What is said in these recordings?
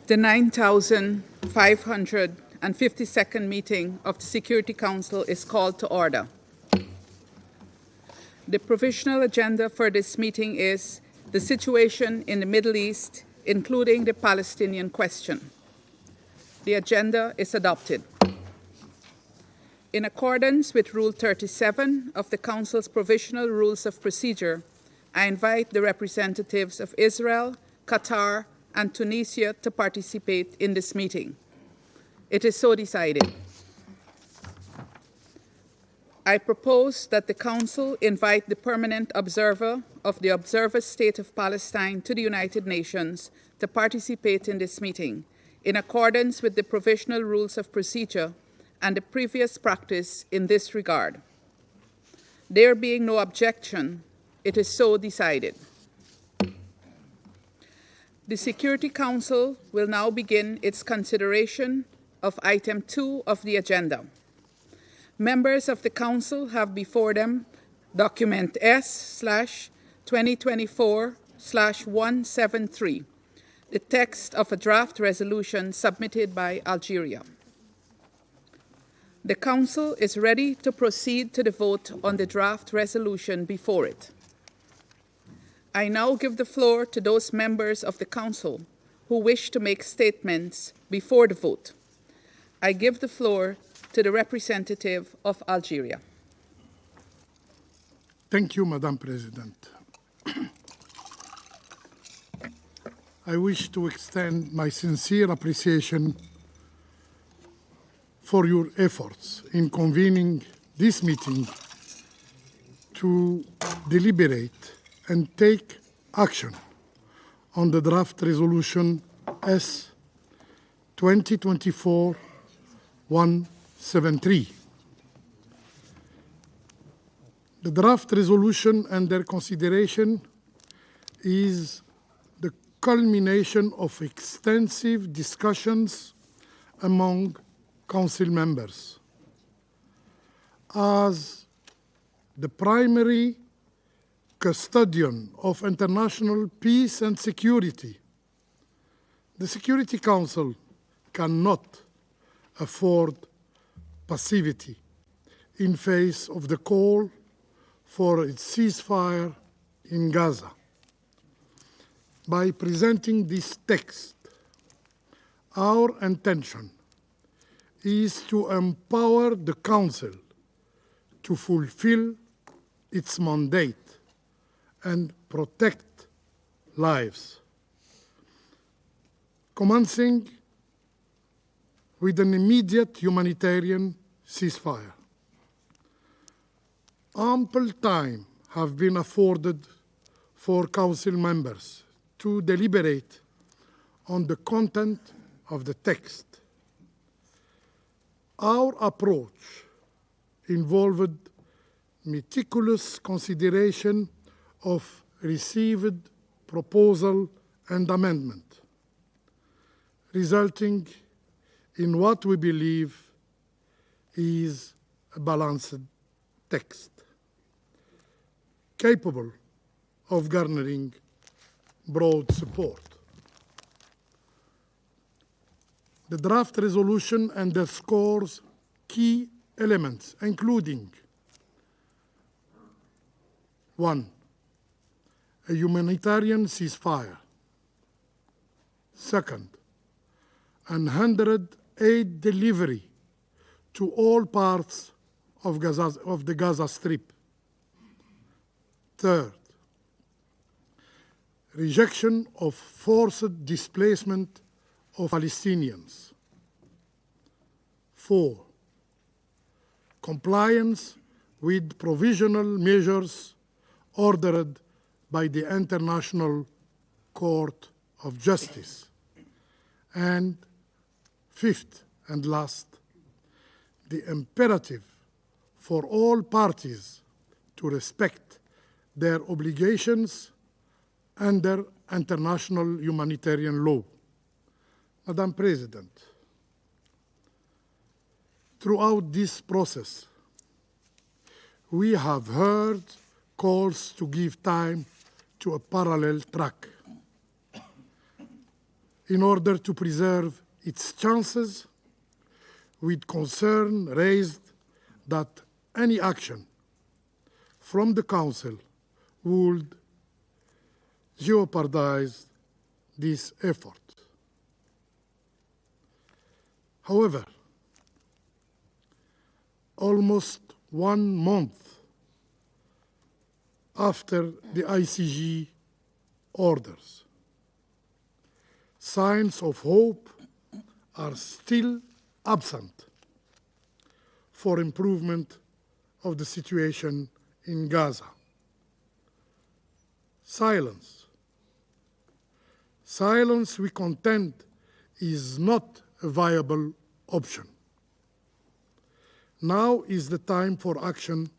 The 9,552nd meeting of the Security Council is called to order. The provisional agenda for this meeting is the situation in the Middle East, including the Palestinian question. The agenda is adopted. In accordance with Rule 37 of the Council's Provisional Rules of Procedure, I invite the representatives of Israel, Qatar, and Tunisia to participate in this meeting. It is so decided. I propose that the Council invite the permanent observer of the Observer State of Palestine to the United Nations to participate in this meeting, in accordance with the Provisional Rules of Procedure and the previous practice in this regard. There being no objection, it is so decided. The Security Council will now begin its consideration of Item 2 of the agenda. Members of the Council have before them Document S/2024/173, the text of a draft resolution submitted by Algeria. The Council is ready to proceed to the vote on the draft resolution before it. I now give the floor to those members of the Council who wish to make statements before the vote. I give the floor to the representative of Algeria. Thank you, Madam President. I wish to extend my sincere appreciation for your efforts in convening this meeting to deliberate and take action on the draft resolution S 2024-173. The draft resolution under consideration is the culmination of extensive discussions among Council members. As the primary custodian of international peace and security, the Security Council cannot afford passivity in face of the call for a ceasefire in Gaza. By presenting this text, our intention is to empower the Council to fulfill its mandate and protect lives, commencing with an immediate humanitarian ceasefire. Ample time have been afforded for Council members to deliberate on the content of the text. Our approach involved meticulous consideration of received proposal and amendment, resulting in what we believe is a balanced text, capable of garnering broad support. The draft resolution underscores key elements, including 1. A humanitarian ceasefire. Second, unhindered aid delivery to all parts of the Gaza Strip. Third, rejection of forced displacement of Palestinians. 4, compliance with provisional measures ordered by the International Court of Justice. And fifth and last, the imperative for all parties to respect their obligations under international humanitarian law. Madam President, throughout this process, we have heard calls to give time to a parallel track. in order to preserve its chances, with concern raised that any action from the Council would jeopardize this effort. However, almost 1 month after the ICG orders, signs of hope are still absent for improvement of the situation in Gaza. Silence. Silence, we contend, is not a viable option. Now is the time for action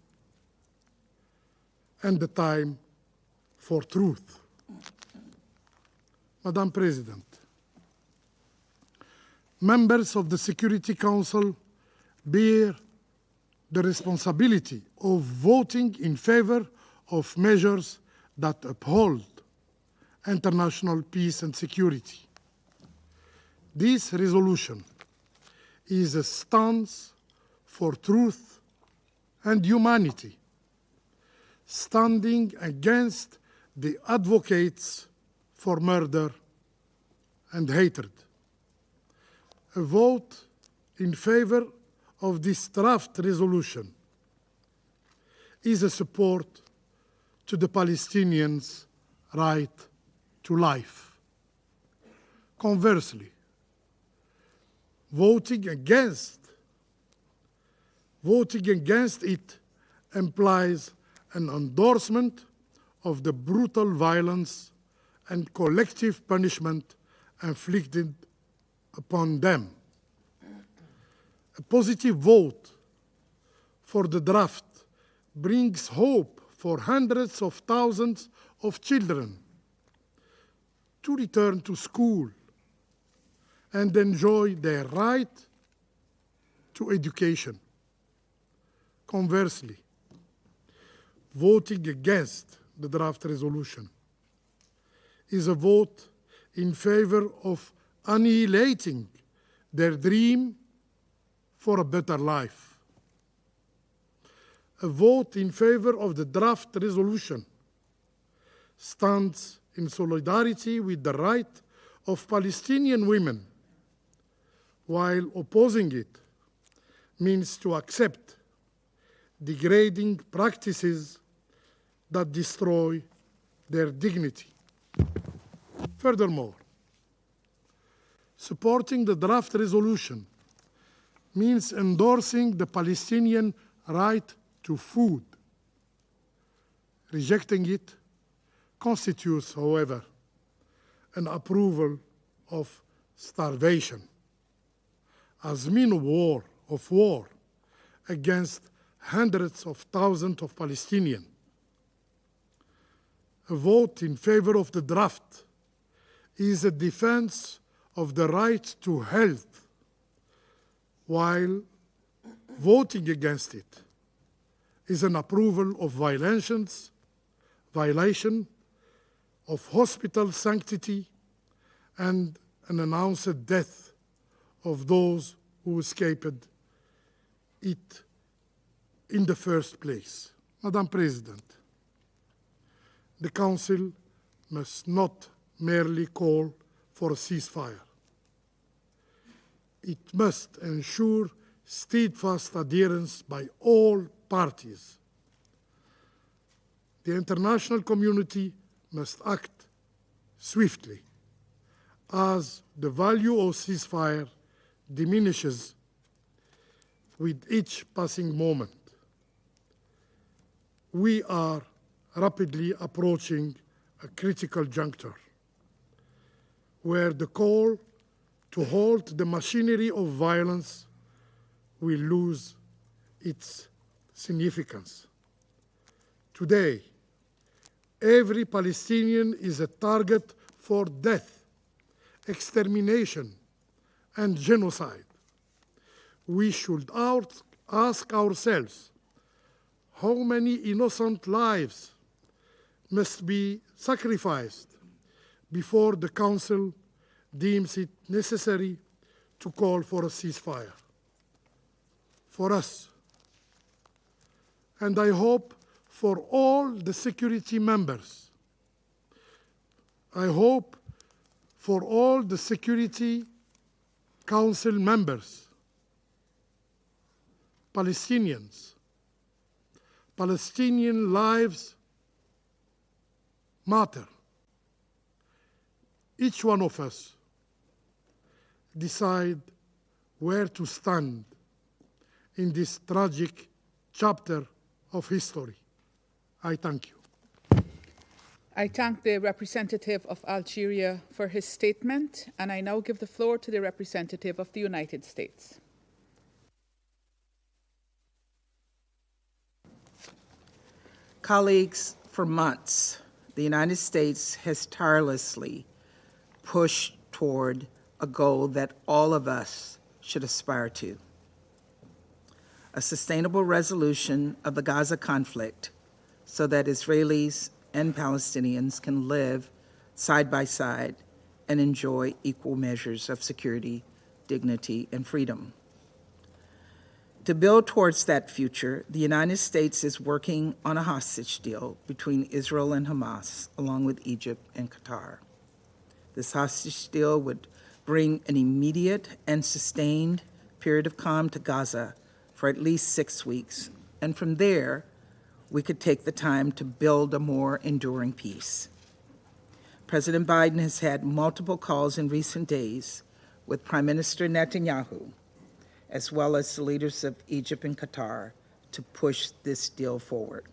and the time for truth. Madam President, members of the Security Council bear the responsibility of voting in favor of measures that uphold international peace and security. This resolution is a stance for truth and humanity, standing against the advocates for murder and hatred. A vote in favor of this draft resolution is a support to the Palestinians' right to life. Conversely, voting against it implies an endorsement of the brutal violence and collective punishment inflicted upon them. A positive vote for the draft brings hope for hundreds of thousands of children to return to school and enjoy their right to education. Conversely, voting against the draft resolution is a vote in favor of annihilating their dream for a better life. A vote in favor of the draft resolution stands in solidarity with the right of Palestinian women, while opposing it means to accept degrading practices that destroy their dignity. Furthermore, supporting the draft resolution means endorsing the Palestinian right to food. Rejecting it constitutes, however, an approval of starvation as means of war against hundreds of thousands of Palestinians. A vote in favor of the draft is a defense of the right to health, while voting against it is an approval of violation of hospital sanctity and an announced death of those who escaped it in the first place. Madam President, the Council must not merely call for a ceasefire. It must ensure steadfast adherence by all parties. The international community must act swiftly, as the value of ceasefire diminishes with each passing moment. We are rapidly approaching a critical juncture where the call to halt the machinery of violence will lose its significance. Today, every Palestinian is a target for death, extermination, and genocide. We should ask ourselves how many innocent lives must be sacrificed before the Council deems it necessary to call for a ceasefire. For us, and I hope for all the security members, I hope for all the Security Council members, Palestinians, Palestinian lives matter. Each one of us decide where to stand in this tragic chapter of history. I thank you. I thank the representative of Algeria for his statement, and I now give the floor to the representative of the United States. Colleagues, for months, the United States has tirelessly pushed toward a goal that all of us should aspire to: a sustainable resolution of the Gaza conflict so that Israelis and Palestinians can live side by side and enjoy equal measures of security, dignity, and freedom. To build towards that future, the United States is working on a hostage deal between Israel and Hamas, along with Egypt and Qatar. This hostage deal would bring an immediate and sustained period of calm to Gaza for at least 6 weeks, and from there, we could take the time to build a more enduring peace. President Biden has had multiple calls in recent days with Prime Minister Netanyahu, as well as the leaders of Egypt and Qatar, to push this deal forward.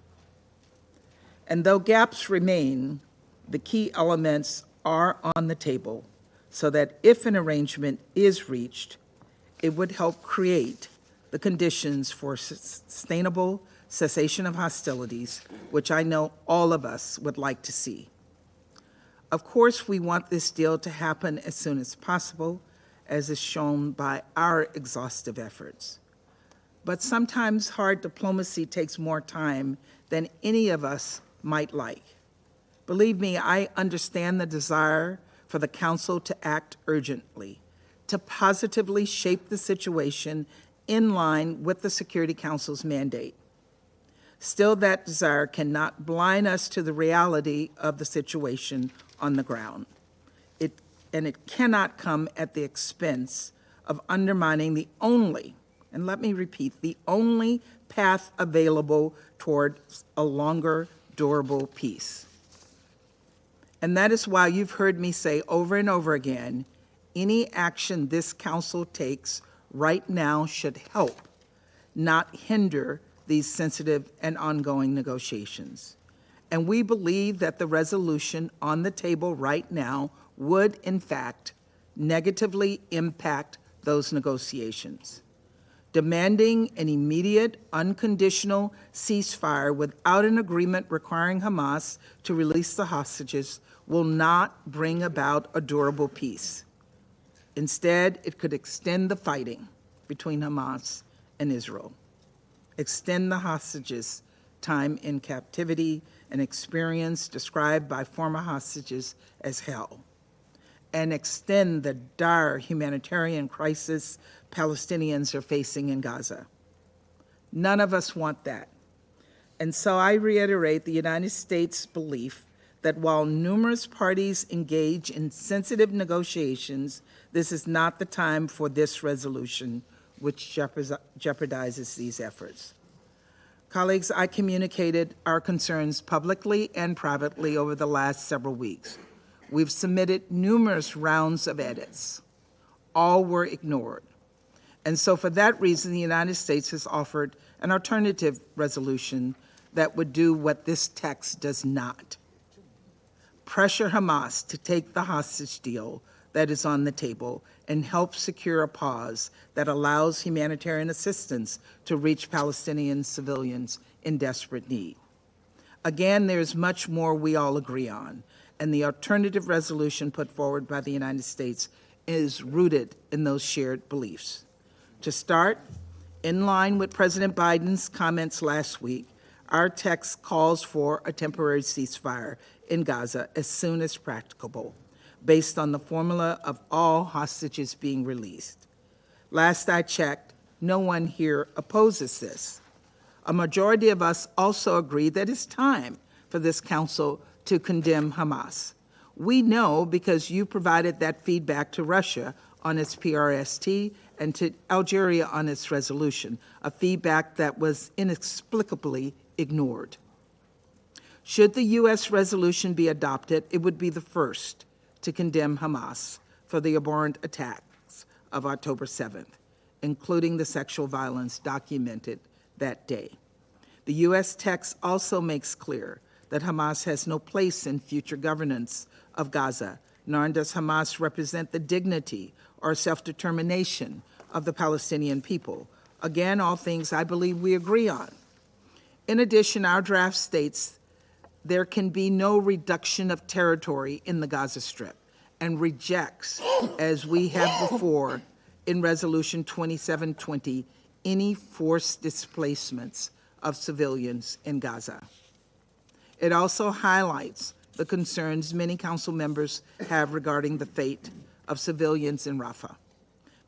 And though gaps remain, the key elements are on the table so that if an arrangement is reached, it would help create the conditions for sustainable cessation of hostilities, which I know all of us would like to see. Of course, we want this deal to happen as soon as possible, as is shown by our exhaustive efforts. But sometimes hard diplomacy takes more time than any of us might like. Believe me, I understand the desire for the Council to act urgently, to positively shape the situation in line with the Security Council's mandate. Still, that desire cannot blind us to the reality of the situation on the ground. And it cannot come at the expense of undermining the only, and let me repeat, the only path available toward a longer, durable peace. And that is why you've heard me say over and over again, any action this Council takes right now should help, not hinder, these sensitive and ongoing negotiations. And we believe that the resolution on the table right now would, in fact, negatively impact those negotiations. Demanding an immediate, unconditional ceasefire without an agreement requiring Hamas to release the hostages will not bring about a durable peace. Instead, it could extend the fighting between Hamas and Israel, extend the hostages' time in captivity, an experience described by former hostages as hell, and extend the dire humanitarian crisis Palestinians are facing in Gaza. None of us want that. And so I reiterate the United States' belief that while numerous parties engage in sensitive negotiations, this is not the time for this resolution, which jeopardizes these efforts. Colleagues, I communicated our concerns publicly and privately over the last several weeks. We've submitted numerous rounds of edits. All were ignored. And so for that reason, the United States has offered an alternative resolution that would do what this text does not: pressure Hamas to take the hostage deal that is on the table and help secure a pause that allows humanitarian assistance to reach Palestinian civilians in desperate need. Again, there's much more we all agree on, and the alternative resolution put forward by the United States is rooted in those shared beliefs. To start, in line with President Biden's comments last week, our text calls for a temporary ceasefire in Gaza as soon as practicable, based on the formula of all hostages being released. Last I checked, no one here opposes this. A majority of us also agree that it's time for this council to condemn Hamas. We know because you provided that feedback to Russia on its PRST and to Algeria on its resolution, a feedback that was inexplicably ignored. Should the U.S. resolution be adopted, it would be the first to condemn Hamas for the abhorrent attacks of October 7th, including the sexual violence documented that day. The U.S. text also makes clear that Hamas has no place in future governance of Gaza, nor does Hamas represent the dignity or self-determination of the Palestinian people. Again, all things I believe we agree on. In addition, our draft states there can be no reduction of territory in the Gaza Strip and rejects, as we have before in Resolution 2720, any forced displacements of civilians in Gaza. It also highlights the concerns many council members have regarding the fate of civilians in Rafah,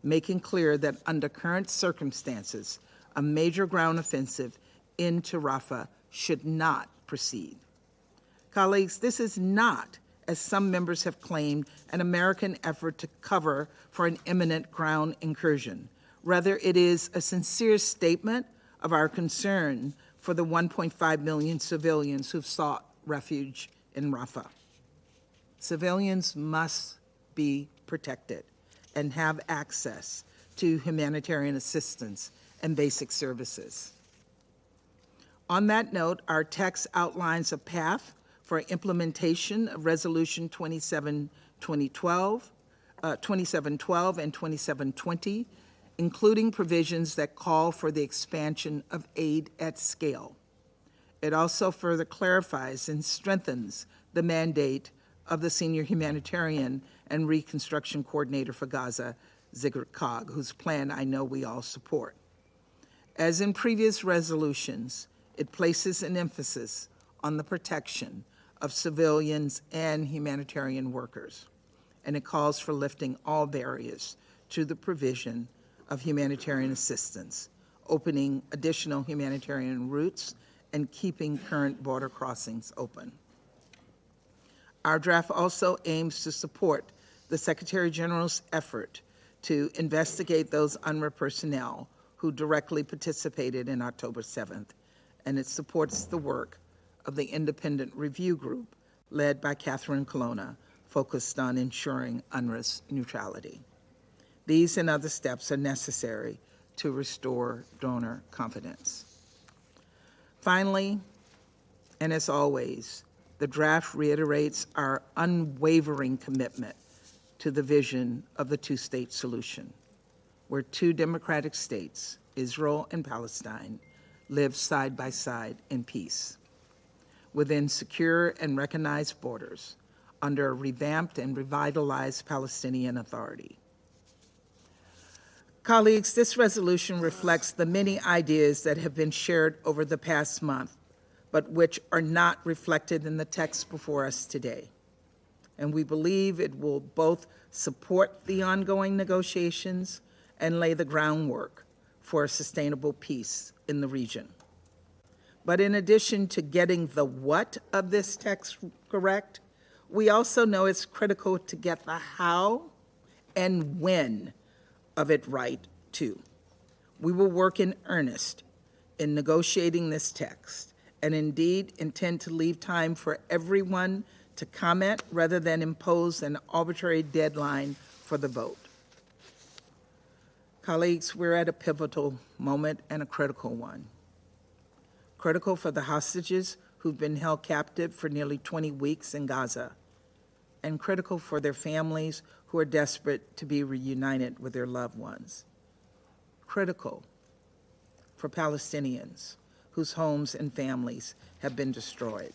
making clear that under current circumstances, a major ground offensive into Rafah should not proceed. Colleagues, this is not, as some members have claimed, an American effort to cover for an imminent ground incursion. Rather, it is a sincere statement of our concern for the 1.5 million civilians who've sought refuge in Rafah. Civilians must be protected and have access to humanitarian assistance and basic services. On that note, our text outlines a path for implementation of Resolution 2712 and 2720, including provisions that call for the expansion of aid at scale. It also further clarifies and strengthens the mandate of the Senior Humanitarian and Reconstruction Coordinator for Gaza, Sigrid Kaag, whose plan I know we all support. As in previous resolutions, it places an emphasis on the protection of civilians and humanitarian workers, and it calls for lifting all barriers to the provision of humanitarian assistance, opening additional humanitarian routes, and keeping current border crossings open. Our draft also aims to support the Secretary General's effort to investigate those UNRWA personnel who directly participated in October 7th, and it supports the work of the independent review group led by Catherine Colonna, focused on ensuring UNRWA's neutrality. These and other steps are necessary to restore donor confidence. Finally, and as always, the draft reiterates our unwavering commitment to the vision of the two-state solution, where two democratic states, Israel and Palestine, live side by side in peace, within secure and recognized borders, under a revamped and revitalized Palestinian Authority. Colleagues, this resolution reflects the many ideas that have been shared over the past month, but which are not reflected in the text before us today. And we believe it will both support the ongoing negotiations and lay the groundwork for a sustainable peace in the region. But in addition to getting the what of this text correct, we also know it's critical to get the how and when of it right, too. We will work in earnest in negotiating this text, and indeed intend to leave time for everyone to comment rather than impose an arbitrary deadline for the vote. Colleagues, we're at a pivotal moment and a critical one. Critical for the hostages who've been held captive for nearly 20 weeks in Gaza, and critical for their families who are desperate to be reunited with their loved ones. Critical for Palestinians whose homes and families have been destroyed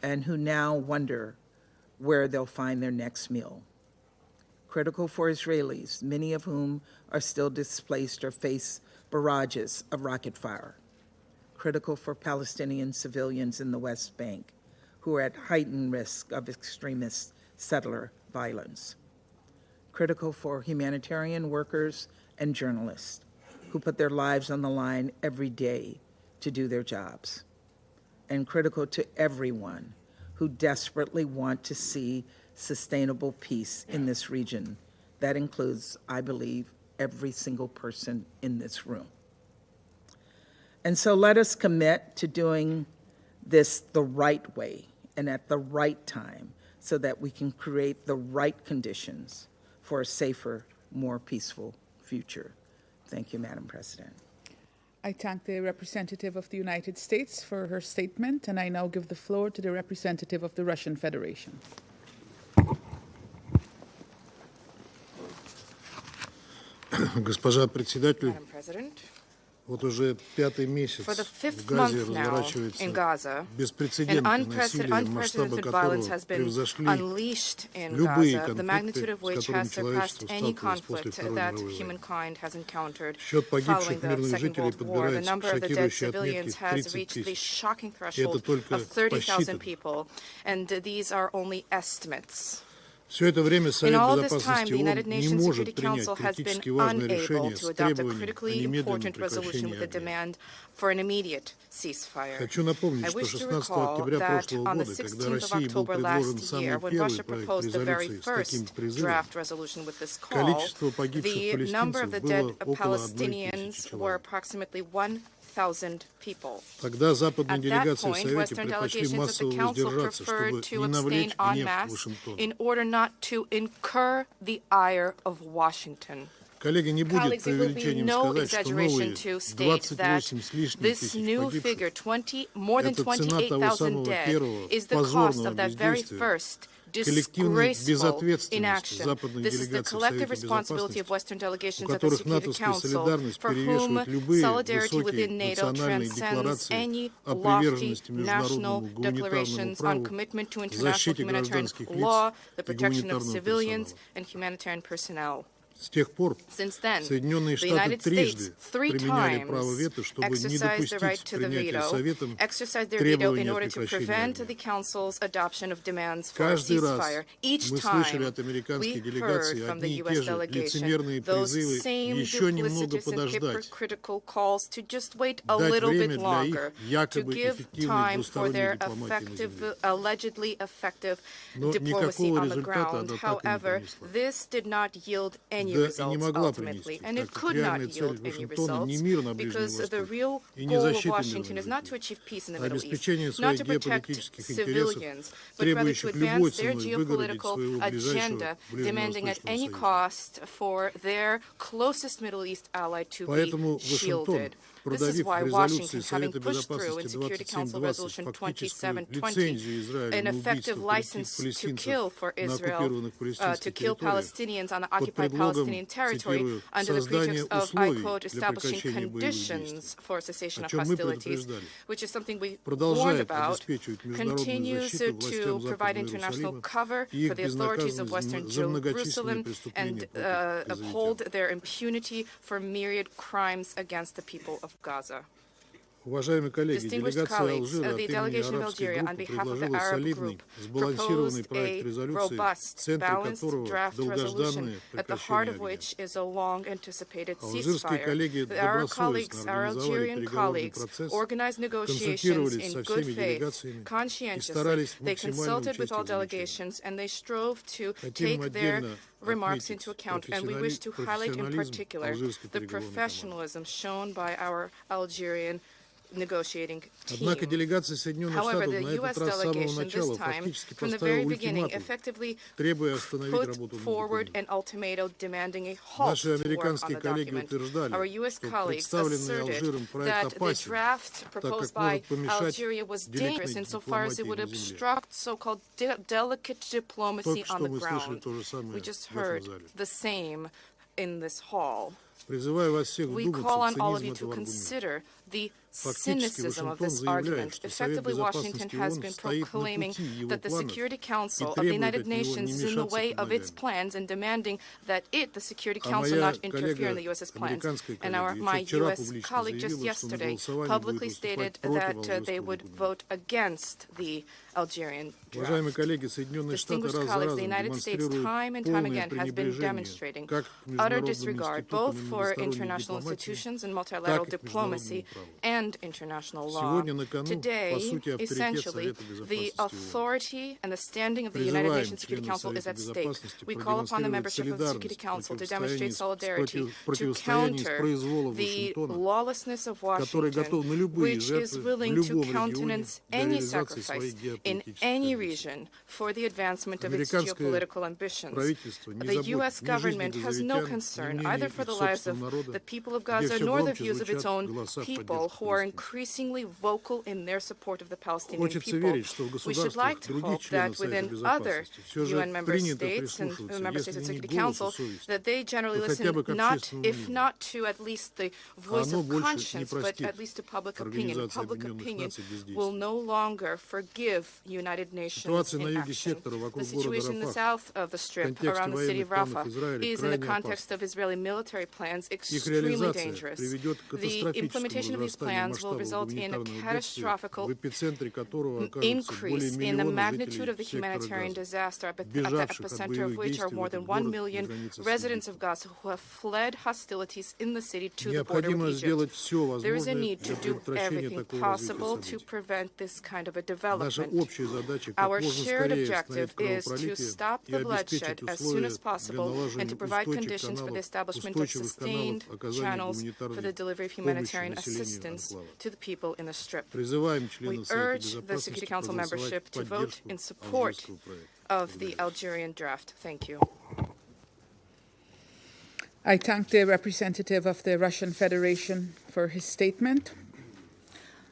and who now wonder where they'll find their next meal. Critical for Israelis, many of whom are still displaced or face barrages of rocket fire. Critical for Palestinian civilians in the West Bank who are at heightened risk of extremist settler violence. Critical for humanitarian workers and journalists who put their lives on the line every day to do their jobs. And critical to everyone who desperately want to see sustainable peace in this region. That includes, I believe, every single person in this room. And so let us commit to doing this the right way and at the right time so that we can create the right conditions for a safer, more peaceful future. Thank you, Madam President. I thank the representative of the United States for her statement, and I now give the floor to the representative of the Russian Federation. Госпожа председатель, Madam President, вот уже пятый месяц for the в fifth Газе month now разворачивается in Gaza, an беспрецедентное насилие, масштабы unprecedented violence которого has been превзошли unleashed in любые Gaza, the magnitude конфликты, of с which которыми has surpassed человечество any сталкивалось после conflict Второй that мировой войны. humankind has encountered Счет following погибших the мирных Second жителей World War. The подбирается number к of the dead шокирующей civilians отметке has 30 reached the тысяч. shocking И это threshold только of 30,000 посчитано. people, and these are only estimates. Все это время In Совет all this time, Безопасности the United ООН не Nations может Security принять Council has been критически важное unable решение to с adopt a требованием о critically немедленном important resolution прекращении with a огня. demand for an immediate ceasefire. Хочу напомнить, I что wish to 16 recall октября that прошлого on the года, когда 16th of России был October предложен last самый year, when первый Russia проект proposed the very резолюции с таким first призывом, draft resolution with this call, количество погибших the number of the палестинцев dead было около 1 тысячи Palestinians were человек. approximately 1,000 people. Тогда западные At that делегации в point, Совете Western предпочли delegations of the массово Council воздержаться, чтобы preferred to не abstain навлечь en гнев masse Вашингтона. in order not to incur the ire of Washington. Коллеги, не будет Colleagues, it will be преувеличением no сказать, что exaggeration новые to state 28 that с лишним this тысяч new figure, погибших more than это цена того 28,000 самого dead, первого is the cost позорного of that very бездействия, first коллективной disgraceful безответственности inaction. западных This is the делегаций в collective Совете responsibility of Безопасности, Western у delegations of the которых Security натовская Council, солидарность for whom перевешивает любые solidarity высокие within NATO национальные transcends декларации any о lofty приверженности national международному гуманитарному declarations on праву, commitment to international защите humanitarian гражданских law, лиц the и protection of гуманитарного civilians, персонала. and humanitarian personnel. С тех пор Since then, Соединенные the Штаты United States трижды three применяли право times вето, чтобы не exercised the right допустить to the принятия veto, Советом exercised their veto in требования о order to прекращении prevent огня. the Council's adoption of demands for a Каждый раз ceasefire. Each мы слышали time от американской we heard делегации from the одни и U.S. те же delegation лицемерные those призывы same еще немного duplicitous and подождать, hypocritical calls to just wait a дать little время bit для longer, их to якобы give эффективной time for двусторонней their дипломатии на земле. allegedly effective Но diplomacy никакого on the результата ground. она так и не However, принесла. this did not yield any Да и не results могла ultimately, принести, and так it как could not реальная цель yield any Вашингтона не results мир на Ближнем because the Востоке real и не goal of защита Washington мирных is not to жителей, achieve peace in the а Middle East, обеспечение not своих to protect геополитических интересов, civilians, but rather to требующих любой advance their ценой выгородить geopolitical своего ближайшего agenda, demanding at Ближневосточного any союза. cost for their closest Middle East ally to Поэтому be Вашингтон, shielded. This is продавив why в резолюции Washington, having Совета pushed through in Безопасности Security Council 2720 Resolution фактическую 2720 лицензию Израиля an на effective убийство license to kill палестинцев for на Israel, оккупированных to палестинских kill территориях Palestinians on под occupied предлогом, Palestinian territory цитирую, under the создания pretext of, I условий quote, для establishing прекращения боевых действий, conditions for cessation о of чем мы hostilities, предупреждали, which is something we warned продолжает about, обеспечивать международную continues защиту to властям provide Западного international Иерусалима cover и for их the authorities of безнаказанность Western за многочисленные Jerusalem преступления and против uphold израильтян. their impunity for myriad crimes against the people of Gaza. Уважаемые коллеги, Distinguished делегация colleagues, Алжира от the имени delegation of арабской Algeria, on группы behalf of the предложила Arab солидный, group, сбалансированный proposed проект a резолюции, в robust, центре balanced которого draft долгожданное resolution, at the heart прекращение of огня. which is a long-anticipated Алжирские ceasefire. коллеги Our добросовестно colleagues, our организовали Algerian переговорный colleagues, процесс, organized negotiations консультировались in со good всеми faith, делегациями и conscientiously. старались They максимально consulted with учесть all в заключении. delegations, and they strove to Хотим take their отдельно remarks отметить into account, and we wish to highlight in профессионализм particular алжирской the переговорной команды. professionalism shown by our Algerian negotiating Однако team. делегация Соединенных However, Штатов the на U.S. этот раз с самого delegation начала this time, фактически from the поставила very beginning, ультиматум, effectively требуя остановить put работу над forward документом. an ultimatum demanding a halt Наши to work on американские the коллеги document. утверждали, Our U.S. что colleagues представленный asserted Алжиром проект that the опасен, draft так proposed как by может помешать Algeria was dangerous деликатной insofar as it would дипломатии на земле. obstruct so-called delicate diplomacy Только on что the мы слышали ground. то же самое We just в этом heard зале. the same in this hall. Призываю вас всех We вдуматься call в on all of цинизм you to этого аргумента. consider the Фактически cynicism of Вашингтон this заявляет, argument. что Совет Effectively, Washington Безопасности has ООН been стоит на proclaiming пути его that the планов Security и Council of the требует United от него не Nations is in the мешаться way of its предлагаемому. plans and demanding that it, the Security А Council, моя not interfere in the U.S.'s plans. американская And коллега my еще вчера U.S. публично colleague just заявила, что на yesterday голосовании будет publicly выступать stated против that they алжирского would документа. vote against the Algerian Уважаемые draft. коллеги, Соединенные Штаты Distinguished раз за colleagues, the разом United States демонстрируют time and time полное again has been пренебрежение demonstrating как к utter международным disregard институтам both и for многосторонней international дипломатии, institutions and multilateral так и к diplomacy международному праву. and international law. Сегодня на кону, по Today, сути, авторитет essentially, Совета the Безопасности ООН. authority and the standing of the United Призываем Nations Security членов Council is Совета at stake. Безопасности We call upon the продемонстрировать membership of the Security солидарность Council to в demonstrate solidarity to противостоянии с counter произволом the Вашингтона, lawlessness of который Washington, готов на любые which is жертвы в willing to любом регионе countenance для any реализации своих sacrifice in геополитических any амбиций. region for the advancement of its Американское geopolitical ambitions. правительство не The U.S. заботит ни жизни government has no газовитян, ни concern мнения either for их the lives of собственного народа, the people of где Gaza все nor the громче views of its звучат own голоса в people поддержку who are палестинцев. increasingly vocal in their support of the Palestinian Хочется people. верить, что в We should like государствах to других hope членов that Совета within other Безопасности все же UN member принято states and прислушиваться, member states если of the не Security к голосу Council, совести, that they generally то хотя бы listen к not, общественному if мнению. not to at least the voice оно of больше не conscience, but простит at least to public opinion. Организации Public Объединенных opinion Наций бездействия. will no longer forgive United Nations Ситуация на юге inaction. сектора The вокруг города situation in the Рафах south of the в strip контексте around the city военных of планов Rafah Израиля is in the крайне context опасна. of Israeli military plans Их extremely реализация dangerous. приведет к The катастрофическому implementation of these разрастанию plans will масштабов result in a гуманитарного бедствия, catastrophic в эпицентре которого окажутся increase более in the миллиона magnitude of жителей the сектора humanitarian Газа, disaster, at the бежавших от epicenter of боевых which are действий в more than этот 1 город million на границе с residents of Египтом. Gaza who have fled hostilities in the city to the border Необходимо with сделать Egypt. все There is a возможное need для to do предотвращения everything такого possible развития to событий. prevent this kind of a Наша development. общая задача как Our можно shared скорее objective остановить is to кровопролитие stop и the bloodshed обеспечить as soon условия as для possible and налаживания to provide устойчивых conditions for the каналов, establishment of устойчивых sustained каналов оказания channels for the гуманитарной delivery of помощи humanitarian населению assistance анклава. to the people in the Strip. Призываем We членов Совета urge the Безопасности Security Council проголосовать membership в to vote поддержку in support алжирского проекта. of the Algerian draft. Thank you. I thank the representative of the Russian Federation for his statement.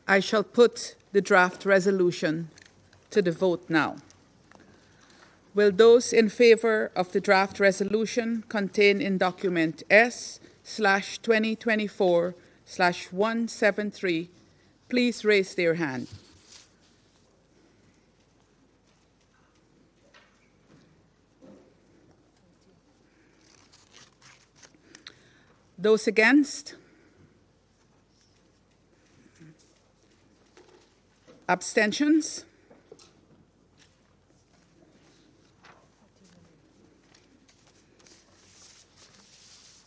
I shall put the draft resolution to the vote now. Will those in favor of the draft resolution contained in document S/2024/173 please raise their hand? Those against? Abstentions?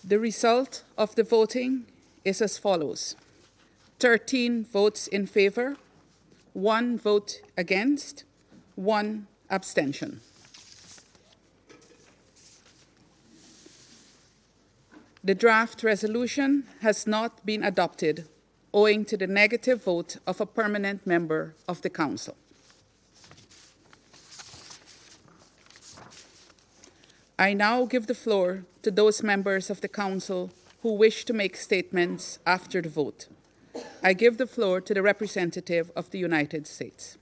The result of the voting is as follows: 13 votes in favor, 1 vote against, 1 abstention. The draft resolution has not been adopted owing to the negative vote of a permanent member of the Council. I now give the floor to those members of the Council who wish to make statements after the vote. I give the floor to the representative of the United States.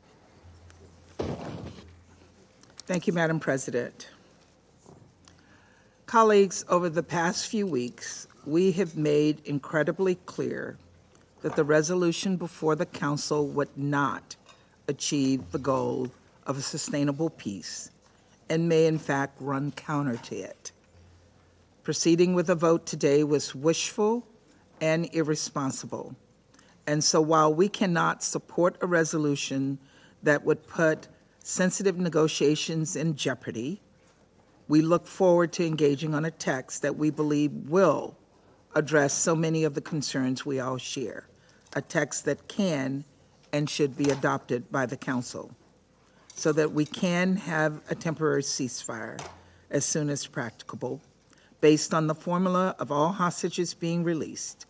Thank you, Madam President. Colleagues, over the past few weeks, we have made incredibly clear that the resolution before the Council would not achieve the goal of a sustainable peace and may in fact run counter to it. Proceeding with a vote today was wishful and irresponsible. And so while we cannot support a resolution that would put sensitive negotiations in jeopardy, we look forward to engaging on a text that we believe will address so many of the concerns we all share, a text that can and should be adopted by the Council so that we can have a temporary ceasefire as soon as practicable, based on the formula of all hostages being released.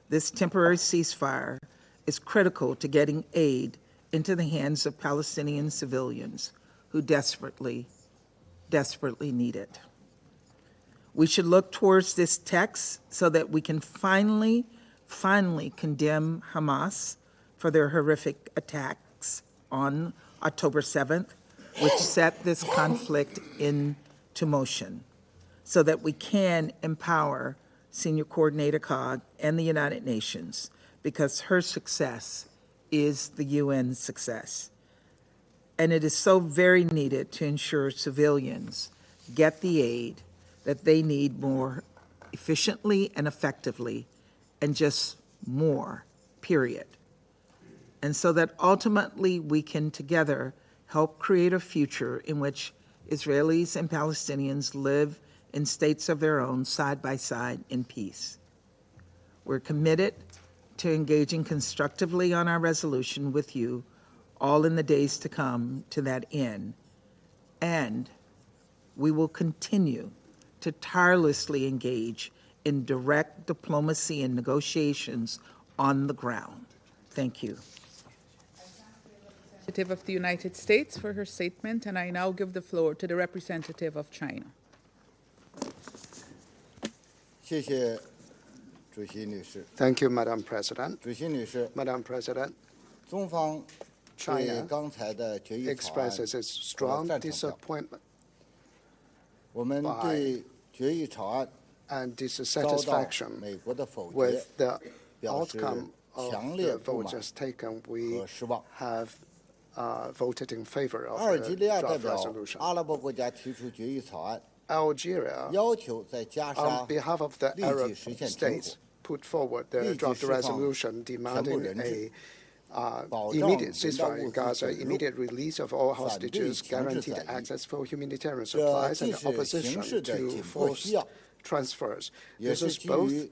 This temporary ceasefire is critical to getting aid into the hands of Palestinian civilians who desperately need it. We should look towards this text so that we can finally condemn Hamas for their horrific attacks on October 7th, which set this conflict into motion, so that we can empower Senior Coordinator COG, and the United Nations, because her success is the UN's success. And it is so very needed to ensure civilians get the aid that they need more efficiently and effectively, and just more, period. And so that ultimately we can together help create a future in which Israelis and Palestinians live in states of their own, side by side, in peace. We're committed to engaging constructively on our resolution with you all in the days to come to that end. And we will continue to tirelessly engage in direct diplomacy and negotiations on the ground. Thank you. Representative of the United States for her statement, and I now give the floor to the representative of China. Thank you, Madam President. Madam President, China expresses its strong disappointment by and dissatisfaction with the outcome of the vote just taken. We have voted in favor of the draft resolution. Algeria, on behalf of the Arab states, put forward the draft resolution demanding a immediate ceasefire in Gaza, immediate release of all hostages, guaranteed access for humanitarian supplies, and opposition to forced transfers. This is both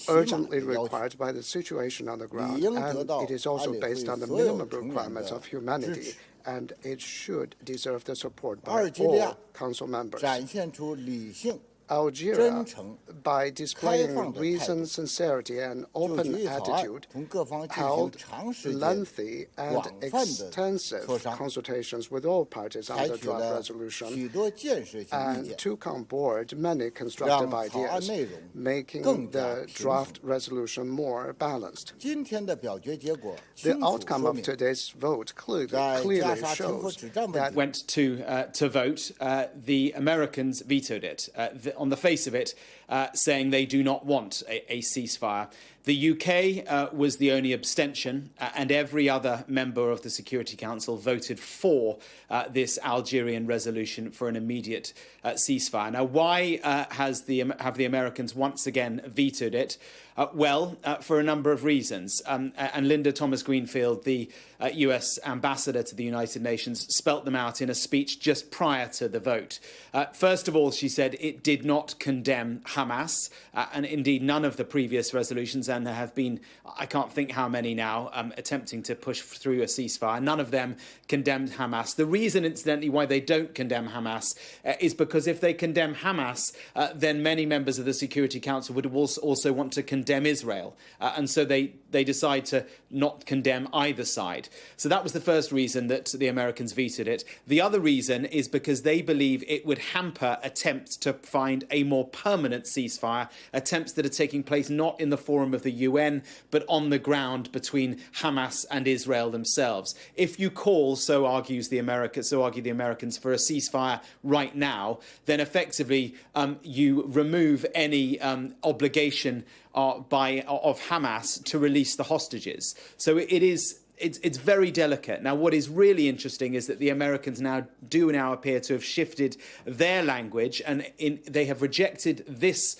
urgently required by the situation on the ground, and it is also based on the minimum requirements of humanity, and it should deserve the support by all Council members. Algeria, by displaying reason, sincerity, and open attitude, held lengthy and extensive consultations with all parties on the draft resolution and took on board many constructive ideas, making the draft resolution more balanced. The outcome of today's vote clearly shows that went to vote. The Americans vetoed it. On the face of it, saying they do not want a ceasefire. The UK was the only abstention, and every other member of the Security Council voted for this Algerian resolution for an immediate ceasefire. Now, why have the Americans once again vetoed it? For a number of reasons. And Linda Thomas-Greenfield, the US ambassador to the United Nations, spelt them out in a speech just prior to the vote. First of all, she said it did not condemn Hamas, and indeed none of the previous resolutions, and there have been, I can't think how many now, attempting to push through a ceasefire. None of them condemned Hamas. The reason, incidentally, why they don't condemn Hamas is because if they condemn Hamas, then many members of the Security Council would also want to condemn Israel. And so they decide to not condemn either side. So that was the first reason that the Americans vetoed it. The other reason is because they believe it would hamper attempts to find a more permanent ceasefire, attempts that are taking place not in the forum of the UN, but on the ground between Hamas and Israel themselves. If you call, so argue the Americans, for a ceasefire right now, then effectively you remove any obligation of Hamas to release the hostages. So it's very delicate. Now, what is really interesting is that the Americans now appear to have shifted their language, and they have rejected this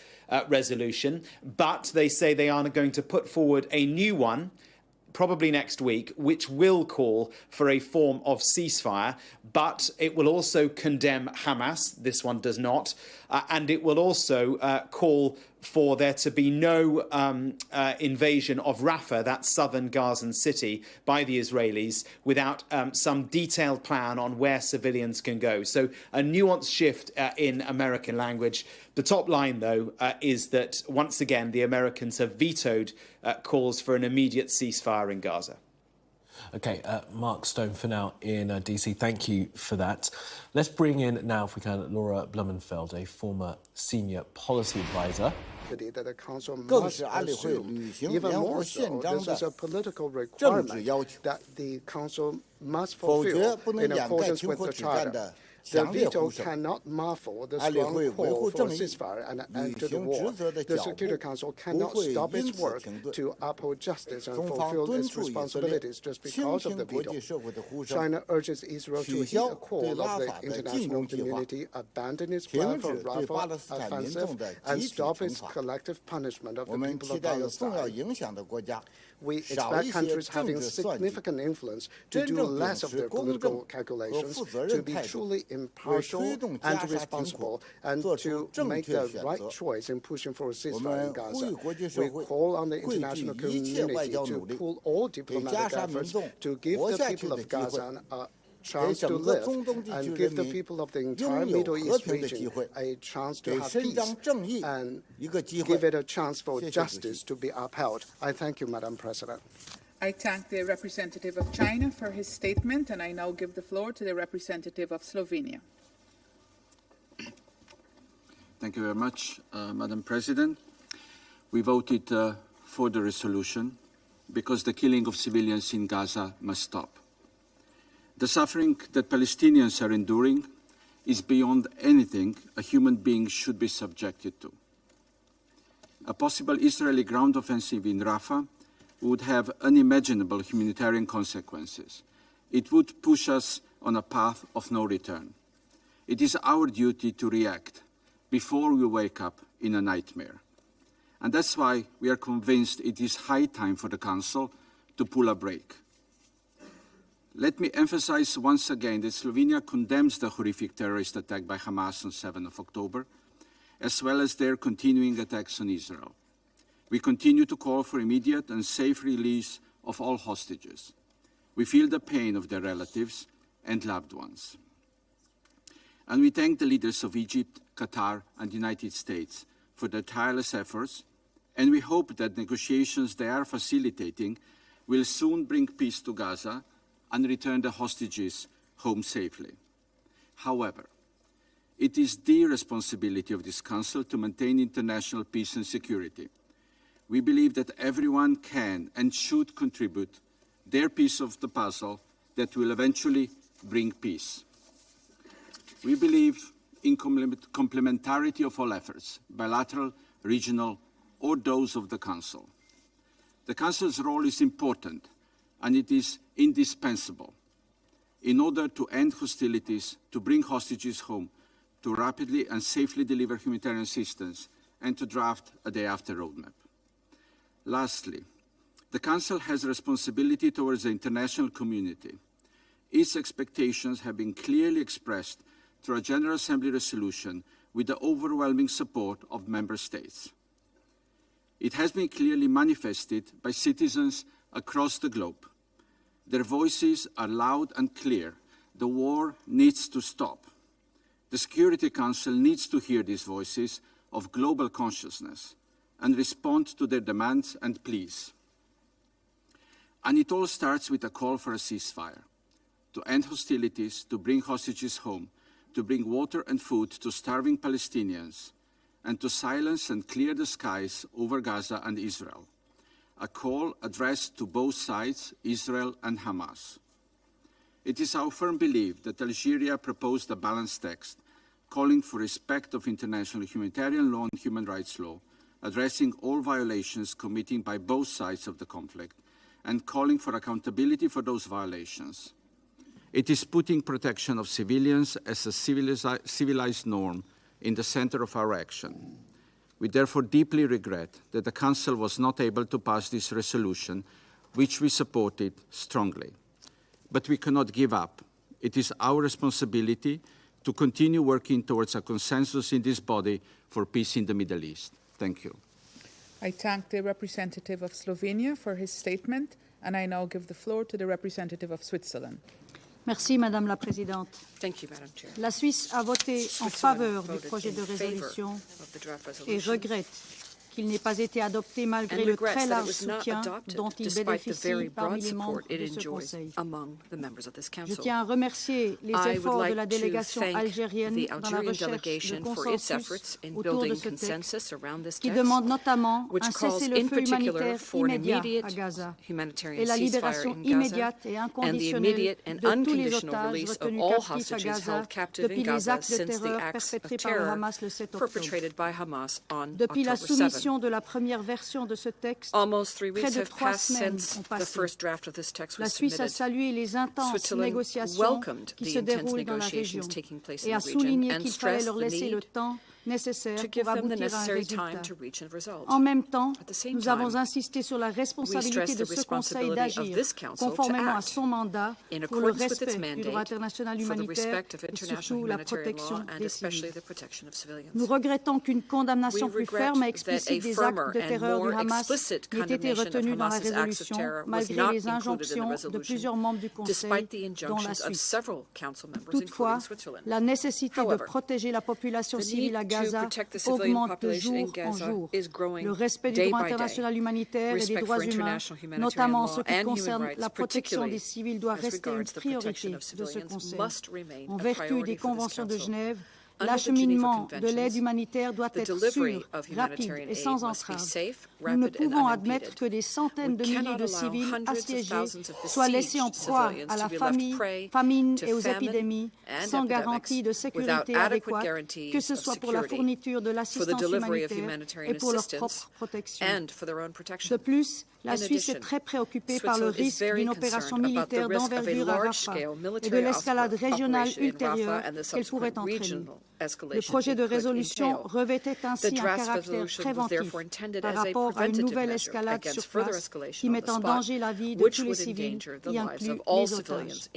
resolution, but they say they are going to put forward a new one, probably next week, which will call for a form of ceasefire, but it will also condemn Hamas. This one does not. And it will also call for there to be no invasion of Rafah, that southern Gazan city, by the Israelis without some detailed plan on where civilians can go. So a nuanced shift in American language. The top line, though, is that once again the Americans have vetoed calls for an immediate ceasefire in Gaza. OK, Mark Stone for now in DC. Thank you for that. Let's bring in now, if we can, Laura Blumenfeld, a former senior policy advisor. That the Council must assume, even more so, this is a political requirement that the Council must fulfill in accordance with the Charter. The veto cannot muffle the strong call for a ceasefire and an end to the war. The Security Council cannot stop its work to uphold justice and fulfill its responsibilities just because of the veto. China urges Israel to heed the call of the international community, abandon its plan for Rafah offensive, and stop its collective punishment of the people of Palestine. We expect countries having significant influence to do less of their political calculations, to be truly impartial and responsible, and to make the right choice in pushing for a ceasefire in Gaza. We call on the international community to pull all diplomatic efforts to give the people of Gaza a chance to live and give the people of the entire Middle East region a chance to have peace and give it a chance for justice to be upheld. I thank you, Madam President. I thank the representative of China for his statement, and I now give the floor to the representative of Slovenia. Thank you very much, Madam President. We voted for the resolution because the killing of civilians in Gaza must stop. The suffering that Palestinians are enduring is beyond anything a human being should be subjected to. A possible Israeli ground offensive in Rafah would have unimaginable humanitarian consequences. It would push us on a path of no return. It is our duty to react before we wake up in a nightmare. And that's why we are convinced it is high time for the Council to pull a brake. Let me emphasize once again that Slovenia condemns the horrific terrorist attack by Hamas on 7 October, as well as their continuing attacks on Israel. We continue to call for immediate and safe release of all hostages. We feel the pain of their relatives and loved ones. And we thank the leaders of Egypt, Qatar, and the United States for their tireless efforts, and we hope that negotiations they are facilitating will soon bring peace to Gaza and return the hostages home safely. However, it is the responsibility of this Council to maintain international peace and security. We believe that everyone can and should contribute their piece of the puzzle that will eventually bring peace. We believe in complementarity of all efforts, bilateral, regional, or those of the Council. The Council's role is important, and it is indispensable in order to end hostilities, to bring hostages home, to rapidly and safely deliver humanitarian assistance, and to draft a day-after roadmap. Lastly, the Council has a responsibility towards the international community. Its expectations have been clearly expressed through a General Assembly resolution with the overwhelming support of Member States. It has been clearly manifested by citizens across the globe. Their voices are loud and clear. The war needs to stop. The Security Council needs to hear these voices of global consciousness and respond to their demands and pleas. And it all starts with a call for a ceasefire, to end hostilities, to bring hostages home, to bring water and food to starving Palestinians, and to silence and clear the skies over Gaza and Israel. A call addressed to both sides, Israel and Hamas. It is our firm belief that Algeria proposed a balanced text calling for respect of international humanitarian law and human rights law, addressing all violations committed by both sides of the conflict, and calling for accountability for those violations. It is putting protection of civilians as a civilized norm in the center of our action. We therefore deeply regret that the Council was not able to pass this resolution, which we supported strongly. But we cannot give up. It is our responsibility to continue working towards a consensus in this body for peace in the Middle East. Thank you. I thank the representative of Slovenia for his statement, and I now give the floor to the representative of Switzerland. Merci, Madame la Présidente. Thank you, Madam Chair. La Suisse a voté en faveur du projet de résolution et regrette qu'il n'ait pas été adopté malgré le très large soutien dont il bénéficie parmi les membres de ce Conseil. Je tiens à remercier les efforts de la délégation algérienne dans la recherche de consensus autour de ce texte, qui demande notamment un cessez-le-feu humanitaire immédiat à Gaza et la libération immédiate et inconditionnelle de tous les otages retenus captifs à Gaza depuis les actes de terreur perpétrés par le Hamas le 7 octobre. Depuis la soumission de la première version de ce texte, près de 3 semaines ont passé. La Suisse a salué les intenses négociations qui se déroulent dans la région et a souligné qu'il fallait leur laisser le temps nécessaire pour aboutir à un résultat. En même temps, nous avons insisté sur la responsabilité de ce Conseil d'agir conformément à son mandat pour le respect du droit international humanitaire et surtout la protection des civils. Nous regrettons qu'une condamnation plus ferme et explicite des actes de terreur du Hamas n'ait été retenue dans la résolution, malgré les injonctions de plusieurs membres du Conseil, dont la Suisse. Toutefois, la nécessité de protéger la population civile à Gaza augmente de jour en jour. Le respect du droit international humanitaire et des droits humains, notamment en ce qui concerne la protection des civils, doit rester une priorité de ce Conseil. En vertu des conventions de Genève, l'acheminement de l'aide humanitaire doit être sûr, rapide et sans entrave. Nous ne pouvons admettre que des centaines de milliers de civils assiégés soient laissés en proie à la famine et aux épidémies, sans garantie de sécurité adéquate, que ce soit pour la fourniture de l'assistance humanitaire et pour leur propre protection. De plus, la Suisse est très préoccupée par le risque d'une opération militaire d'envergure à Rafah et de l'escalade régionale ultérieure qu'elle pourrait entraîner. Le projet de résolution revêtait ainsi un caractère préventif par rapport à une nouvelle escalade sur place qui met en danger la vie de tous les civils, y inclus les otages.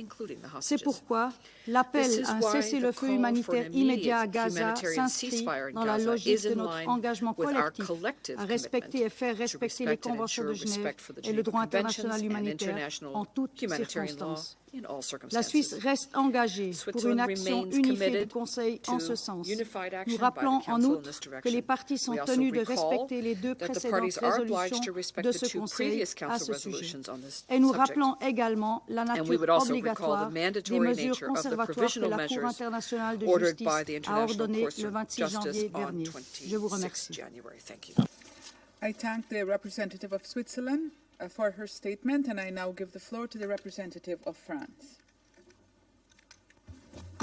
C'est pourquoi l'appel à un cessez-le-feu humanitaire immédiat à Gaza s'inscrit dans la logique de notre engagement collectif à respecter et faire respecter les conventions de Genève et le droit international humanitaire en toutes circonstances. La Suisse reste engagée pour une action unifiée du Conseil en ce sens. Nous rappelons en outre que les parties sont tenues de respecter les 2 précédentes résolutions de ce Conseil à ce sujet. Et nous rappelons également la nature obligatoire des mesures conservatoires que la Cour internationale de justice a ordonnées le 26 janvier dernier. Je vous remercie. I thank the representative of Switzerland for her statement, and I now give the floor to the representative of France.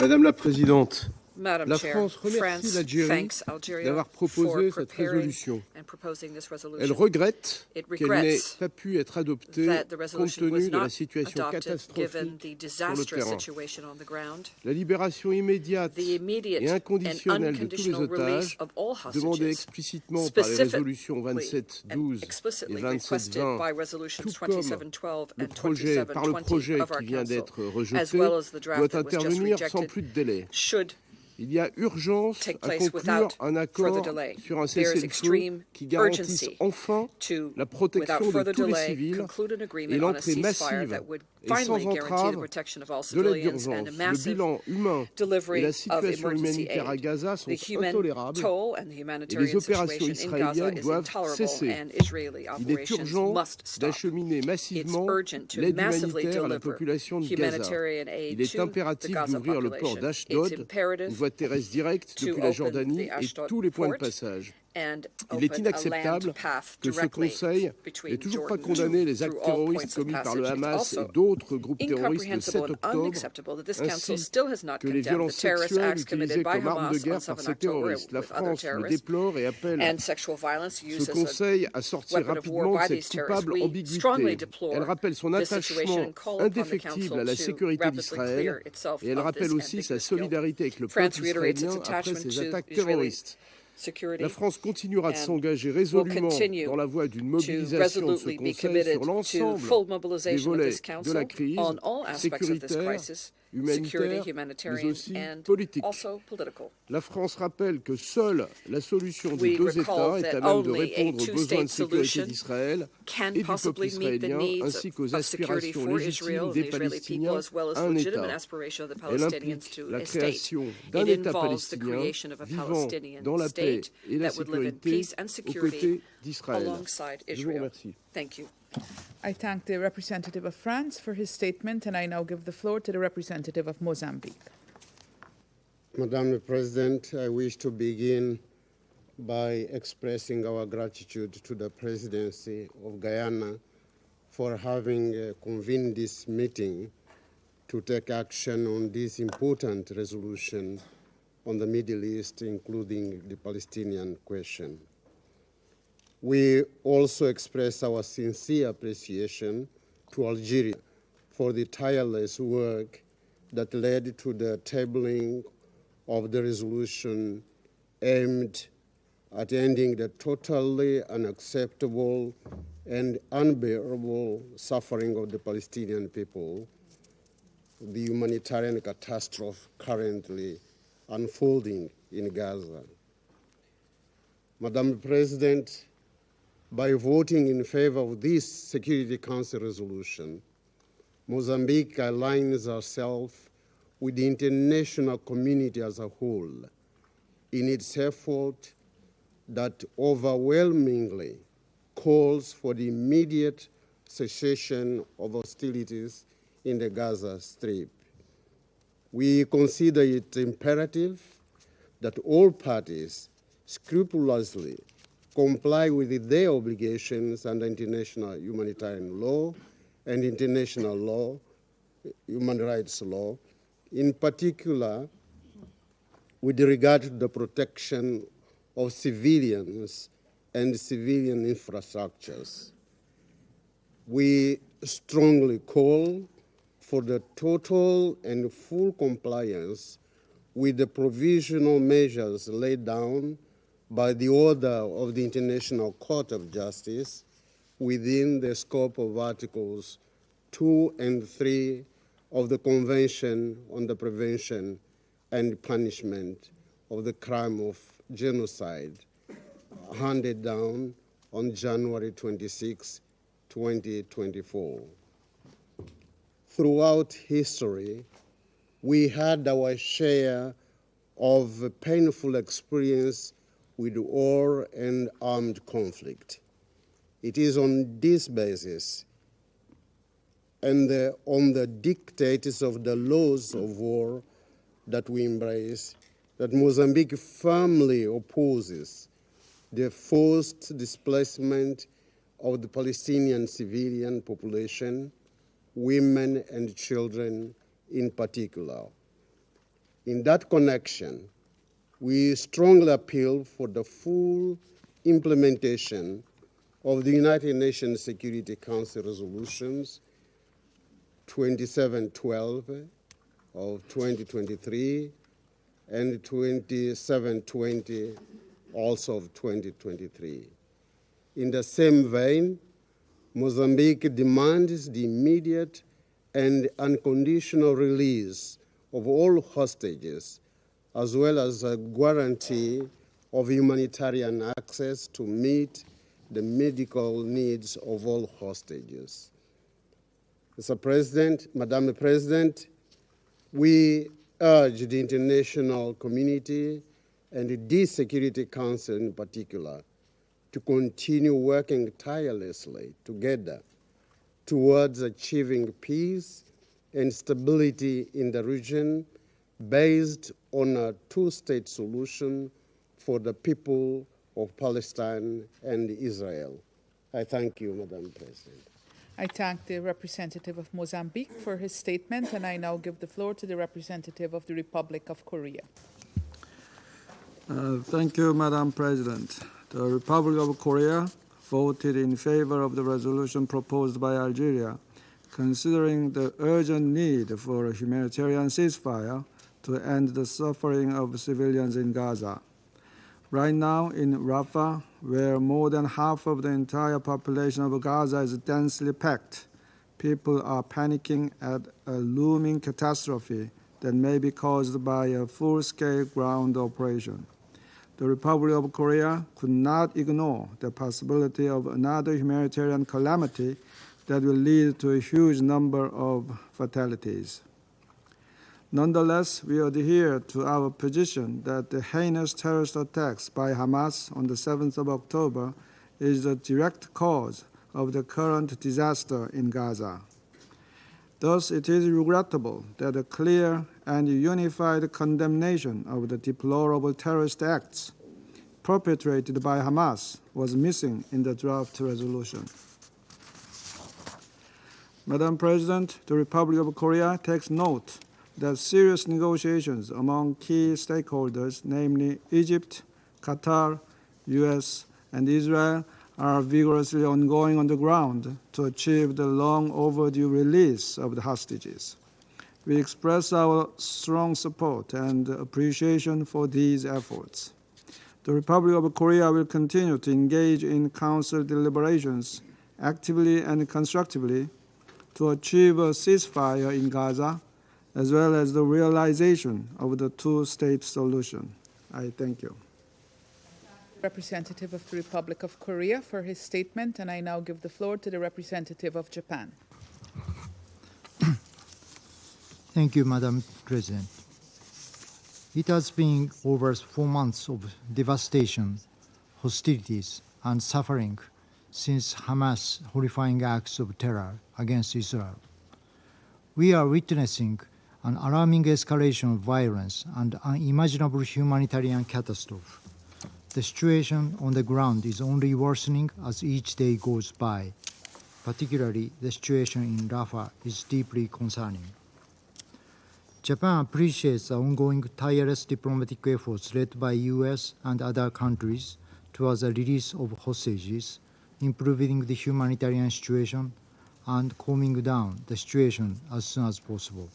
Madame la Présidente, la France remercie l'Algérie d'avoir proposé cette résolution. Elle regrette qu'elle n'ait pas pu être adoptée compte tenu de la situation catastrophique sur le terrain. La libération immédiate et inconditionnelle de tous les otages, demandée explicitement par les résolutions 2712 et 2720, tout comme le projet qui vient d'être rejeté, doit intervenir sans plus de délai. Il y a urgence à conclure un accord sur un cessez-le-feu qui garantisse enfin la protection de tous les civils et l'entrée massive et sans entrave de l'aide d'urgence. Le bilan humain et la situation humanitaire à Gaza sont intolérables et les opérations israéliennes doivent cesser. Il est urgent d'acheminer massivement l'aide humanitaire à la population de Gaza. Il est impératif d'ouvrir le port d'Ashdod, une voie terrestre directe depuis la Jordanie et tous les points de passage. Il est inacceptable que ce Conseil n'ait toujours pas condamné les actes terroristes commis par le Hamas et d'autres groupes terroristes le 7 octobre, ainsi que les violences sexuelles utilisées comme arme de guerre par ces terroristes. La France le déplore et appelle ce Conseil à sortir rapidement de cette coupable ambiguïté. Elle rappelle son attachement indéfectible à la sécurité d'Israël et elle rappelle aussi sa solidarité avec le peuple israélien après ces attaques terroristes. La France continuera de s'engager résolument dans la voie d'une mobilisation de ce Conseil sur l'ensemble des volets de la crise sécuritaire, humanitaire, mais aussi politique. La France rappelle que seule la solution de deux États est à même de répondre aux besoins de sécurité d'Israël et du peuple israélien, ainsi qu'aux aspirations légitimes des Palestiniens à un État. Elle implique la création d'un État palestinien vivant dans la paix et la sécurité aux côtés d'Israël. Je vous remercie. I thank the representative of France for his statement, and I now give the floor to the representative of Mozambique. Madam President, I wish to begin by expressing our gratitude to the presidency of Guyana for having convened this meeting to take action on this important resolution on the Middle East, including the Palestinian question. We also express our sincere appreciation to Algeria for the tireless work that led to the tabling of the resolution aimed at ending the totally unacceptable and unbearable suffering of the Palestinian people, the humanitarian catastrophe currently unfolding in Gaza. Madam President, by voting in favor of this Security Council resolution, Mozambique aligns herself with the international community as a whole in its effort that overwhelmingly calls for the immediate cessation of hostilities in the Gaza Strip. We consider it imperative that all parties scrupulously comply with their obligations under international humanitarian law and international law, human rights law, in particular with regard to the protection of civilians and civilian infrastructures. We strongly call for the total and full compliance with the provisional measures laid down by the order of the International Court of Justice within the scope of Articles 2 and 3 of the Convention on the Prevention and Punishment of the Crime of Genocide, handed down on January 26, 2024. Throughout history, we had our share of painful experience with war and armed conflict. It is on this basis and on the dictates of the laws of war that we embrace that Mozambique firmly opposes the forced displacement of the Palestinian civilian population, women and children in particular. In that connection, we strongly appeal for the full implementation of the United Nations Security Council resolutions 2712 of 2023 and 2720 also of 2023. In the same vein, Mozambique demands the immediate and unconditional release of all hostages, as well as a guarantee of humanitarian access to meet the medical needs of all hostages. Mr. President, Madam President, we urge the international community and the Security Council in particular to continue working tirelessly together towards achieving peace and stability in the region based on a two-state solution for the people of Palestine and Israel. I thank you, Madam President. I thank the representative of Mozambique for his statement, and I now give the floor to the representative of the Republic of Korea. Thank you, Madam President. The Republic of Korea voted in favor of the resolution proposed by Algeria, considering the urgent need for a humanitarian ceasefire to end the suffering of civilians in Gaza. Right now in Rafah, where more than half of the entire population of Gaza is densely packed, people are panicking at a looming catastrophe that may be caused by a full-scale ground operation. The Republic of Korea could not ignore the possibility of another humanitarian calamity that will lead to a huge number of fatalities. Nonetheless, we adhere to our position that the heinous terrorist attacks by Hamas on the 7th of October is the direct cause of the current disaster in Gaza. Thus, it is regrettable that a clear and unified condemnation of the deplorable terrorist acts perpetrated by Hamas was missing in the draft resolution. Madam President, the Republic of Korea takes note that serious negotiations among key stakeholders, namely Egypt, Qatar, US, and Israel, are vigorously ongoing on the ground to achieve the long overdue release of the hostages. We express our strong support and appreciation for these efforts. The Republic of Korea will continue to engage in Council deliberations actively and constructively to achieve a ceasefire in Gaza, as well as the realization of the two-state solution. I thank you. Representative of the Republic of Korea for his statement, and I now give the floor to the representative of Japan. Thank you, Madam President. It has been over 4 months of devastation, hostilities, and suffering since Hamas' horrifying acts of terror against Israel. We are witnessing an alarming escalation of violence and unimaginable humanitarian catastrophe. The situation on the ground is only worsening as each day goes by. Particularly, the situation in Rafah is deeply concerning. Japan appreciates the ongoing tireless diplomatic efforts led by US and other countries towards the release of hostages, improving the humanitarian situation, and calming down the situation as soon as possible.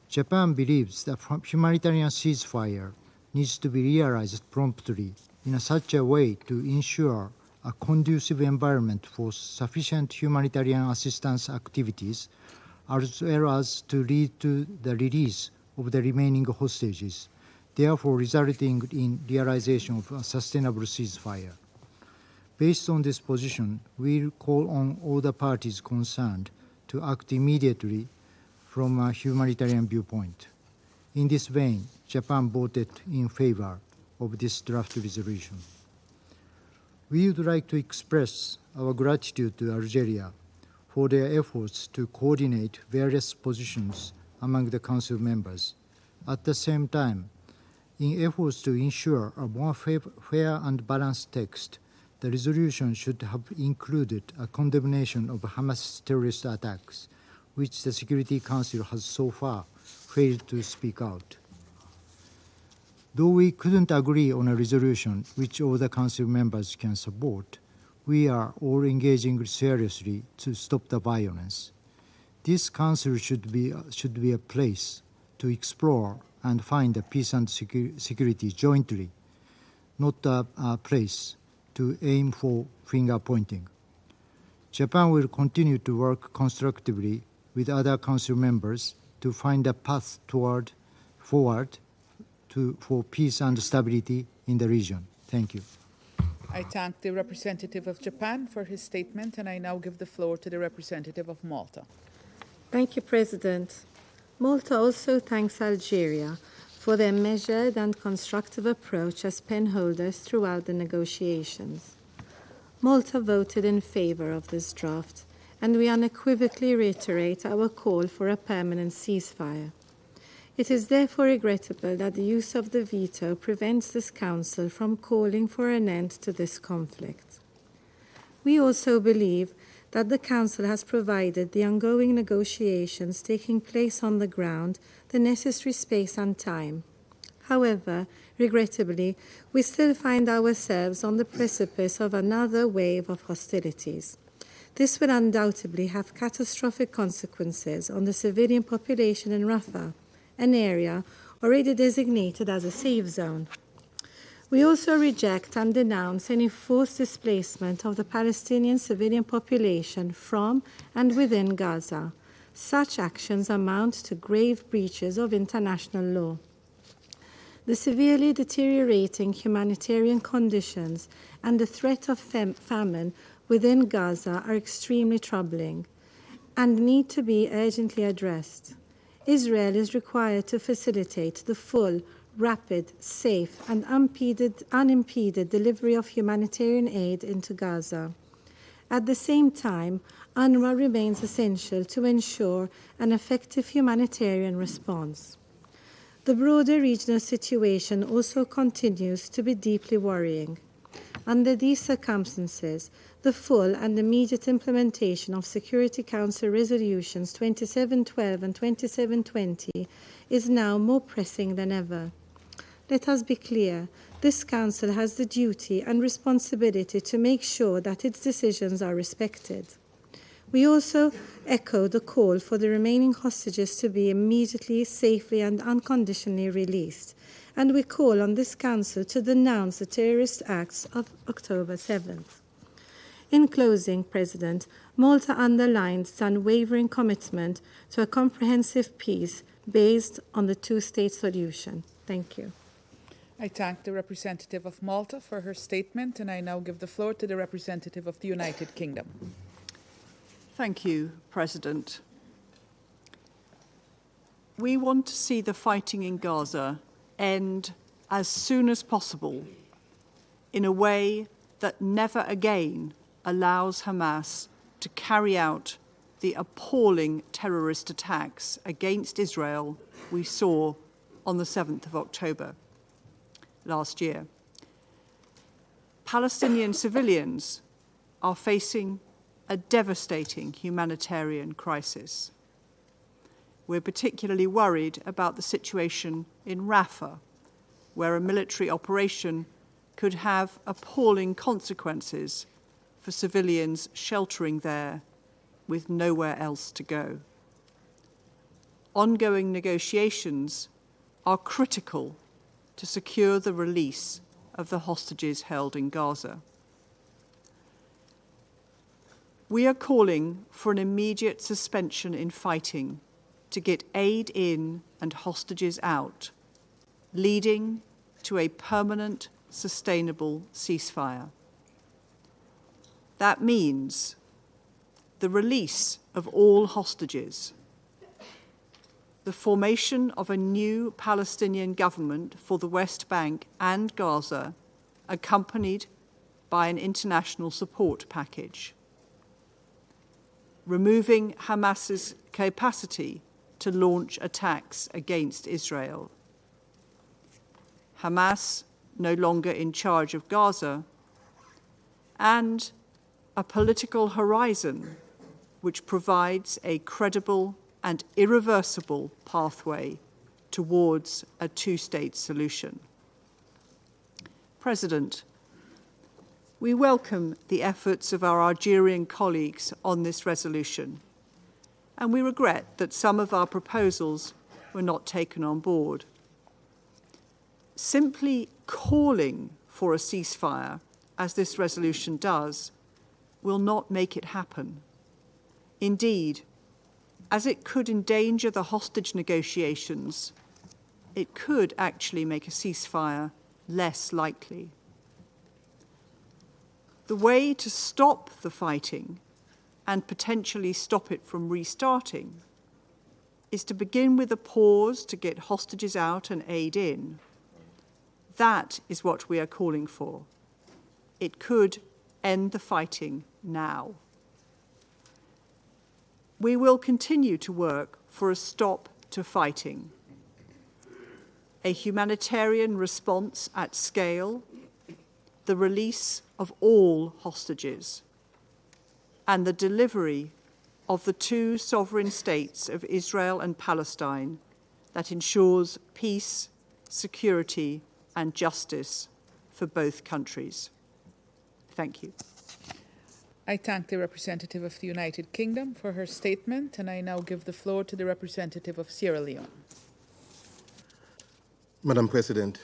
Japan believes that humanitarian ceasefire needs to be realized promptly in such a way to ensure a conducive environment for sufficient humanitarian assistance activities, as well as to lead to the release of the remaining hostages, therefore resulting in realization of a sustainable ceasefire. Based on this position, we call on all the parties concerned to act immediately from a humanitarian viewpoint. In this vein, Japan voted in favor of this draft resolution. We would like to express our gratitude to Algeria for their efforts to coordinate various positions among the Council members. At the same time, in efforts to ensure a more fair and balanced text, the resolution should have included a condemnation of Hamas terrorist attacks, which the Security Council has so far failed to speak out. Though we couldn't agree on a resolution which all the Council members can support, we are all engaging seriously to stop the violence. This Council should be a place to explore and find a peace and security jointly, not a place to aim for finger-pointing. Japan will continue to work constructively with other Council members to find a path forward for peace and stability in the region. Thank you. I thank the representative of Japan for his statement, and I now give the floor to the representative of Malta. Thank you, President. Malta also thanks Algeria for their measured and constructive approach as penholders throughout the negotiations. Malta voted in favor of this draft, and we unequivocally reiterate our call for a permanent ceasefire. It is therefore regrettable that the use of the veto prevents this Council from calling for an end to this conflict. We also believe that the Council has provided the ongoing negotiations taking place on the ground the necessary space and time. However, regrettably, we still find ourselves on the precipice of another wave of hostilities. This will undoubtedly have catastrophic consequences on the civilian population in Rafah, an area already designated as a safe zone. We also reject and denounce any forced displacement of the Palestinian civilian population from and within Gaza. Such actions amount to grave breaches of international law. The severely deteriorating humanitarian conditions and the threat of famine within Gaza are extremely troubling and need to be urgently addressed. Israel is required to facilitate the full, rapid, safe, and unimpeded delivery of humanitarian aid into Gaza. At the same time, UNRWA remains essential to ensure an effective humanitarian response. The broader regional situation also continues to be deeply worrying. Under these circumstances, the full and immediate implementation of Security Council Resolutions 2712 and 2720 is now more pressing than ever. Let us be clear, this Council has the duty and responsibility to make sure that its decisions are respected. We also echo the call for the remaining hostages to be immediately, safely, and unconditionally released, and we call on this Council to denounce the terrorist acts of October 7th. In closing, President, Malta underlines its unwavering commitment to a comprehensive peace based on the two-state solution. Thank you. I thank the representative of Malta for her statement, and I now give the floor to the representative of the United Kingdom. Thank you, President. We want to see the fighting in Gaza end as soon as possible in a way that never again allows Hamas to carry out the appalling terrorist attacks against Israel we saw on the 7th of October last year. Palestinian civilians are facing a devastating humanitarian crisis. We're particularly worried about the situation in Rafah, where a military operation could have appalling consequences for civilians sheltering there with nowhere else to go. Ongoing negotiations are critical to secure the release of the hostages held in Gaza. We are calling for an immediate suspension in fighting to get aid in and hostages out, leading to a permanent, sustainable ceasefire. That means the release of all hostages, the formation of a new Palestinian government for the West Bank and Gaza, accompanied by an international support package, removing Hamas's capacity to launch attacks against Israel, Hamas no longer in charge of Gaza, and a political horizon which provides a credible and irreversible pathway towards a two-state solution. President, we welcome the efforts of our Algerian colleagues on this resolution, and we regret that some of our proposals were not taken on board. Simply calling for a ceasefire, as this resolution does, will not make it happen. Indeed, as it could endanger the hostage negotiations, it could actually make a ceasefire less likely. The way to stop the fighting and potentially stop it from restarting is to begin with a pause to get hostages out and aid in. That is what we are calling for. It could end the fighting now. We will continue to work for a stop to fighting, a humanitarian response at scale, the release of all hostages, and the delivery of the two sovereign states of Israel and Palestine that ensures peace, security, and justice for both countries. Thank you. I thank the representative of the United Kingdom for her statement, and I now give the floor to the representative of Sierra Leone. Madam President,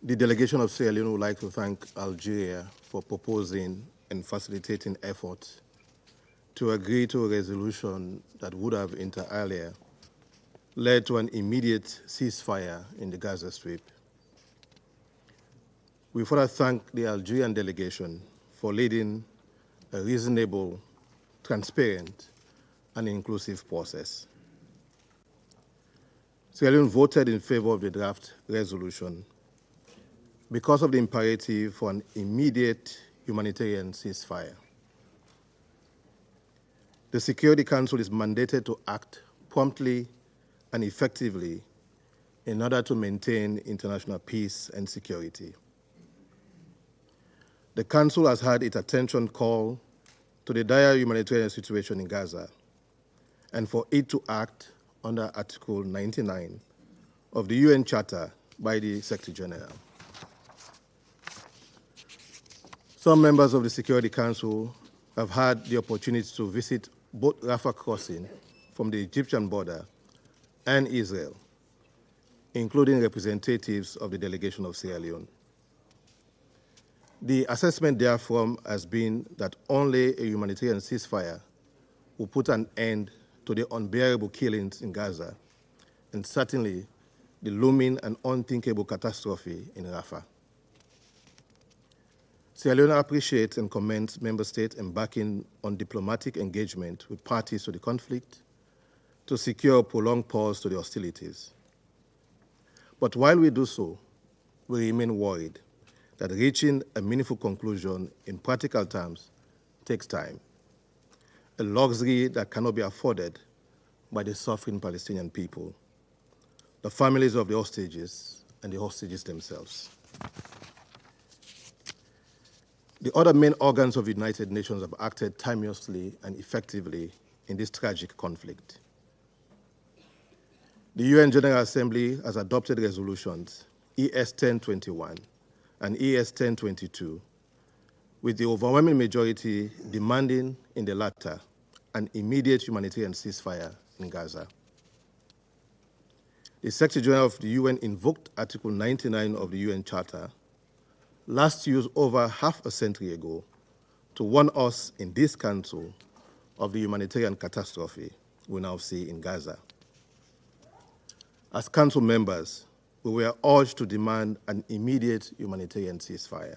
The delegation of Sierra Leone would like to thank Algeria for proposing and facilitating efforts to agree to a resolution that would have, inter alia, led to an immediate ceasefire in the Gaza Strip. We further thank the Algerian delegation for leading a reasonable, transparent, and inclusive process. Sierra Leone voted in favor of the draft resolution because of the imperative for an immediate humanitarian ceasefire. The Security Council is mandated to act promptly and effectively in order to maintain international peace and security. The Council has had its attention called to the dire humanitarian situation in Gaza and for it to act under Article 99 of the UN Charter by the Secretary General. Some members of the Security Council have had the opportunity to visit both Rafah crossing from the Egyptian border and Israel, including representatives of the delegation of Sierra Leone. The assessment therefrom has been that only a humanitarian ceasefire will put an end to the unbearable killings in Gaza and certainly the looming and unthinkable catastrophe in Rafah. Sierra Leone appreciates and commends member states embarking on diplomatic engagement with parties to the conflict to secure a prolonged pause to the hostilities. But while we do so, we remain worried that reaching a meaningful conclusion in practical terms takes time, a luxury that cannot be afforded by the suffering Palestinian people, the families of the hostages, and the hostages themselves. The other main organs of the United Nations have acted timeously and effectively in this tragic conflict. The UN General Assembly has adopted resolutions ES 1021 and ES 1022, with the overwhelming majority demanding in the latter an immediate humanitarian ceasefire in Gaza. The Secretary General of the UN invoked Article 99 of the UN Charter, last used over half a century ago, to warn us in this Council of the humanitarian catastrophe we now see in Gaza. As Council members, we were urged to demand an immediate humanitarian ceasefire.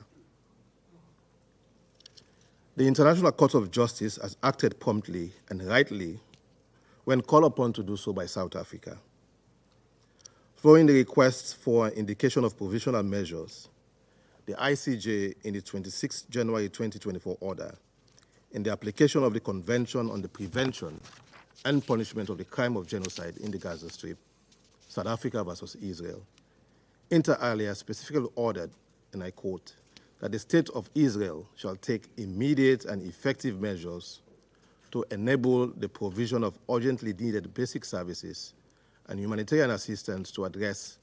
The International Court of Justice has acted promptly and rightly when called upon to do so by South Africa. Following the request for an indication of provisional measures, the ICJ, in the 26 January 2024 order, in the application of the Convention on the Prevention and Punishment of the Crime of Genocide in the Gaza Strip, South Africa versus Israel, inter alia specifically ordered, and I quote, that the State of Israel shall take immediate and effective measures to enable the provision of urgently needed basic services and humanitarian assistance to address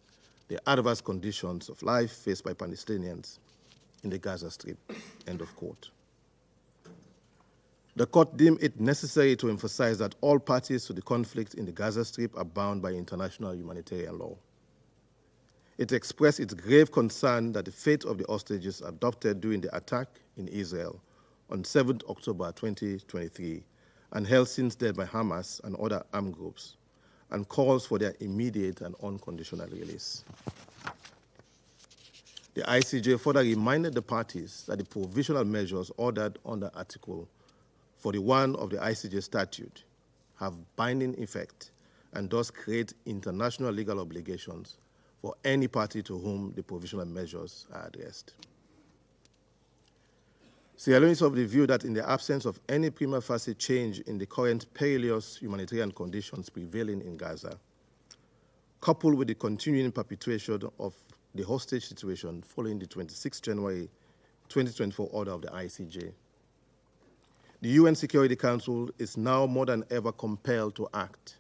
the adverse conditions of life faced by Palestinians in the Gaza Strip, end of quote. The court deemed it necessary to emphasize that all parties to the conflict in the Gaza Strip are bound by international humanitarian law. It expressed its grave concern that the fate of the hostages abducted during the attack in Israel on 7 October 2023 and held since then by Hamas and other armed groups, and calls for their immediate and unconditional release. The ICJ further reminded the parties that the provisional measures ordered under Article 41 of the ICJ statute have binding effect and thus create international legal obligations for any party to whom the provisional measures are addressed. Sierra Leone is of the view that in the absence of any prima facie change in the current perilous humanitarian conditions prevailing in Gaza, coupled with the continuing perpetuation of the hostage situation following the 26 January 2024 order of the ICJ, the UN Security Council is now more than ever compelled to act,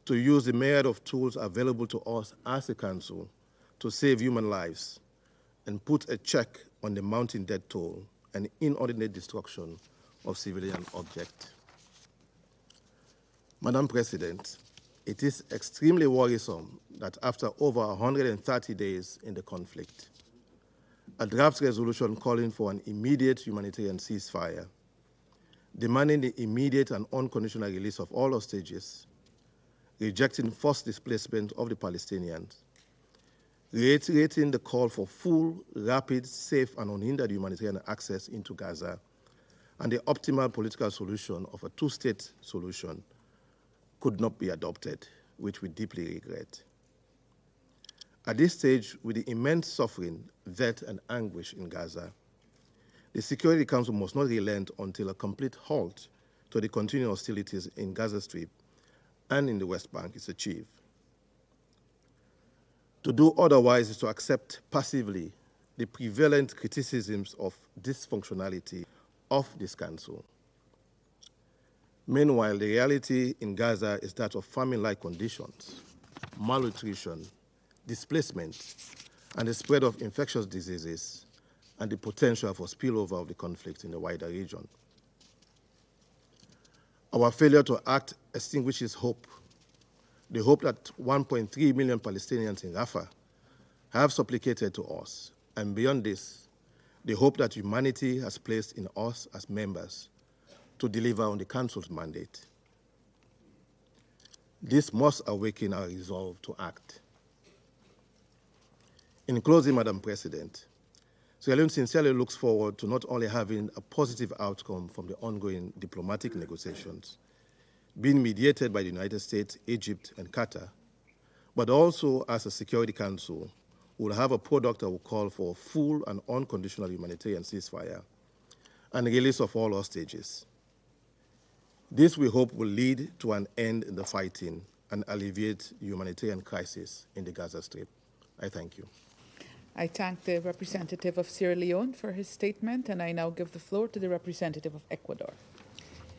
to use the myriad of tools available to us as a council to save human lives and put a check on the mounting death toll and inordinate destruction of civilian objects. Madam President, It is extremely worrisome that after over 130 days in the conflict, a draft resolution calling for an immediate humanitarian ceasefire, demanding the immediate and unconditional release of all hostages, rejecting forced displacement of the Palestinians, reiterating the call for full, rapid, safe, and unhindered humanitarian access into Gaza, and the optimal political solution of a two-state solution could not be adopted, which we deeply regret. At this stage, with the immense suffering, death, and anguish in Gaza, the Security Council must not relent until a complete halt to the continuing hostilities in Gaza Strip and in the West Bank is achieved. To do otherwise is to accept passively the prevalent criticisms of dysfunctionality of this council. Meanwhile, the reality in Gaza is that of famine-like conditions, malnutrition, displacement, and the spread of infectious diseases, and the potential for spillover of the conflict in the wider region. Our failure to act extinguishes hope, the hope that 1.3 million Palestinians in Rafah have supplicated to us, and beyond this, the hope that humanity has placed in us as members to deliver on the Council's mandate. This must awaken our resolve to act. In closing, Madam President, Sierra Leone sincerely looks forward to not only having a positive outcome from the ongoing diplomatic negotiations being mediated by the United States, Egypt, and Qatar, but also as a Security Council will have a product that will call for a full and unconditional humanitarian ceasefire and release of all hostages. This, we hope, will lead to an end in the fighting and alleviate the humanitarian crisis in the Gaza Strip. I thank you. I thank the representative of Sierra Leone for his statement, and I now give the floor to the representative of Ecuador.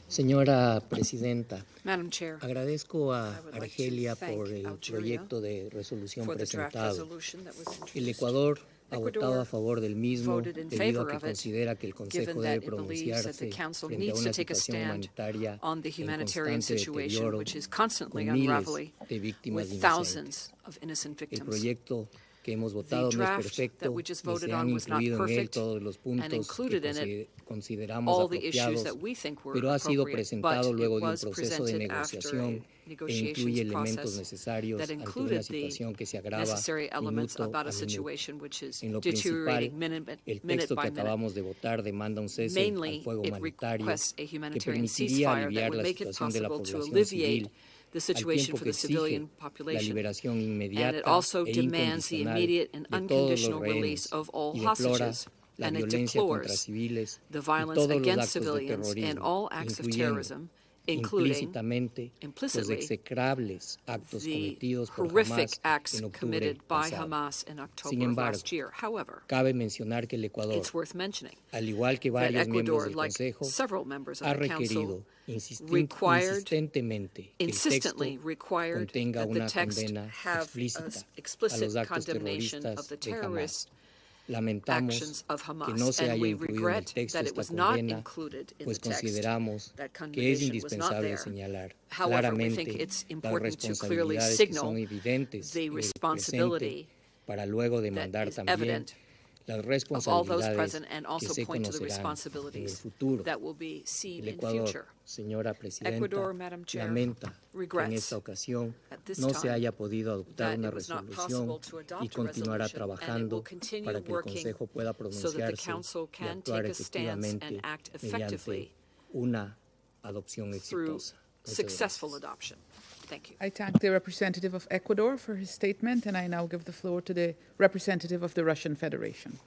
Señora Presidenta, Madam Chair, agradezco a Argelia por el proyecto de resolución presentado. El Ecuador ha votado a favor del mismo debido a que considera que el Consejo debe pronunciarse frente a una situación humanitaria en constante deterioro con miles de víctimas inocentes. El proyecto que hemos votado no es perfecto, ni se han incluido en él todos los puntos que consideramos apropiados, pero ha sido presentado luego de un proceso de negociación e incluye elementos necesarios ante una situación que se agrava minuto a minuto. En lo principal, el texto que acabamos de votar demanda un cese al fuego humanitario que permitiría aliviar la situación de la población civil, the situation for the civilian population, and it also demands the immediate and unconditional release of all hostages, and it deplores the violence against civilians and all acts of terrorism, including, implicitly, the horrific acts committed by Hamas in October of last year. However, it's worth mentioning that Ecuador, like several members of the Council, insistently required that the text have an explicit condemnation of the terrorist actions of Hamas, and we regret that it was not included in the text. That condemnation was not there. However, we think it's important to clearly signal the responsibility that is evident of all those present, and also point to the responsibilities that will be seen in future. Ecuador, Madam Chair, regrets at this time that it was not possible to adopt a resolution, and it will continue working so that the Council can take a stance and act effectively through successful adoption. Thank you. I thank the representative of Ecuador for his statement, and I now give the floor to the representative of the Russian Federation.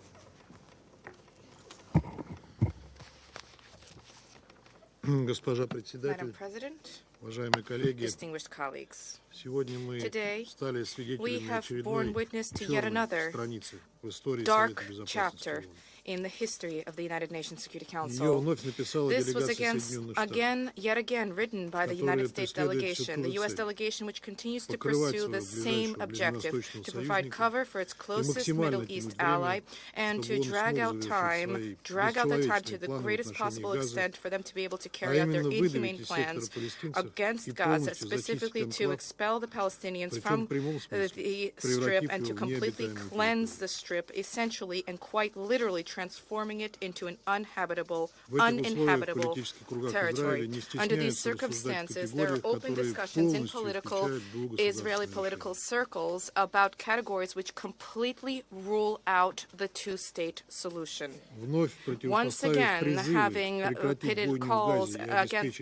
Госпожа председатель, Madam President, уважаемые коллеги, distinguished colleagues, сегодня мы стали свидетелями borne очередной witness to yet черной another страницы в истории dark Совета Безопасности chapter ООН. in the history of the United Nations Security Council. This was yet again written by the United States delegation, the U.S. delegation which continues to pursue the same objective, to provide cover for its closest Middle East ally and to drag out the time to the greatest possible extent for them to be able to carry out their inhumane plans against Gaza, specifically to expel the Palestinians from the Strip and to completely cleanse the Strip, essentially and quite literally transforming it into an uninhabitable territory. Under these circumstances, there are open discussions in Israeli political circles about categories which completely rule out the two-state solution. Once again, having pitted calls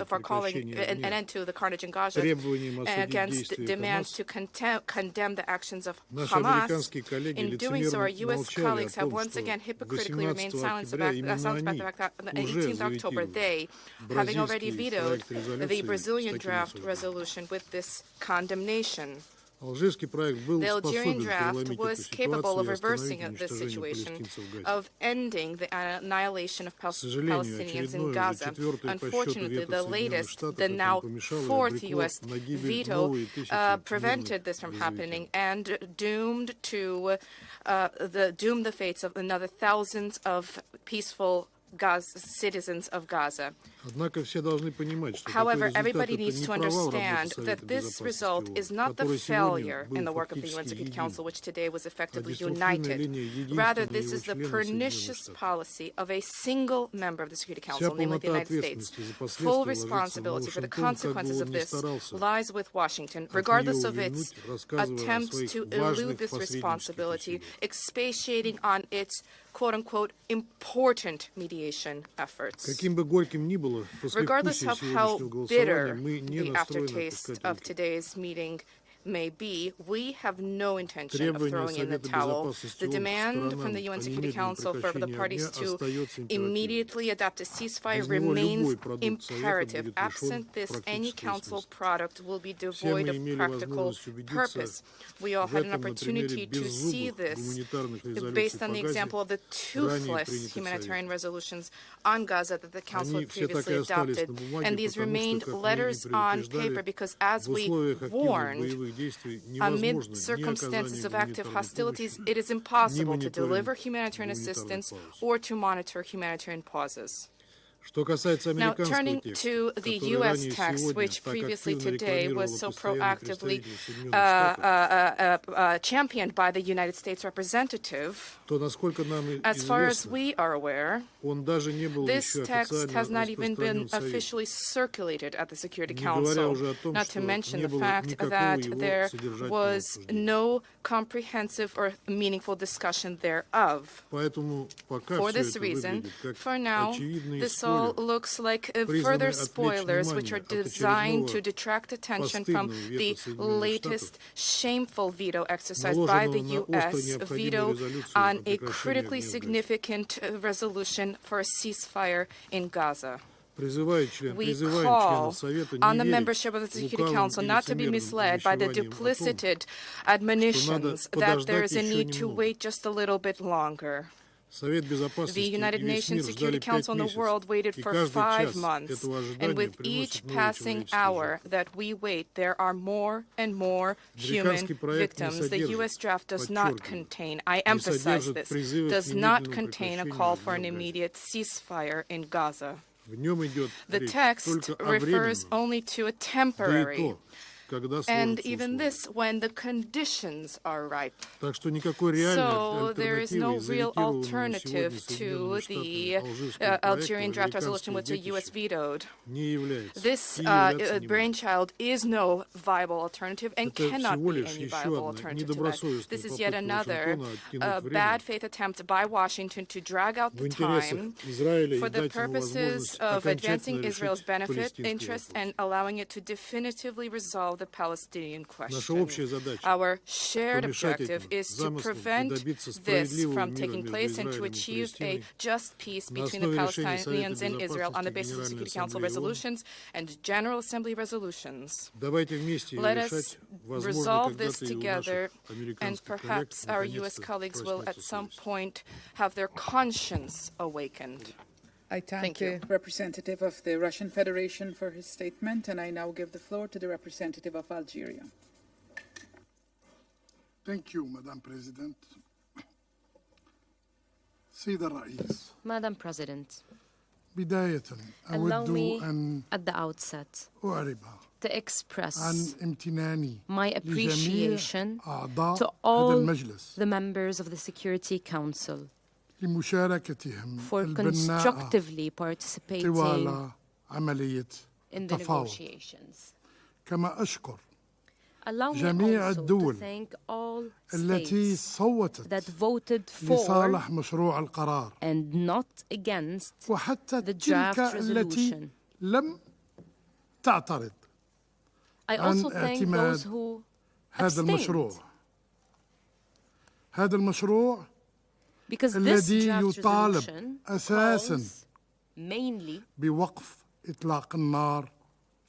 for calling an end to the carnage in Gaza against demands to condemn the actions of Hamas. In doing so, our U.S. colleagues have once again hypocritically remained silent about the fact that on the 18th October, they, having already vetoed the Brazilian draft resolution with this condemnation. The Algerian draft was capable of reversing this situation, of ending the annihilation of Palestinians in Gaza. Unfortunately, the now fourth U.S. veto prevented this from happening and doomed the fates of another thousands of peaceful citizens of Gaza. However, everybody needs to understand that this result is not the failure in the work of the UN Security Council, which today was effectively united. Rather, this is the pernicious policy of a single member of the Security Council, namely the United States. Full responsibility for the consequences of this lies with Washington, regardless of its attempts to elude this responsibility, expatiating on its quote-unquote important mediation efforts. Regardless of how bitter the aftertaste of today's meeting may be, we have no intention of throwing in the towel. The demand from the UN Security Council for the parties to immediately adopt a ceasefire remains imperative. Absent this, any Council product will be devoid of practical purpose. We all had an opportunity to see this based on the example of the toothless humanitarian resolutions on Gaza that the Council had previously adopted. And these remained letters on paper because, as we warned, amid circumstances of active hostilities, it is impossible to deliver humanitarian assistance or to monitor humanitarian pauses. Now, turning to the U.S. text, which previously today was so proactively championed by the United States representative, as far as we are aware, this text has not even been officially circulated at the Security Council, not to mention the fact that there was no comprehensive or meaningful discussion thereof. For this reason, for now, this all looks like further spoilers which are designed to detract attention from the latest shameful veto exercised by the U.S. veto on a critically significant resolution for a ceasefire in Gaza. We call on the membership of the Security Council not to be misled by the duplicitous admonitions that there is a need to wait just a little bit longer. The United Nations Security Council and the world waited for 5 months, and with each passing hour that we wait, there are more and more human victims. The U.S. draft does not contain, I emphasize this, does not contain a call for an immediate ceasefire in Gaza. The text refers only to a temporary, and even this when the conditions are ripe. So there is no real alternative to the Algerian draft resolution which the U.S. vetoed. This brainchild is no viable alternative and cannot be any viable alternative to that. This is yet another bad faith attempt by Washington to drag out the time for the purposes of advancing Israel's benefit, interest, and allowing it to definitively resolve the Palestinian question. Our shared objective is to prevent this from taking place and to achieve a just peace between the Palestinians and Israel on the basis of Security Council resolutions and General Assembly resolutions. Let us resolve this together, and perhaps our U.S. colleagues will at some point have their conscience awakened. I thank the representative of the Russian Federation for his statement, and I now give the floor to the representative of Algeria. Thank you, Madam President. Sida Rais. Madam President, بداية allow أود me أن at the outset أعرب to express عن امتناني my appreciation أعضاء to هذا all المجلس the members of the Security Council لمشاركتهم for البناءة constructively participating طوال عملية in the تفاوض. negotiations. كما أشكر Allow me جميع also to الدول thank all التي states صوتت that voted for لصالح مشروع القرار and not against وحتى the تلك draft التي resolution. لم تعترض I عن also thank اعتماد those who هذا المشروع. هذا المشروع because this الذي draft يطالب resolution أساساً calls mainly بوقف إطلاق النار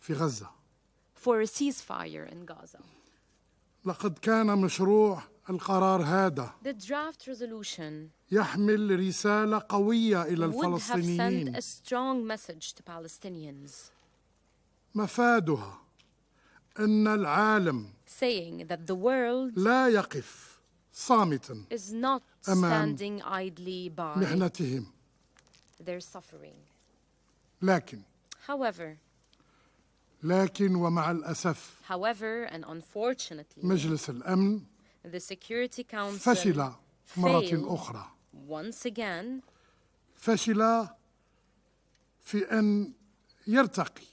في غزة. for a ceasefire in Gaza. لقد كان مشروع القرار هذا The draft resolution يحمل رسالة قوية إلى would have sent الفلسطينيين a strong message to Palestinians, مفادها أن العالم saying that the world لا يقف صامتا is not أمام standing idly by محنتهم. their suffering. لكن ومع الأسف However, and unfortunately, مجلس الأمن the Security Council فشل مرة failed أخرى. once again فشل في أن يرتقي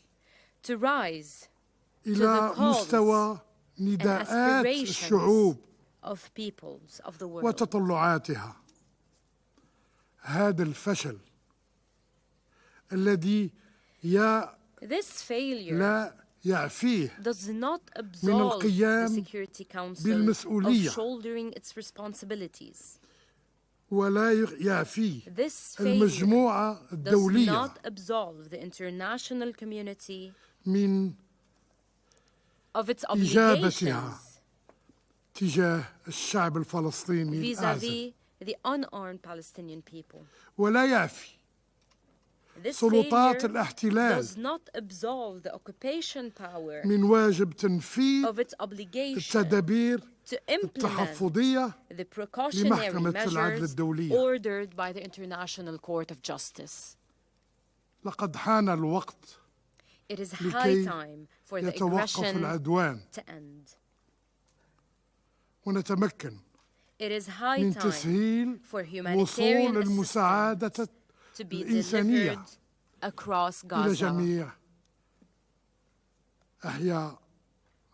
to rise to إلى the calls مستوى and نداءات aspirations الشعوب of peoples of the world. وتطلعاتها. هذا الفشل الذي This failure لا يعفيه does not من absolve the القيام Security Council بالمسؤولية of shouldering its responsibilities. ولا يعفيه This failure المجموعة does الدولية not absolve the international community من of its إجابتها obligations تجاه الشعب الفلسطيني الأعزل. vis-à-vis the unarmed Palestinian people. ولا يعفي This سلطات failure الاحتلال does not absolve the occupation power من واجب تنفيذ of its obligation التدابير to implement التحفظية the precautionary لمحكمة العدل measures الدولية. ordered by the International Court of Justice. لقد حان الوقت It is high لكي time for the يتوقف aggression العدوان to end. ونتمكن It is high من time تسهيل for وصول humanitarian المساعدة assistance to be الإنسانية delivered across إلى Gaza جميع أحياء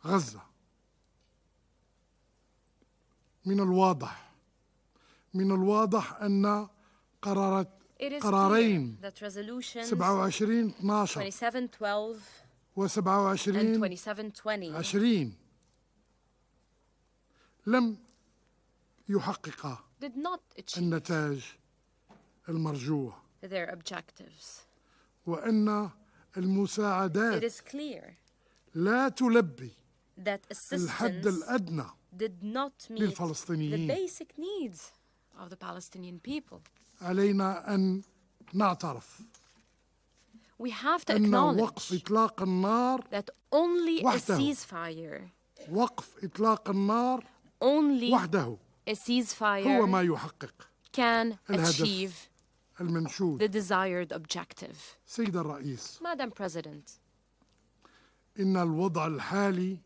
غزة. من الواضح أن قرارين 27/12 2712 و and 2720 27/20 لم يحققا did not achieve النتائج المرجوة their objectives. وأن It المساعدات is clear لا تلبي that الحد assistance الأدنى did not meet the للفلسطينيين. basic needs of the Palestinian people. علينا أن نعترف We have to أن acknowledge وقف إطلاق النار that only a وحده. ceasefire, وقف إطلاق النار only وحده a هو ceasefire ما يحقق can الهدف achieve المنشود. the desired objective. سيد الرئيس، Madam President, إن الوضع الحالي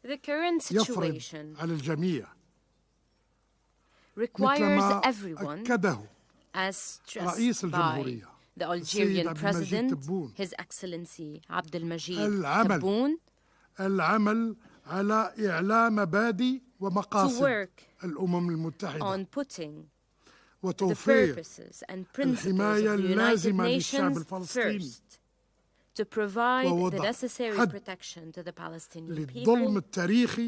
the current يفرض situation على الجميع requires مثلما everyone, أكده as stressed رئيس by الجمهورية the السيد Algerian عبد المجيد President, تبون His Excellency Abd al-Majid العمل Tebboune, العمل على إعلام مبادئ to ومقاصد work الأمم المتحدة on putting the وتوفير purposes and principles الحماية of the United اللازمة للشعب Nations الفلسطيني first, to provide the necessary protection to the Palestinian people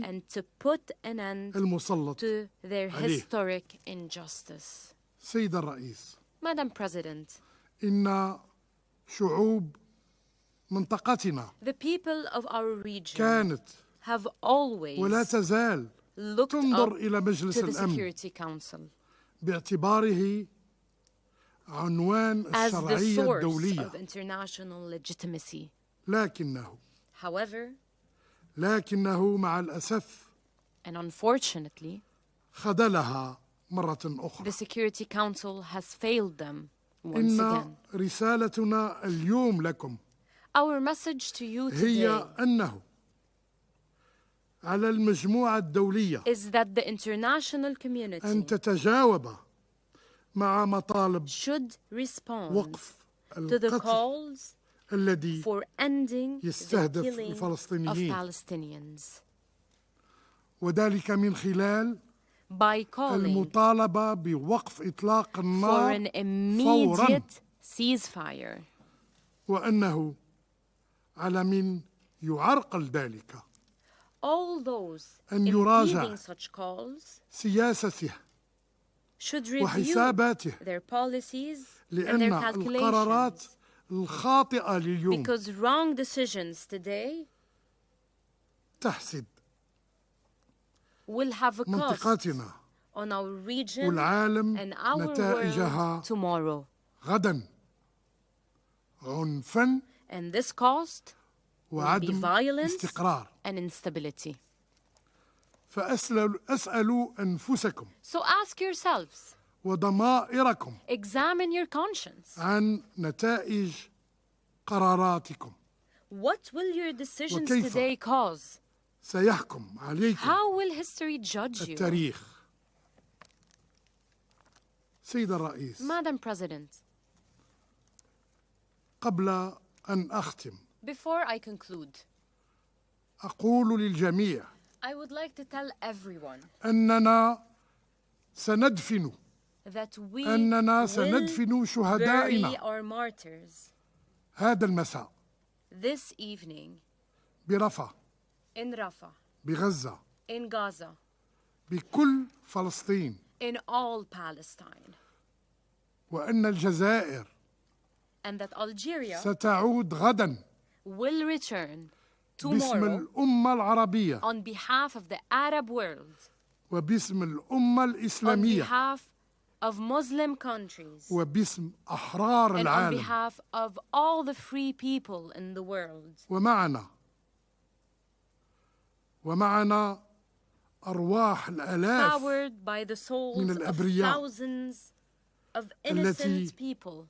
and to put an end to their historic injustice. سيد الرئيس Madam President, إن شعوب منطقتنا the people of our region كانت have always ولا تزال looked تنظر up إلى مجلس to the الأمن Security Council باعتباره عنوان as the الشرعية source الدولية. of international legitimacy. لكنه However, مع الأسف and unfortunately, خذلها مرة أخرى. the Security Council has failed them once إن again. رسالتنا اليوم لكم Our message to you today هي أنه على المجموعة الدولية is that the international community أن تتجاوب مع مطالب should respond وقف to the القتل calls الذي for ending the يستهدف killing of الفلسطينيين Palestinians وذلك من خلال by calling المطالبة بوقف إطلاق for النار an فوراً immediate ceasefire. وأنه على من يعرقل ذلك All those أن يراجع impeding such calls سياسته should review وحساباته their policies and لأن their القرارات calculations الخاطئة لليوم because wrong decisions today تحسب will have a cost منطقتنا on our region والعالم and our نتائجها world tomorrow. غدا عنفا And this cost will be وعدم violence استقرار. and instability. فأسألوا أنفسكم So ask yourselves, وضمائركم examine your conscience. عن نتائج قراراتكم. What will your decisions وكيف today cause? سيحكم عليكم How will history judge you? التاريخ. سيد الرئيس، Madam President, قبل أن أختم before I conclude, أقول للجميع I would like to tell everyone أننا سندفن that we أننا will سندفن شهدائنا bury our martyrs هذا المساء this evening برفح، in Rafah, بغزة، in Gaza, بكل فلسطين، in all Palestine, وأن الجزائر and that Algeria ستعود غدا will return باسم tomorrow الأمة العربية on behalf of the Arab world, وباسم الأمة on الإسلامية behalf of Muslim countries, وباسم أحرار and on العالم. behalf of all the free people in the world. ومعنا أرواح الآلاف Powered by the souls من of الأبرياء thousands of innocent people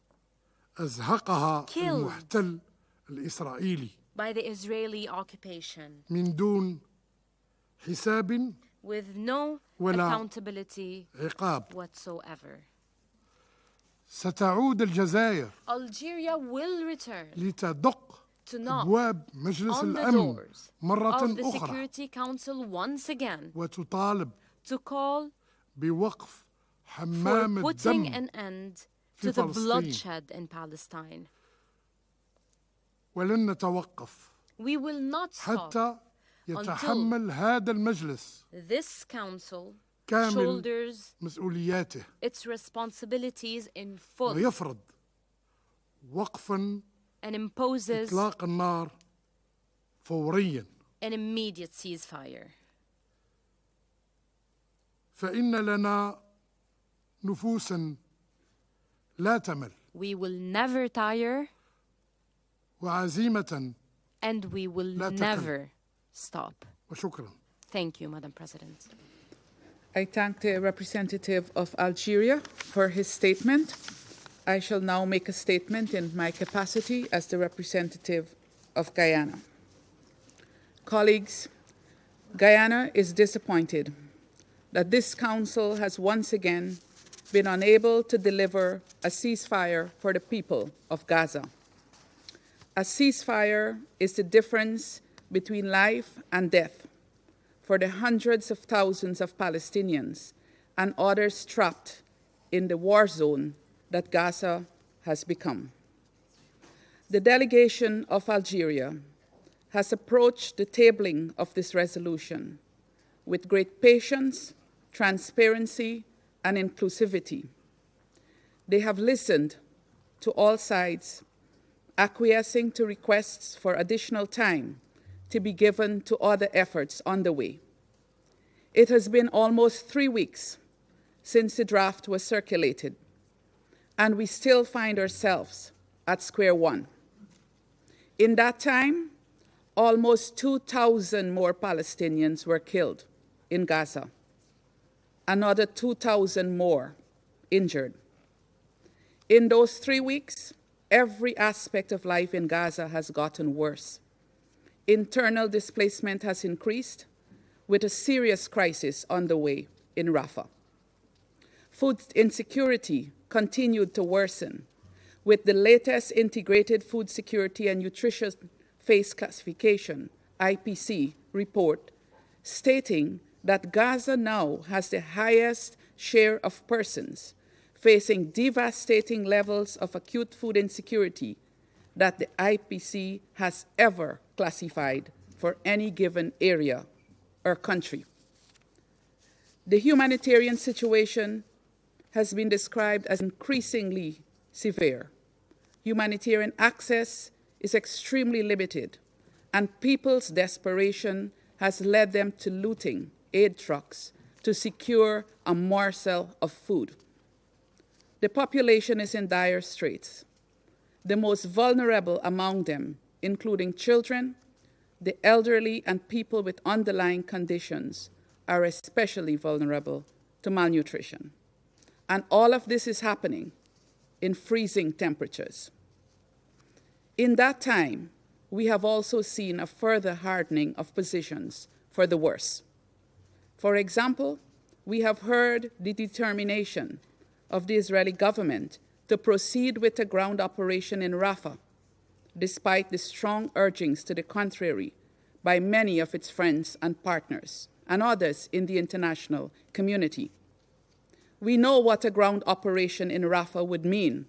أزهقها killed المحتل الإسرائيلي by the Israeli occupation من دون حساب with no ولا accountability عقاب. whatsoever. ستعود الجزائر Algeria will return لتدق to knock أبواب مجلس on the الأمن doors مرة of the أخرى Security Council once again وتطالب to call بوقف for حمام putting الدم an end في to the فلسطين. bloodshed in Palestine. ولن نتوقف We will not stop حتى يتحمل هذا المجلس this council كامل shoulders مسؤولياته its responsibilities in full ويفرض وقفا and imposes إطلاق النار فوريا. an immediate ceasefire. فإن لنا نفوسا لا تمل We will never tire وعزيمة and we will لا تكل. never stop. وشكرا. Thank you, Madam President. I thank the representative of Algeria for his statement. I shall now make a statement in my capacity as the representative of Guyana. Colleagues, Guyana is disappointed that this council has once again been unable to deliver a ceasefire for the people of Gaza. A ceasefire is the difference between life and death for the hundreds of thousands of Palestinians and others trapped in the war zone that Gaza has become. The delegation of Algeria has approached the tabling of this resolution with great patience, transparency, and inclusivity. They have listened to all sides, acquiescing to requests for additional time to be given to other efforts underway. It has been almost 3 weeks since the draft was circulated, and we still find ourselves at square one. In that time, almost 2,000 more Palestinians were killed in Gaza, another 2,000 more injured. In those 3 weeks, every aspect of life in Gaza has gotten worse. Internal displacement has increased, with a serious crisis underway in Rafah. Food insecurity continued to worsen, with the latest Integrated Food Security and Nutrition Phase Classification, IPC, report stating that Gaza now has the highest share of persons facing devastating levels of acute food insecurity that the IPC has ever classified for any given area or country. The humanitarian situation has been described as increasingly severe. Humanitarian access is extremely limited, and people's desperation has led them to looting aid trucks to secure a morsel of food. The population is in dire straits. The most vulnerable among them, including children, the elderly, and people with underlying conditions, are especially vulnerable to malnutrition. And all of this is happening in freezing temperatures. In that time, we have also seen a further hardening of positions for the worse. For example, we have heard the determination of the Israeli government to proceed with a ground operation in Rafah, despite the strong urgings to the contrary by many of its friends and partners and others in the international community. We know what a ground operation in Rafah would mean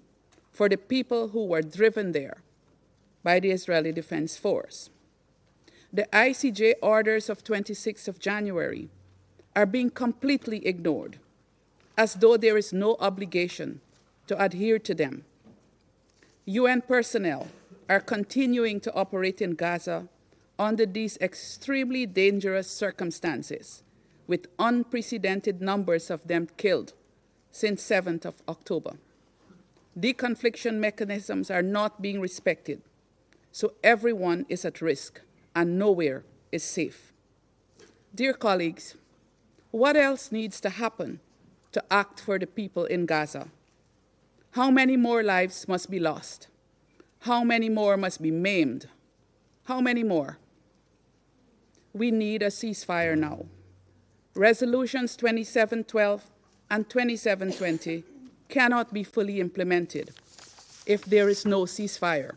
for the people who were driven there by the Israeli Defense Force. The ICJ orders of 26th of January are being completely ignored, as though there is no obligation to adhere to them. UN personnel are continuing to operate in Gaza under these extremely dangerous circumstances, with unprecedented numbers of them killed since 7th of October. Deconfliction mechanisms are not being respected, so everyone is at risk and nowhere is safe. Dear colleagues, what else needs to happen to act for the people in Gaza? How many more lives must be lost? How many more must be maimed? How many more? We need a ceasefire now. Resolutions 2712 and 2720 cannot be fully implemented if there is no ceasefire.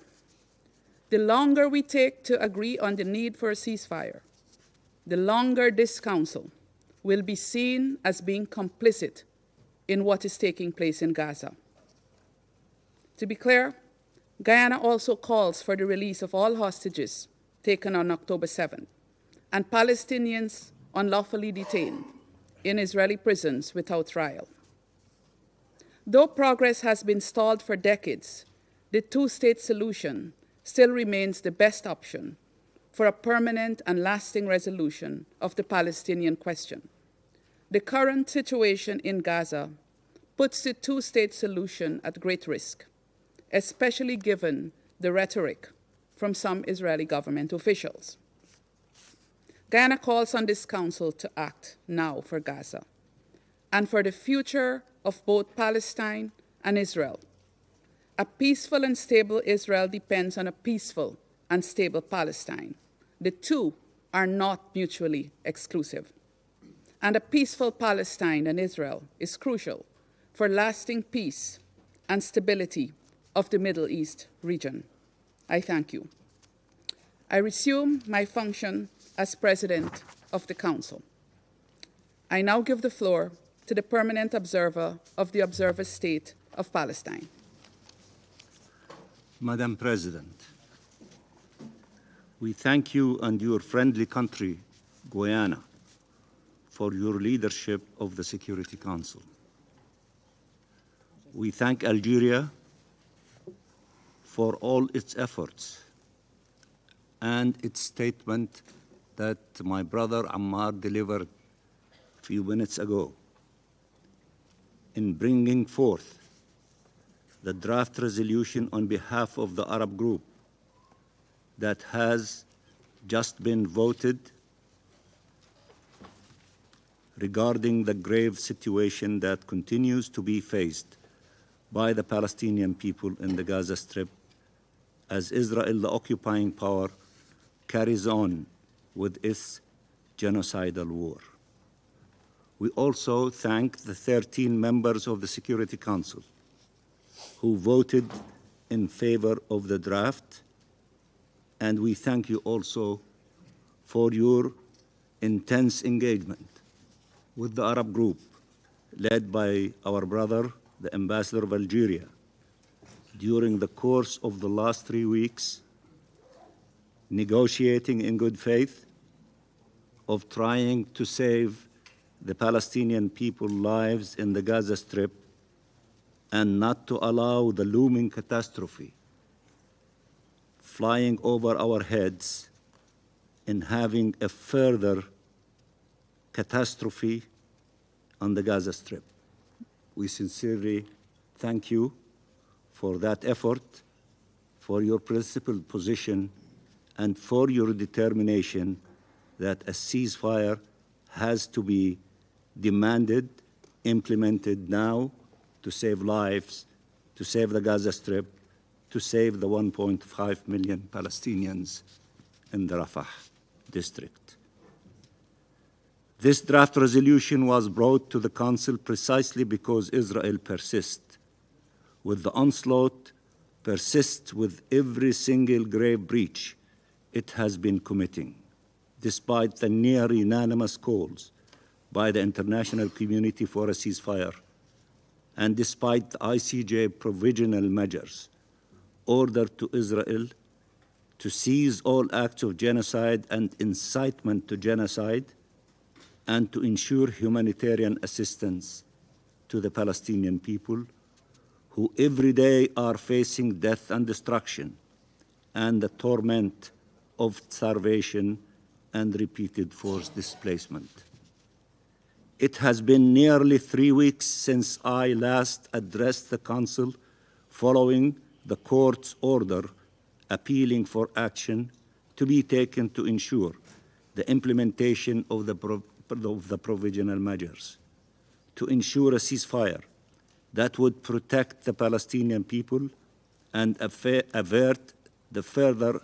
The longer we take to agree on the need for a ceasefire, the longer this Council will be seen as being complicit in what is taking place in Gaza. To be clear, Guyana also calls for the release of all hostages taken on October 7th and Palestinians unlawfully detained in Israeli prisons without trial. Though progress has been stalled for decades, the two-state solution still remains the best option for a permanent and lasting resolution of the Palestinian question. The current situation in Gaza puts the two-state solution at great risk, especially given the rhetoric from some Israeli government officials. Guyana calls on this Council to act now for Gaza and for the future of both Palestine and Israel. A peaceful and stable Israel depends on a peaceful and stable Palestine. The two are not mutually exclusive. And a peaceful Palestine and Israel is crucial for lasting peace and stability of the Middle East region. I thank you. I resume my function as President of the Council. I now give the floor to the permanent observer of the Observer State of Palestine. Madam President, we thank you and your friendly country, Guyana, for your leadership of the Security Council. We thank Algeria for all its efforts and its statement that my brother Ammar delivered a few minutes ago in bringing forth the draft resolution on behalf of the Arab group that has just been voted regarding the grave situation that continues to be faced by the Palestinian people in the Gaza Strip as Israel, the occupying power, carries on with its genocidal war. We also thank the 13 members of the Security Council who voted in favor of the draft, and we thank you also for your intense engagement with the Arab group led by our brother, the Ambassador of Algeria, during the course of the last 3 weeks, negotiating in good faith, of trying to save the Palestinian people's lives in the Gaza Strip and not to allow the looming catastrophe flying over our heads in having a further catastrophe on the Gaza Strip. We sincerely thank you for that effort, for your principled position, and for your determination that a ceasefire has to be demanded, implemented now to save lives, to save the Gaza Strip, to save the 1.5 million Palestinians in the Rafah district. This draft resolution was brought to the Council precisely because Israel persists with the onslaught, persists with every single grave breach it has been committing, despite the near unanimous calls by the international community for a ceasefire, and despite the ICJ provisional measures ordered to Israel to cease all acts of genocide and incitement to genocide, and to ensure humanitarian assistance to the Palestinian people, who every day are facing death and destruction and the torment of starvation and repeated forced displacement. It has been nearly 3 weeks since I last addressed the Council following the Court's order appealing for action to be taken to ensure the implementation of the provisional measures, to ensure a ceasefire that would protect the Palestinian people and avert the further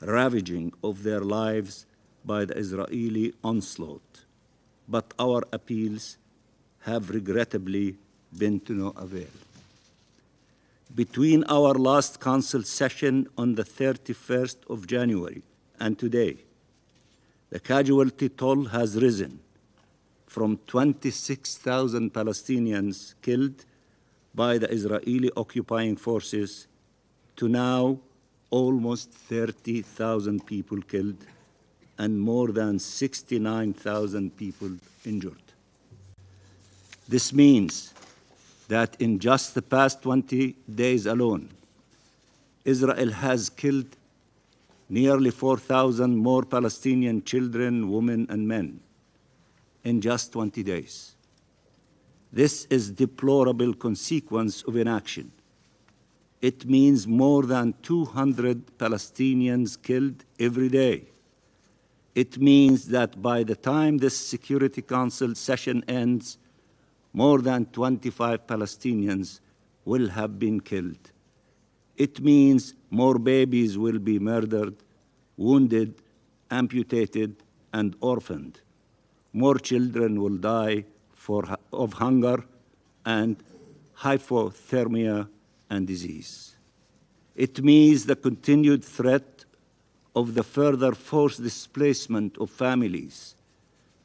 ravaging of their lives by the Israeli onslaught. But our appeals have regrettably been to no avail. Between our last Council session on the 31st of January and today, the casualty toll has risen from 26,000 Palestinians killed by the Israeli occupying forces to now almost 30,000 people killed and more than 69,000 people injured. This means that in just the past 20 days alone, Israel has killed nearly 4,000 more Palestinian children, women, and men in just 20 days. This is a deplorable consequence of inaction. It means more than 200 Palestinians killed every day. It means that by the time this Security Council session ends, more than 25 Palestinians will have been killed. It means more babies will be murdered, wounded, amputated, and orphaned. More children will die of hunger and hypothermia and disease. It means the continued threat of the further forced displacement of families,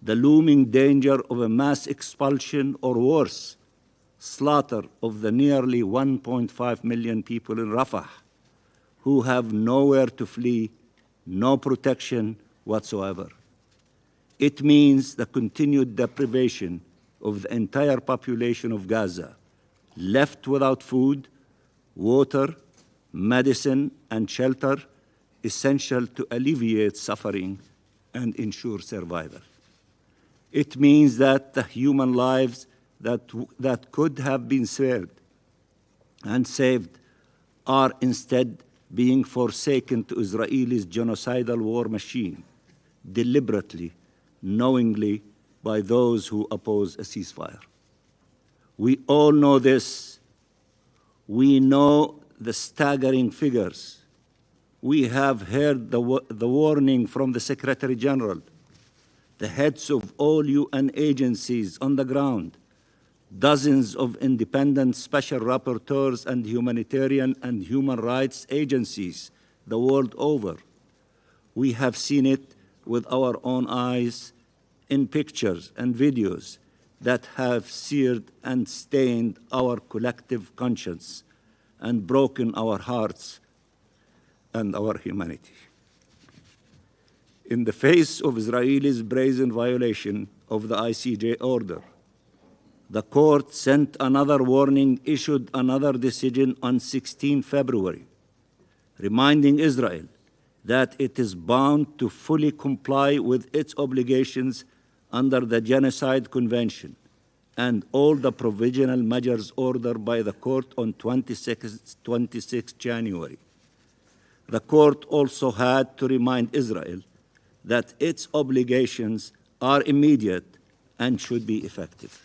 the looming danger of a mass expulsion or worse, slaughter of the nearly 1.5 million people in Rafah, who have nowhere to flee, no protection whatsoever. It means the continued deprivation of the entire population of Gaza, left without food, water, medicine, and shelter, essential to alleviate suffering and ensure survival. It means that the human lives that could have been spared and saved are instead being forsaken to Israel's genocidal war machine, deliberately, knowingly, by those who oppose a ceasefire. We all know this. We know the staggering figures. We have heard the warning from the Secretary General, the heads of all UN agencies on the ground, dozens of independent special rapporteurs and humanitarian and human rights agencies the world over. We have seen it with our own eyes in pictures and videos that have seared and stained our collective conscience and broken our hearts and our humanity. In the face of Israel's brazen violation of the ICJ order, the court sent another warning, issued another decision on 16 February, reminding Israel that it is bound to fully comply with its obligations under the Genocide Convention and all the provisional measures ordered by the court on 26 January. The court also had to remind Israel that its obligations are immediate and should be effective.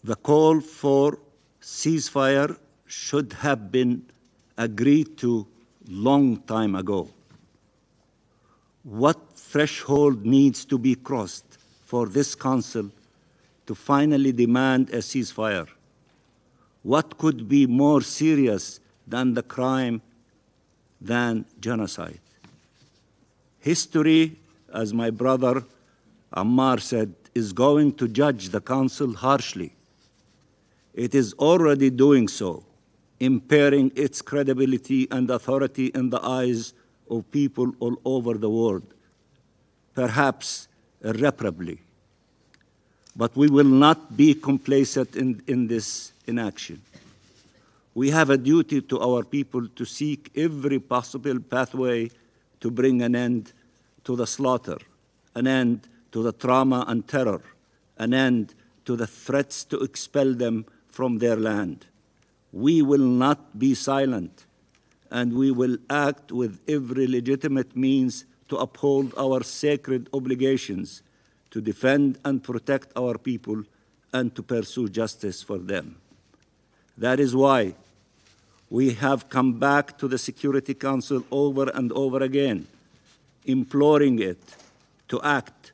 The call for ceasefire should have been agreed to long time ago. What threshold needs to be crossed for this Council to finally demand a ceasefire? What could be more serious than the crime than genocide? History, as my brother Ammar said, is going to judge the Council harshly. It is already doing so, impairing its credibility and authority in the eyes of people all over the world, perhaps irreparably. But we will not be complacent in this inaction. We have a duty to our people to seek every possible pathway to bring an end to the slaughter, an end to the trauma and terror, an end to the threats to expel them from their land. We will not be silent, and we will act with every legitimate means to uphold our sacred obligations to defend and protect our people and to pursue justice for them. That is why we have come back to the Security Council over and over again, imploring it to act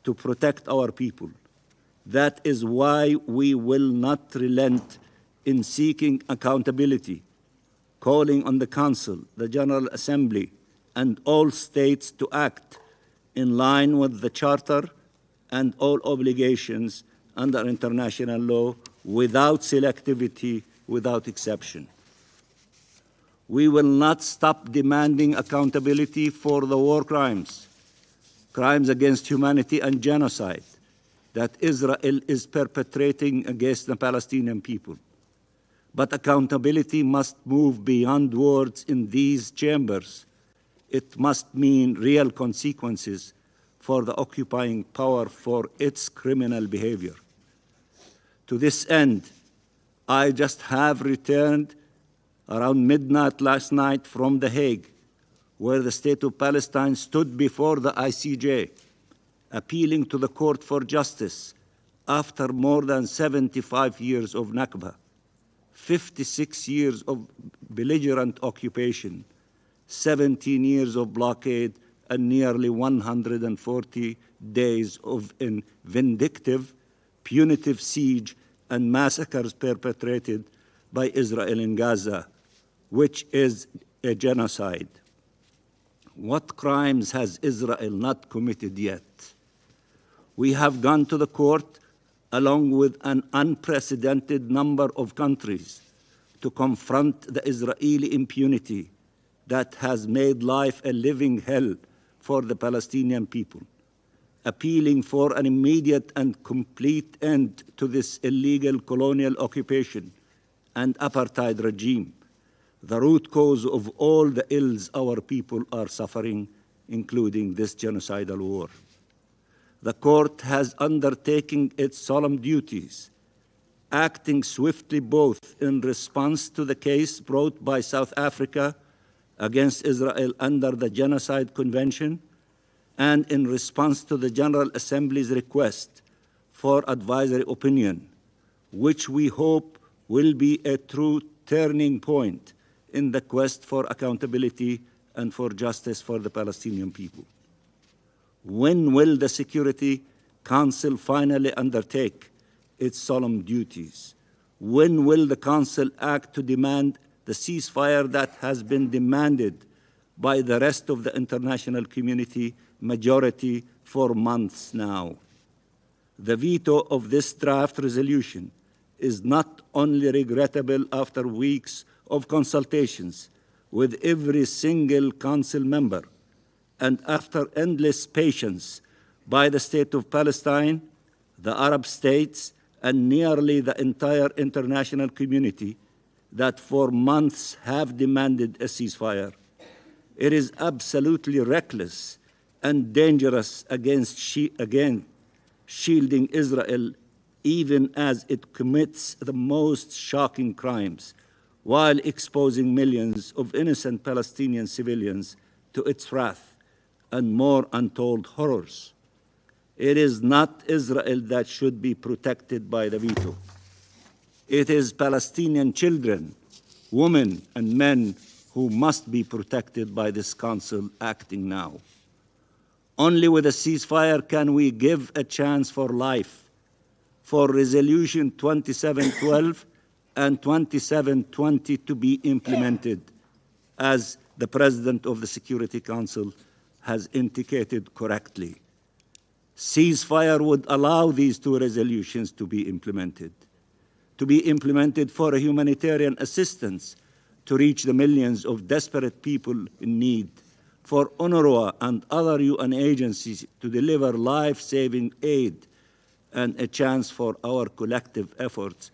to protect our people. That is why we will not relent in seeking accountability, calling on the Council, the General Assembly, and all states to act in line with the Charter and all obligations under international law without selectivity, without exception. We will not stop demanding accountability for the war crimes, crimes against humanity and genocide that Israel is perpetrating against the Palestinian people. But accountability must move beyond words in these chambers. It must mean real consequences for the occupying power for its criminal behavior. To this end, I just have returned around midnight last night from The Hague, where the State of Palestine stood before the ICJ, appealing to the Court for Justice after more than 75 years of Nakba, 56 years of belligerent occupation, 17 years of blockade, and nearly 140 days of vindictive, punitive siege and massacres perpetrated by Israel in Gaza, which is a genocide. What crimes has Israel not committed yet? We have gone to the court along with an unprecedented number of countries to confront the Israeli impunity that has made life a living hell for the Palestinian people, appealing for an immediate and complete end to this illegal colonial occupation and apartheid regime, the root cause of all the ills our people are suffering, including this genocidal war. The court has undertaken its solemn duties, acting swiftly both in response to the case brought by South Africa against Israel under the Genocide Convention and in response to the General Assembly's request for advisory opinion, which we hope will be a true turning point in the quest for accountability and for justice for the Palestinian people. When will the Security Council finally undertake its solemn duties? When will the Council act to demand the ceasefire that has been demanded by the rest of the international community majority for months now? The veto of this draft resolution is not only regrettable after weeks of consultations with every single Council member and after endless patience by the State of Palestine, the Arab states, and nearly the entire international community that for months have demanded a ceasefire. It is absolutely reckless and dangerous against shielding Israel even as it commits the most shocking crimes while exposing millions of innocent Palestinian civilians to its wrath and more untold horrors. It is not Israel that should be protected by the veto. It is Palestinian children, women, and men who must be protected by this Council acting now. Only with a ceasefire can we give a chance for life, for Resolution 2712 and 2720 to be implemented, as the President of the Security Council has indicated correctly. Ceasefire would allow these two resolutions to be implemented for humanitarian assistance to reach the millions of desperate people in need, for UNRWA and other UN agencies to deliver life-saving aid, and a chance for our collective efforts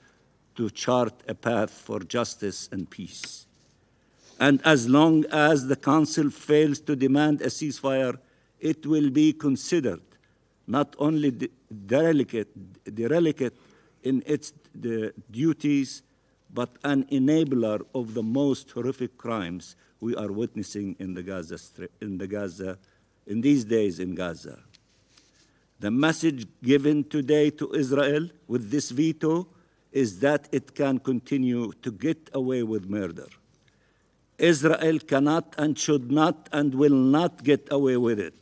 to chart a path for justice and peace. And as long as the Council fails to demand a ceasefire, it will be considered not only derelict in its duties, but an enabler of the most horrific crimes we are witnessing in these days in Gaza. The message given today to Israel with this veto is that it can continue to get away with murder. Israel cannot and should not and will not get away with it.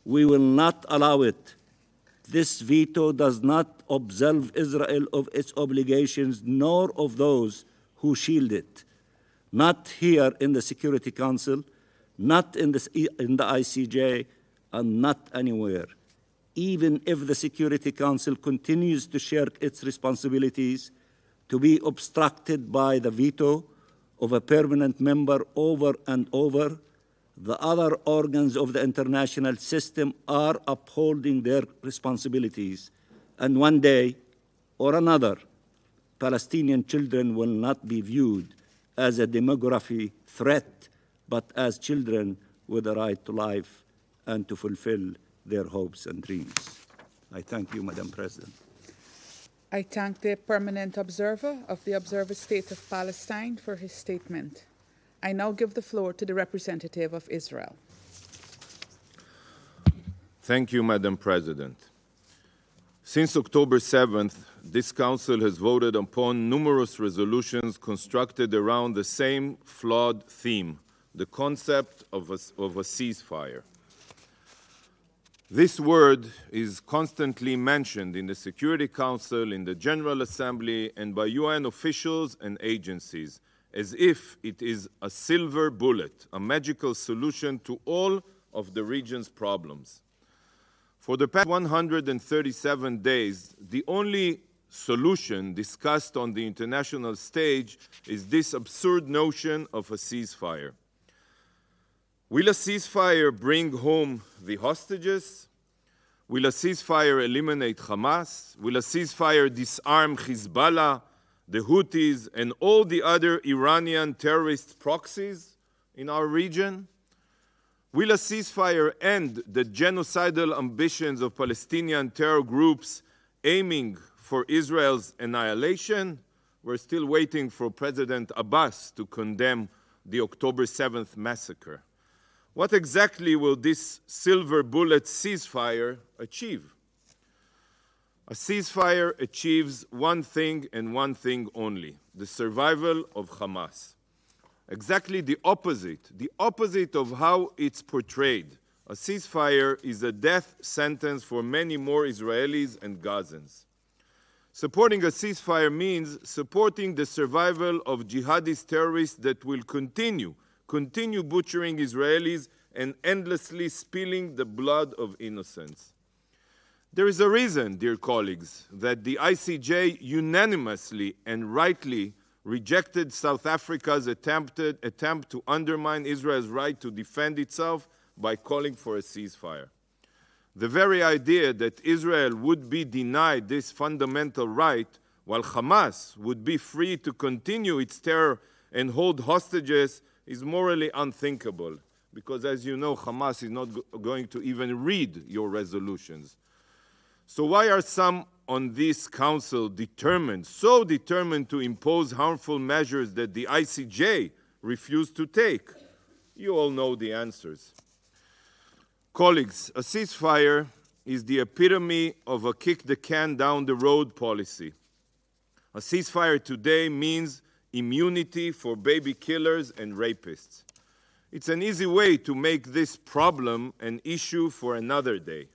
We will not allow it. This veto does not absolve Israel of its obligations, nor of those who shield it. Not here in the Security Council, not in the ICJ, and not anywhere. Even if the Security Council continues to shirk its responsibilities, to be obstructed by the veto of a permanent member over and over, the other organs of the international system are upholding their responsibilities. And one day or another, Palestinian children will not be viewed as a demography threat, but as children with a right to life and to fulfill their hopes and dreams. I thank you, Madam President. I thank the permanent observer of the Observer State of Palestine for his statement. I now give the floor to the representative of Israel. Thank you, Madam President. Since October 7th, this Council has voted upon numerous resolutions constructed around the same flawed theme, the concept of a ceasefire. This word is constantly mentioned in the Security Council, in the General Assembly, and by UN officials and agencies, as if it is a silver bullet, a magical solution to all of the region's problems. For the past 137 days, the only solution discussed on the international stage is this absurd notion of a ceasefire. Will a ceasefire bring home the hostages? Will a ceasefire eliminate Hamas? Will a ceasefire disarm Hezbollah, the Houthis, and all the other Iranian terrorist proxies in our region? Will a ceasefire end the genocidal ambitions of Palestinian terror groups aiming for Israel's annihilation? We're still waiting for President Abbas to condemn the October 7th massacre. What exactly will this silver bullet ceasefire achieve? A ceasefire achieves one thing and one thing only: the survival of Hamas. Exactly the opposite of how it's portrayed. A ceasefire is a death sentence for many more Israelis and Gazans. Supporting a ceasefire means supporting the survival of jihadist terrorists that will continue butchering Israelis and endlessly spilling the blood of innocents. There is a reason, dear colleagues, that the ICJ unanimously and rightly rejected South Africa's attempt to undermine Israel's right to defend itself by calling for a ceasefire. The very idea that Israel would be denied this fundamental right while Hamas would be free to continue its terror and hold hostages is morally unthinkable, because as you know, Hamas is not going to even read your resolutions. So why are some on this council so determined to impose harmful measures that the ICJ refused to take? You all know the answers. Colleagues, a ceasefire is the epitome of a kick-the-can-down-the-road policy. A ceasefire today means immunity for baby killers and rapists. It's an easy way to make this problem an issue for another day.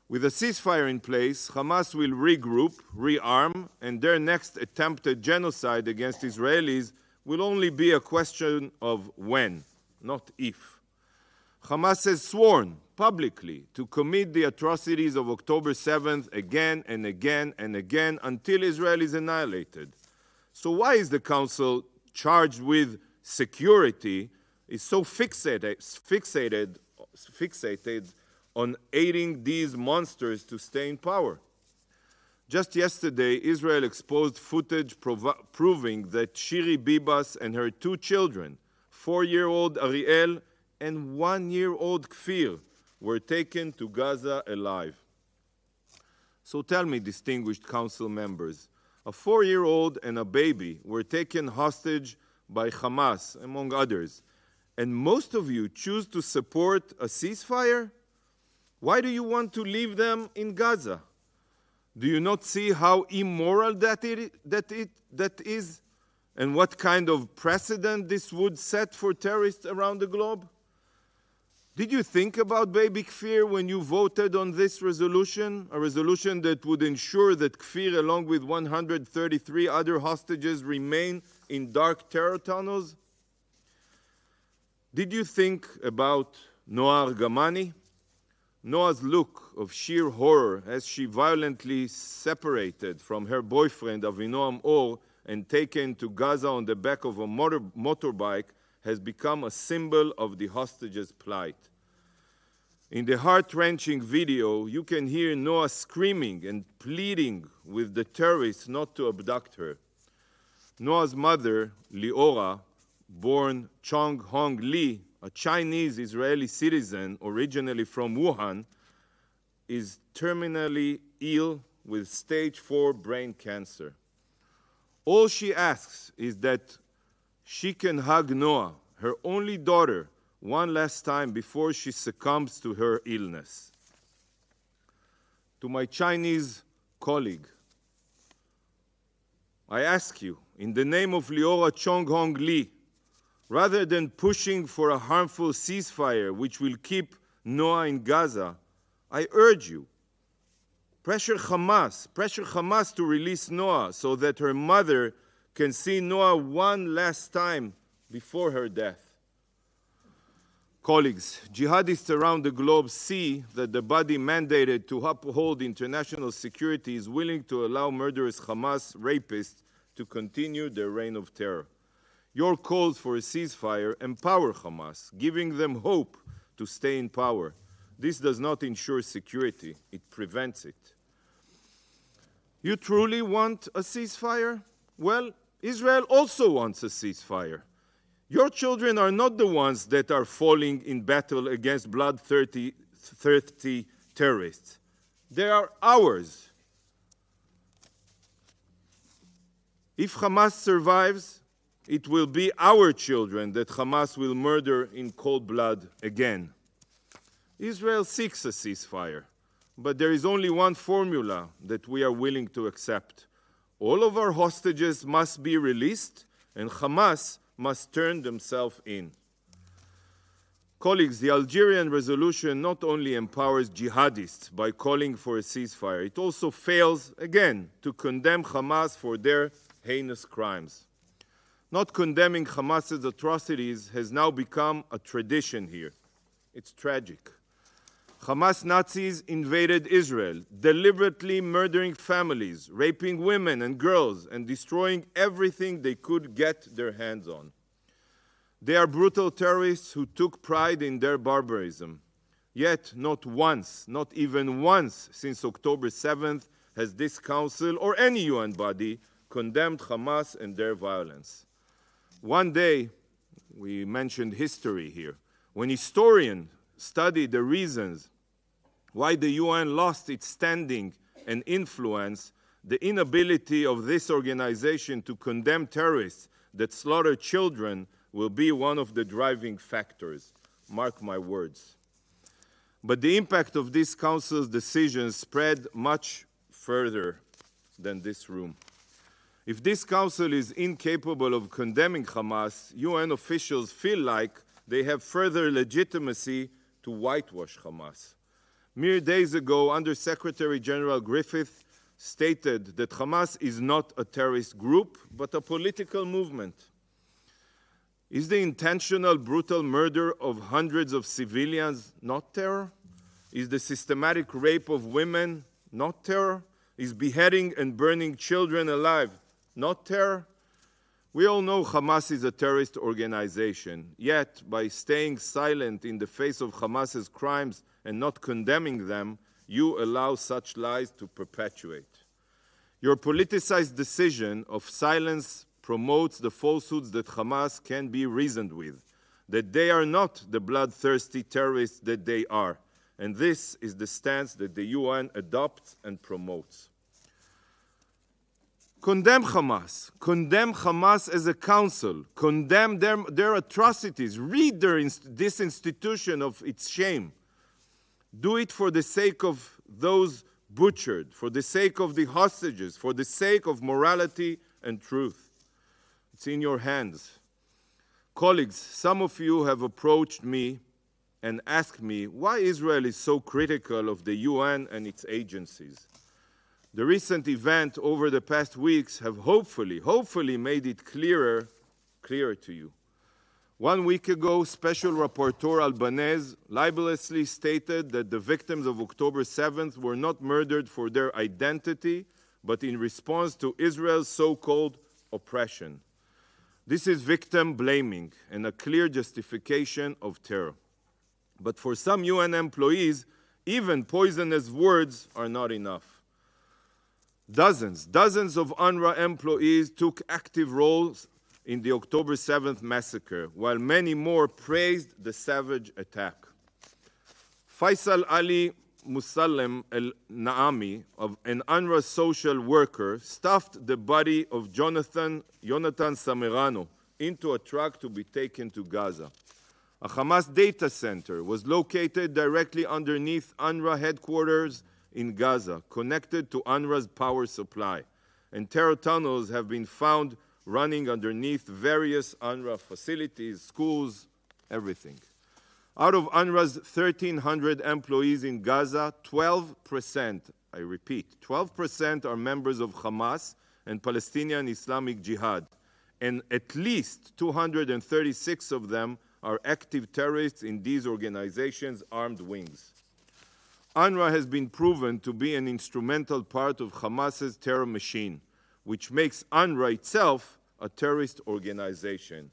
With a ceasefire in place, Hamas will regroup, rearm, and their next attempted genocide against Israelis will only be a question of when, not if. Hamas has sworn publicly to commit the atrocities of October 7th again and again and again until Israel is annihilated. So why is the Council, charged with security, is so fixated on aiding these monsters to stay in power? Just yesterday, Israel exposed footage proving that Shiri Bibas and her two children, 4-year-old Ariel and 1-year-old Kfir, were taken to Gaza alive. So tell me, distinguished council members, a 4-year-old and a baby were taken hostage by Hamas, among others, and most of you choose to support a ceasefire? Why do you want to leave them in Gaza? Do you not see how immoral that is? And what kind of precedent this would set for terrorists around the globe? Did you think about baby Kfir when you voted on this resolution? A resolution that would ensure that Kfir, along with 133 other hostages, remain in dark terror tunnels? Did you think about Noa Argamani? Noa's look of sheer horror as she violently separated from her boyfriend Avinoam Or and taken to Gaza on the back of a motorbike has become a symbol of the hostages' plight. In the heart-wrenching video, you can hear Noa screaming and pleading with the terrorists not to abduct her. Noa's mother, Liora, born Chong Hong Lee, a Chinese-Israeli citizen originally from Wuhan, is terminally ill with stage 4 brain cancer. All she asks is that she can hug Noa, her only daughter, one last time before she succumbs to her illness. To my Chinese colleague, I ask you, in the name of Liora Chong Hong Lee, rather than pushing for a harmful ceasefire which will keep Noa in Gaza, I urge you, pressure Hamas to release Noa so that her mother can see Noah one last time before her death. Colleagues, jihadists around the globe see that the body mandated to uphold international security is willing to allow murderous Hamas rapists to continue their reign of terror. Your calls for a ceasefire empower Hamas, giving them hope to stay in power. This does not ensure security, it prevents it. You truly want a ceasefire? Well, Israel also wants a ceasefire. Your children are not the ones that are falling in battle against bloodthirsty terrorists. They are ours. If Hamas survives, it will be our children that Hamas will murder in cold blood again. Israel seeks a ceasefire, but there is only one formula that we are willing to accept. All of our hostages must be released, and Hamas must turn themselves in. Colleagues, the Algerian resolution not only empowers jihadists by calling for a ceasefire, it also fails, again, to condemn Hamas for their heinous crimes. Not condemning Hamas's atrocities has now become a tradition here. It's tragic. Hamas Nazis invaded Israel, deliberately murdering families, raping women and girls, and destroying everything they could get their hands on. They are brutal terrorists who took pride in their barbarism. Yet, not once, not even once since October 7th, has this Council or any UN body condemned Hamas and their violence. One day, we mentioned history here, when historians studied the reasons why the UN lost its standing and influence, the inability of this organization to condemn terrorists that slaughter children will be one of the driving factors. Mark my words. But the impact of this Council's decisions spread much further than this room. If this Council is incapable of condemning Hamas, UN officials feel like they have further legitimacy to whitewash Hamas. Mere days ago, Under-Secretary General Griffith stated that Hamas is not a terrorist group, but a political movement. Is the intentional, brutal murder of hundreds of civilians not terror? Is the systematic rape of women not terror? Is beheading and burning children alive not terror? We all know Hamas is a terrorist organization, yet by staying silent in the face of Hamas's crimes and not condemning them, you allow such lies to perpetuate. Your politicized decision of silence promotes the falsehoods that Hamas can be reasoned with, that they are not the bloodthirsty terrorists that they are. And this is the stance that the UN adopts and promotes. Condemn Hamas as a council, condemn their atrocities, rid this institution of its shame. Do it for the sake of those butchered, for the sake of the hostages, for the sake of morality and truth. It's in your hands. Colleagues, some of you have approached me and asked me why Israel is so critical of the UN and its agencies. The recent event over the past weeks have hopefully made it clearer to you. 1 week ago, Special Rapporteur Albanese libelously stated that the victims of October 7th were not murdered for their identity, but in response to Israel's so-called oppression. This is victim blaming and a clear justification of terror. But for some UN employees, even poisonous words are not enough. Dozens of UNRWA employees took active roles in the October 7th massacre, while many more praised the savage attack. Faisal Ali Musallem el-Naami, an UNRWA social worker, stuffed the body of Jonathan Samerano into a truck to be taken to Gaza. A Hamas data center was located directly underneath UNRWA headquarters in Gaza, connected to UNRWA's power supply, and terror tunnels have been found running underneath various UNRWA facilities, schools, everything. Out of UNRWA's 1,300 employees in Gaza, 12%, I repeat, 12% are members of Hamas, and Palestinian Islamic Jihad, and at least 236 of them are active terrorists in these organizations' armed wings. UNRWA has been proven to be an instrumental part of Hamas's terror machine, which makes UNRWA itself a terrorist organization.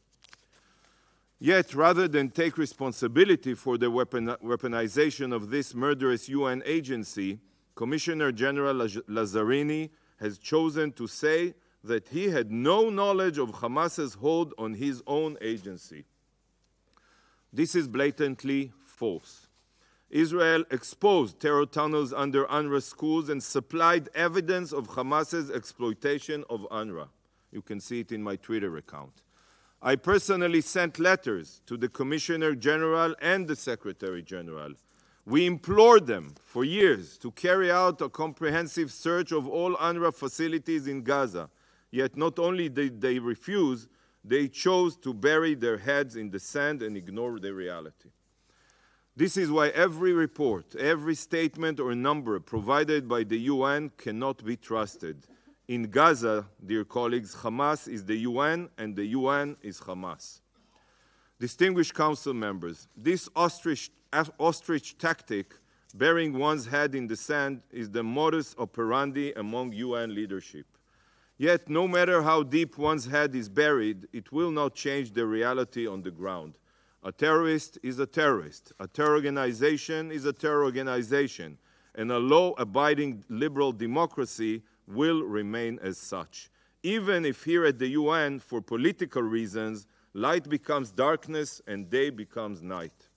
Yet, rather than take responsibility for the weaponization of this murderous UN agency, Commissioner General Lazzarini has chosen to say that he had no knowledge of Hamas's hold on his own agency. This is blatantly false. Israel exposed terror tunnels under UNRWA schools and supplied evidence of Hamas's exploitation of UNRWA. You can see it in my Twitter account. I personally sent letters to the Commissioner General and the Secretary General. We implored them for years to carry out a comprehensive search of all UNRWA facilities in Gaza. Yet not only did they refuse, they chose to bury their heads in the sand and ignore the reality. This is why every report, every statement or number provided by the UN cannot be trusted. In Gaza, dear colleagues, Hamas is the UN and the UN is Hamas. Distinguished Council members, this ostrich tactic, burying one's head in the sand, is the modus operandi among UN leadership. Yet, no matter how deep one's head is buried, it will not change the reality on the ground. A terrorist is a terrorist. A terror organization is a terror organization. And a law-abiding liberal democracy will remain as such. Even if here at the UN, for political reasons, light becomes darkness and day becomes night.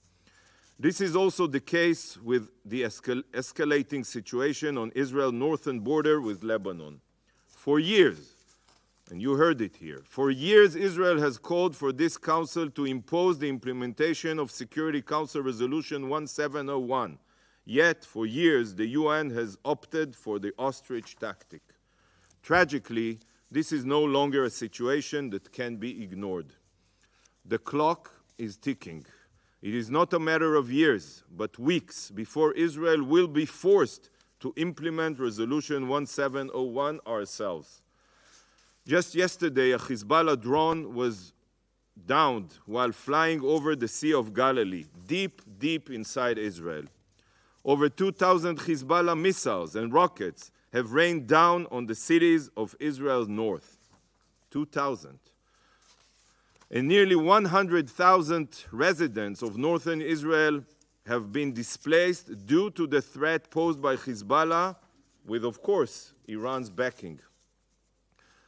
This is also the case with the escalating situation on Israel's northern border with Lebanon. For years, and you heard it here, for years Israel has called for this Council to impose the implementation of Security Council Resolution 1701. Yet, for years, the UN has opted for the ostrich tactic. Tragically, this is no longer a situation that can be ignored. The clock is ticking. It is not a matter of years, but weeks before Israel will be forced to implement Resolution 1701 ourselves. Just yesterday, a Hezbollah drone was downed while flying over the Sea of Galilee, deep inside Israel. Over 2,000 Hezbollah missiles and rockets have rained down on the cities of Israel's north. 2,000. And nearly 100,000 residents of northern Israel have been displaced due to the threat posed by Hezbollah, with, of course, Iran's backing.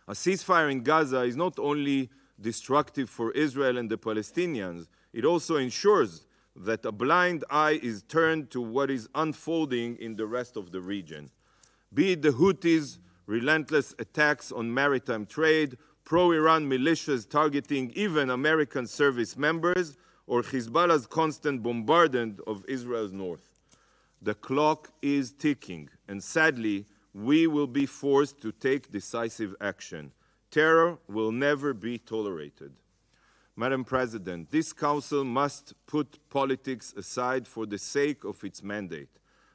A ceasefire in Gaza is not only destructive for Israel and the Palestinians, it also ensures that a blind eye is turned to what is unfolding in the rest of the region. Be it the Houthis' relentless attacks on maritime trade, pro-Iran militias targeting even American service members, or Hezbollah's constant bombardment of Israel's north. The clock is ticking, and sadly, we will be forced to take decisive action. Terror will never be tolerated. Madam President, this Council must put politics aside for the sake of its mandate.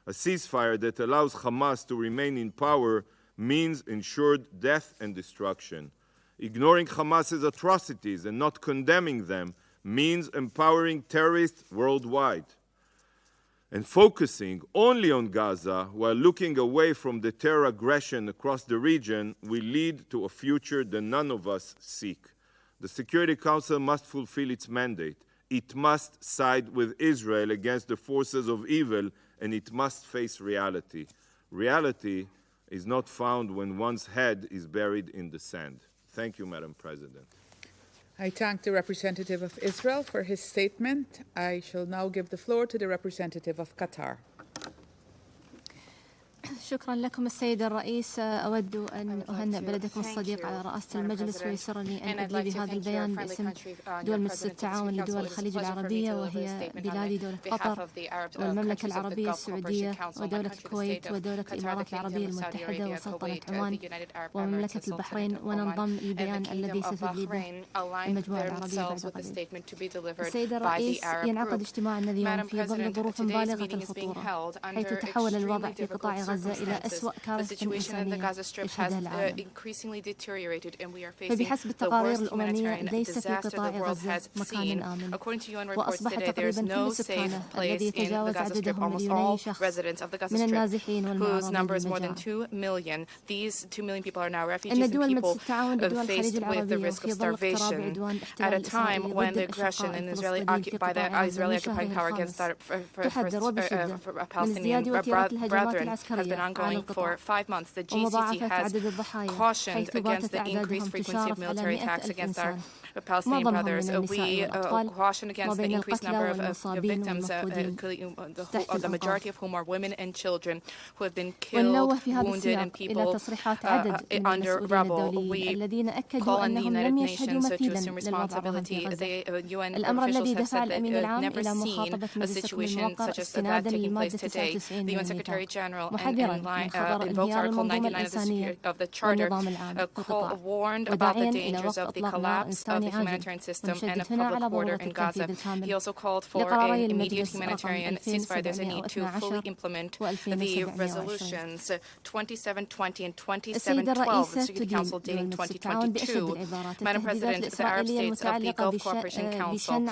A ceasefire that allows Hamas to remain in power means ensured death and destruction. Ignoring Hamas's atrocities and not condemning them means empowering terrorists worldwide. And focusing only on Gaza while looking away from the terror aggression across the region will lead to a future that none of us seek. The Security Council must fulfill its mandate. It must side with Israel against the forces of evil, and it must face reality. Reality is not found when one's head is buried in the sand. Thank you, Madam President. I thank the representative of Israel for his statement. I shall now give the floor to the representative of Qatar. شكرا لكم السيد الرئيس. أود أن أهنئ بلدكم الصديق على رئاسة المجلس، ويسرني أن أدلي بهذا البيان باسم دول مجلس التعاون لدول الخليج العربية، وهي بلادي دولة قطر والمملكة العربية السعودية ودولة الكويت ودولة الإمارات العربية المتحدة وسلطنة عمان ومملكة البحرين، وننضم للبيان الذي ستدلي به المجموعة العربية بعد قليل. السيد الرئيس، ينعقد اجتماعنا اليوم في ظل ظروف بالغة الخطورة، حيث تحول الوضع في قطاع غزة circumstances. The situation in the Gaza Strip has increasingly deteriorated, and we are facing the worst humanitarian disaster the world has seen. According to UN reports today, there is no safe place in the Gaza Strip. Almost all residents of the Gaza Strip, whose number is more than 2 million. These 2 million people are now refugees and people faced with the risk of starvation at a time when the aggression in by the Israeli occupying power against our Palestinian brethren has been ongoing for 5 months. The GCC has cautioned against the increased frequency of military attacks against our Palestinian brothers. We caution against the increased number of victims, the majority of whom are women and children who have been killed, wounded, and people under rubble. We call on the United Nations to assume responsibility. The UN officials have said that they've never seen a situation such as that taking place today. The UN Secretary General invoked Article 99 of the Charter, warned about the dangers of the collapse of the humanitarian system and a public order in Gaza. He also called for an immediate humanitarian ceasefire. There's a need to fully implement the resolutions 2720 and 2712 of the Security Council dating 2022. Madam President, the Arab states of the Gulf Cooperation Council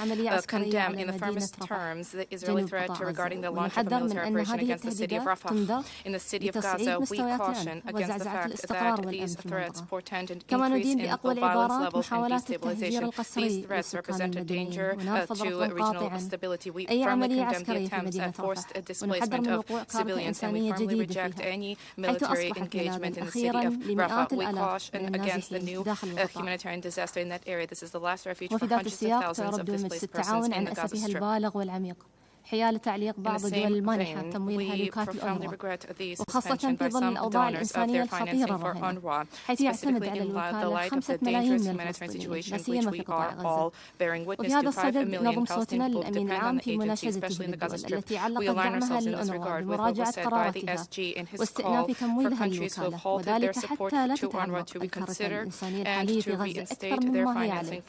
condemn in the firmest terms the Israeli threat regarding the launch of a military operation against the city of Rafah. In the city of Gaza, we caution against the fact that these threats portend an increase in violence levels and destabilization. These threats represent a danger to regional stability. We firmly condemn the attempts at forced displacement of civilians, and we firmly reject any military engagement in the city of Rafah. We caution against the new humanitarian disaster in that area. This is the last refuge for hundreds of thousands of displaced persons in the Gaza Strip. حيال تعليق بعض الدول المانحة تمويل هلوكات الأنروا وخاصة في ظل الأوضاع الإنسانية الخطيرة الراهنة حيث يعتمد على الوكالة 5 ملايين من الفلسطينيين لا سيما في قطاع غزة. وفي هذا الصدد نضم صوتنا للأمين العام في مناشدته للدول التي علقت دعمها للأنروا بمراجعة قراراتها واستئناف تمويلها للوكالة وذلك حتى لا تتعمق الكارثة الإنسانية الحالية في غزة أكثر مما هي عليه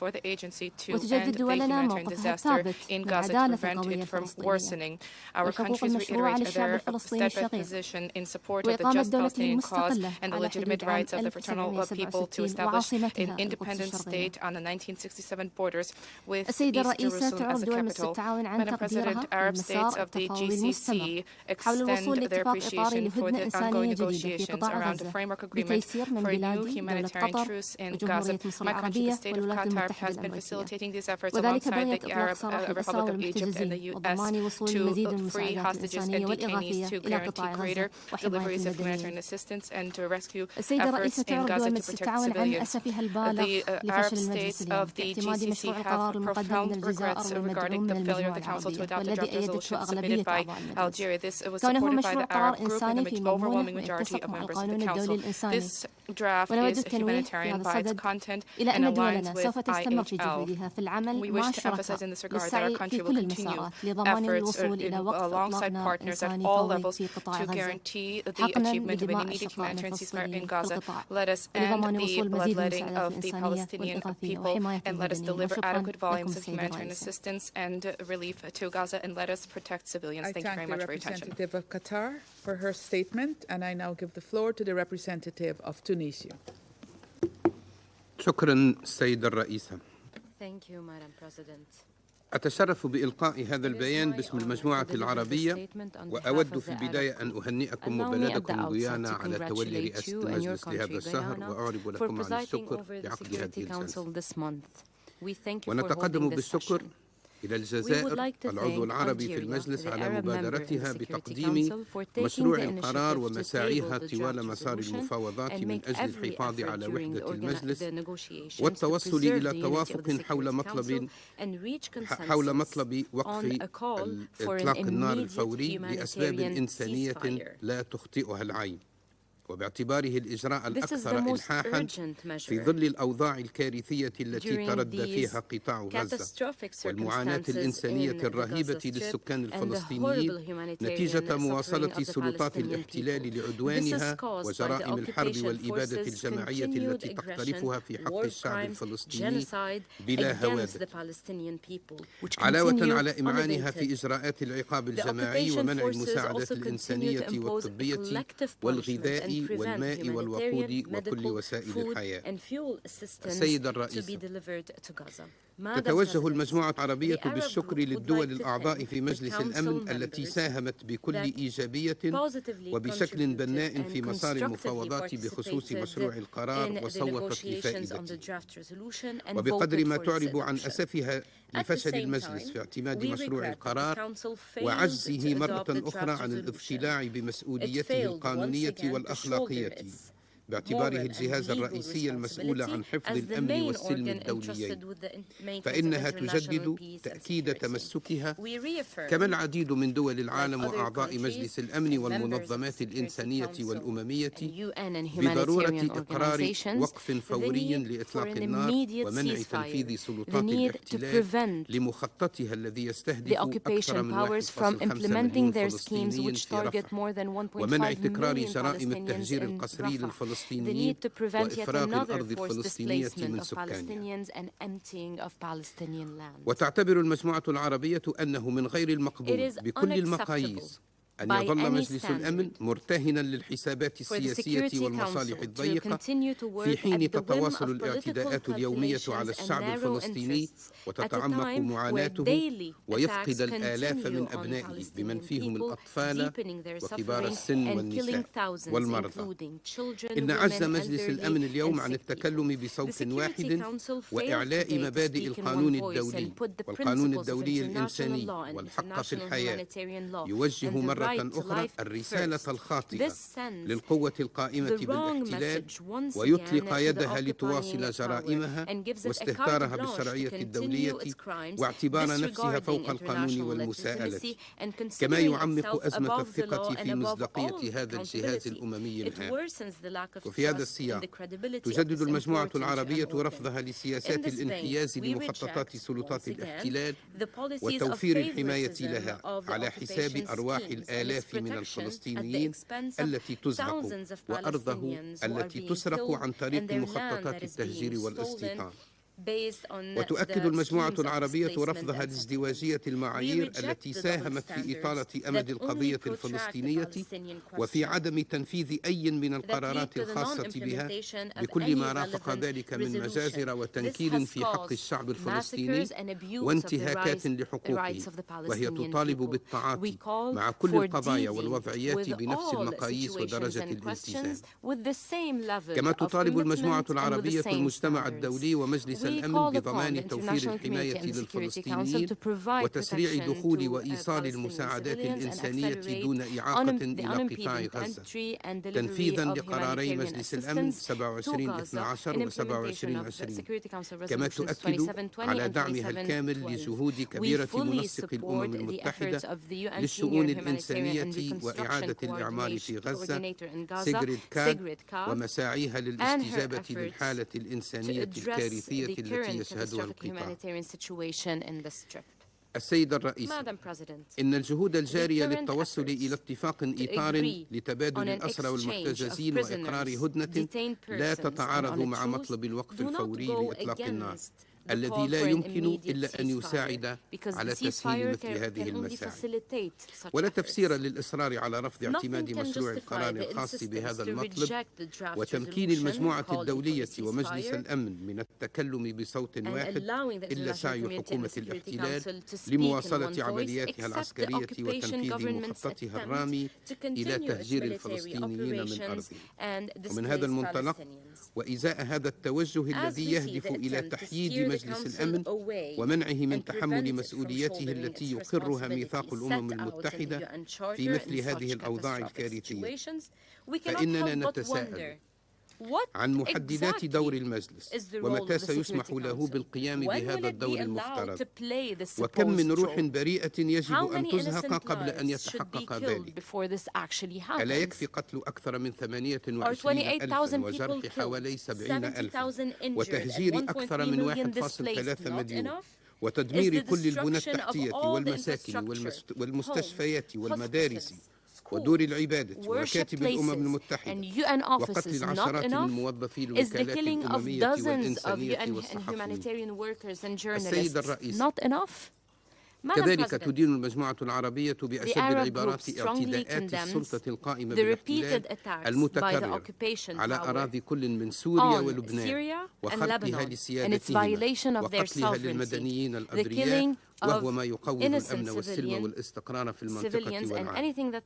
وتجدد دولنا موقفها الثابت من العدالة القوية الفلسطينية والحقوق المشروعة للشعب الفلسطيني الشقيق وإقامة دولته المستقلة and the على legitimate حدود عام rights of the fraternal people to 1967 establish an وعاصمتها independent القدس state on the 1967 borders with السيدة East الرئيسة Jerusalem as تعرف the دول مجلس capital. التعاون عن Madam تقديرها President, Arab states لمسار of the التفاوض GCC المستمر حول الوصول extend their لاتفاق إطاري appreciation for لهدنة the ongoing إنسانية جديدة في negotiations قطاع around a غزة framework agreement بتيسير من for a new بلادي دولة humanitarian قطر truce in وجمهورية Gaza. مصر My country, the العربية State of والولايات Qatar, المتحدة has been الأمريكية facilitating these efforts وذلك alongside بغية the إطلاق Arab سراح Republic الأسرى of Egypt and the والمحتجزين US وضمان وصول المزيد من to free المساعدات hostages الإنسانية and والإغاثية detainees to إلى guarantee قطاع greater غزة وحماية deliveries of humanitarian المدنيين. assistance and to rescue السيدة efforts الرئيسة in تعرف Gaza دول to مجلس protect التعاون عن civilians. أسفها البالغ The لفشل Arab المجلس states اليوم of the باعتماد GCC مشروع have القرار المقدم من profound الجزائر regrets والمدعوم regarding من the failure المجموعة of the Council to العربية adopt the والذي draft أيدته resolution أغلبية submitted by أعضاء المجلس Algeria. This was كونه supported by مشروع the قرار Arab group and إنساني the في مضمونه overwhelming majority ويتسق of مع members of القانون the الدولي Council. الإنساني This draft ونود is التنويه في humanitarian هذا by its الصدد content إلى and أن aligns دولنا with سوف تستمر في IHL. جهودها في العمل We مع wish to الشركاء emphasize in this regard that our للسعي country في will كل continue المسارات لضمان efforts الوصول إلى وقف إطلاق alongside نار partners at إنساني all فوري levels في قطاع to غزة guarantee the حقنا achievement of an لدماء immediate أشقائنا humanitarian ceasefire in الفلسطينيين في Gaza. القطاع Let us end ولضمان the وصول مزيد من bloodletting المساعدات of the الإنسانية Palestinian والإغاثية people وحماية and let us المدنيين deliver وشكرا adequate volumes لكم of السيدة humanitarian الرئيسة. assistance and relief to Gaza and let us protect civilians. I Thank you very thank much the for your attention. representative of Qatar for her statement, and I now give the floor to the representative of Tunisia. شكرا السيدة الرئيسة. Thank you, Madam President. أتشرف بإلقاء هذا البيان باسم المجموعة العربية وأود في البداية أن أهنئكم وبلدكم غيانا على تولي رئاسة المجلس لهذا الشهر وأعرب لكم عن الشكر لعقد هذه الجلسة. ونتقدم بالشكر إلى الجزائر العضو العربي في المجلس على مبادرتها بتقديم مشروع القرار ومساعيها طوال مسار المفاوضات من أجل الحفاظ على وحدة المجلس والتوصل إلى توافق حول مطلب وقف إطلاق النار الفوري لأسباب إنسانية لا تخطئها العين. وباعتباره الإجراء الأكثر إلحاحا في ظل الأوضاع الكارثية التي تردى فيها قطاع غزة والمعاناة الإنسانية الرهيبة للسكان الفلسطينيين نتيجة مواصلة سلطات الاحتلال لعدوانها وجرائم الحرب والإبادة الجماعية التي تقترفها في حق الشعب الفلسطيني بلا هوادة، علاوة على إمعانها في إجراءات العقاب الجماعي ومنع المساعدات الإنسانية والطبية والغذاء والماء والوقود وكل وسائل الحياة. السيد الرئيس، تتوجه المجموعة العربية بالشكر للدول الأعضاء في مجلس الأمن التي ساهمت بكل إيجابية وبشكل بناء في مسار المفاوضات بخصوص مشروع القرار وصوتت لفائدته، وبقدر ما تعرب عن أسفها لفشل المجلس في اعتماد مشروع القرار وعجزه مرة أخرى عن الاضطلاع بمسؤوليته القانونية والأخلاقية باعتباره الجهاز الرئيسي المسؤول عن حفظ الأمن والسلم الدوليين، فإنها تجدد تأكيد تمسكها كما العديد من دول العالم وأعضاء مجلس الأمن والمنظمات الإنسانية والأممية بضرورة إقرار وقف فوري لإطلاق النار ومنع تنفيذ سلطات الاحتلال لمخططها الذي يستهدف أكثر من 1.5 مليون فلسطينيين في رفح ومنع تكرار جرائم التهجير القسري للفلسطينيين وإفراغ الأرض الفلسطينية من سكانها. وتعتبر المجموعة العربية أنه من غير المقبول بكل المقاييس أن يظل مجلس الأمن مرتهنا للحسابات السياسية والمصالح الضيقة في حين تتواصل الاعتداءات اليومية على الشعب الفلسطيني وتتعمق معاناته ويفقد الآلاف من أبنائه بمن فيهم الأطفال وكبار السن والنساء والمرضى. إن عجز مجلس الأمن اليوم عن التكلم بصوت واحد وإعلاء مبادئ القانون الدولي والقانون الدولي الإنساني والحق في الحياة يوجه مرة أخرى الرسالة الخاطئة للقوة القائمة بالاحتلال ويطلق يدها لتواصل جرائمها واستهتارها بالشرعية الدولية واعتبار نفسها فوق القانون والمساءلة، كما يعمق أزمة الثقة في مصداقية هذا الجهاز الأممي الهام. وفي هذا السياق تجدد المجموعة العربية رفضها لسياسات الانحياز لمخططات سلطات الاحتلال وتوفير الحماية لها على حساب أرواح الآلاف من الفلسطينيين التي تزهق وأرضه التي تسرق عن طريق مخططات التهجير والاستيطان. وتؤكد المجموعة العربية رفضها لازدواجية المعايير التي ساهمت في إطالة أمد القضية الفلسطينية وفي عدم تنفيذ أي من القرارات الخاصة بها بكل ما رافق ذلك من مجازر وتنكيل في حق الشعب الفلسطيني وانتهاكات لحقوقه، وهي تطالب بالتعاطي مع كل القضايا والوضعيات بنفس المقاييس ودرجة الالتزام. كما تطالب المجموعة العربية المجتمع الدولي ومجلس الأمن بضمان توفير الحماية للفلسطينيين وتسريع دخول وإيصال المساعدات الإنسانية دون إعاقة إلى قطاع غزة، تنفيذا لقراري مجلس الأمن 2712 و 2720، كما تؤكد على دعمها الكامل لجهود كبيرة منسق الأمم المتحدة للشؤون الإنسانية وإعادة الإعمار في غزة سيغريد ومساعيها للاستجابة للحالة الإنسانية الكارثية التي يشهدها القطاع. السيد الرئيس، إن الجهود الجارية للتوصل إلى اتفاق إطار لتبادل الأسرى والمحتجزين وإقرار هدنة لا تتعارض مع مطلب الوقف الفوري لإطلاق النار الذي لا يمكن إلا أن يساعد على تسهيل مثل هذه المساعي، ولا تفسير للإصرار على رفض اعتماد مشروع القرار الخاص بهذا المطلب وتمكين المجموعة الدولية ومجلس الأمن من التكلم بصوت واحد إلا سعي حكومة الاحتلال لمواصلة عملياتها العسكرية وتنفيذ مخططها الرامي إلى تهجير الفلسطينيين من أرضهم. ومن هذا المنطلق وإزاء هذا التوجه الذي يهدف إلى تحييد مجلس الأمن ومنعه من تحمل مسؤوليته التي يقرها ميثاق الأمم المتحدة في مثل هذه الأوضاع الكارثية، فإننا نتساءل عن محددات دور المجلس ومتى سيسمح له بالقيام بهذا الدور المفترض وكم من روح بريئة يجب أن تزهق قبل أن يتحقق ذلك. ألا يكفي قتل أكثر من 28,000 وجرح حوالي 70,000 وتهجير أكثر من 1.3 مليون وتدمير كل البنى التحتية والمساكن والمستشفيات والمدارس ودور العبادة ومكاتب الأمم المتحدة وقتل العشرات من موظفي الوكالات الأممية والإنسانية والصحفيين. السيد الرئيس، كذلك تدين المجموعة العربية بأشد العبارات اعتداءات السلطة القائمة بالاحتلال المتكرر على أراضي كل من سوريا ولبنان وخرقها لسيادتهما وقتلها للمدنيين الأبرياء وهو ما يقوض الأمن والسلم والاستقرار في المنطقة والعالم.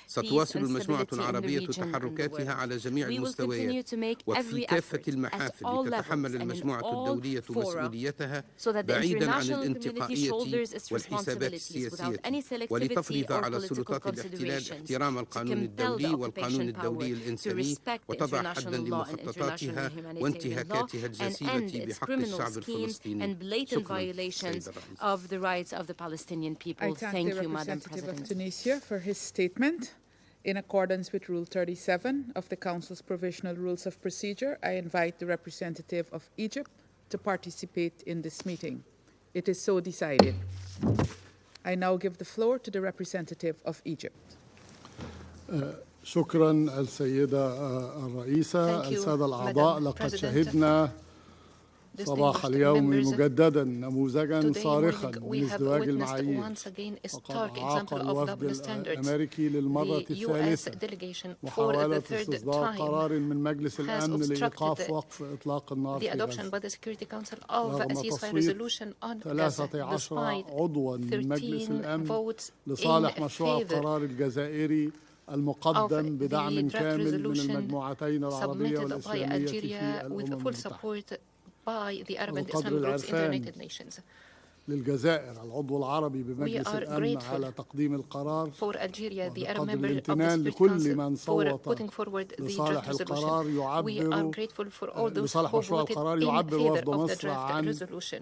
ستواصل المجموعة العربية تحركاتها على جميع المستويات وفي كافة المحافل لتتحمل المجموعة الدولية مسؤوليتها بعيدا عن الانتقائية والحسابات السياسية ولتفرض على سلطات الاحتلال احترام القانون الدولي والقانون الدولي الإنساني وتضع حدا لمخططاتها وانتهاكاتها الجسيمة بحق الشعب الفلسطيني. شكرا. of the rights of the Palestinian people. Thank you, Madam President. Of Tunisia for his statement. In accordance with Rule 37 of the Council's Provisional Rules of Procedure, I invite the representative of Egypt to participate in this meeting. It is so decided. I now give the floor to the representative of Egypt. شكرا السيدة الرئيسة. السادة الأعضاء، لقد شهدنا صباح اليوم مجددا نموذجا صارخا من ازدواج المعايير. وقد عاقل الوفد الأمريكي للمرة الثالثة محاولة استصدار قرار من مجلس الأمن لإيقاف وقف إطلاق النار في غزة رغم تصويت 13 عضوا من مجلس الأمن لصالح مشروع القرار الجزائري المقدم بدعم كامل من المجموعتين العربية والإسلامية في الأمم المتحدة. by the Arab and Islamic groups in the United Nations. للجزائر العضو العربي بمجلس الأمن على تقديم القرار for Algeria, the Arab member of the لكل Council, من for putting forward the draft resolution. We are grateful for all those who voted in favor of the draft resolution.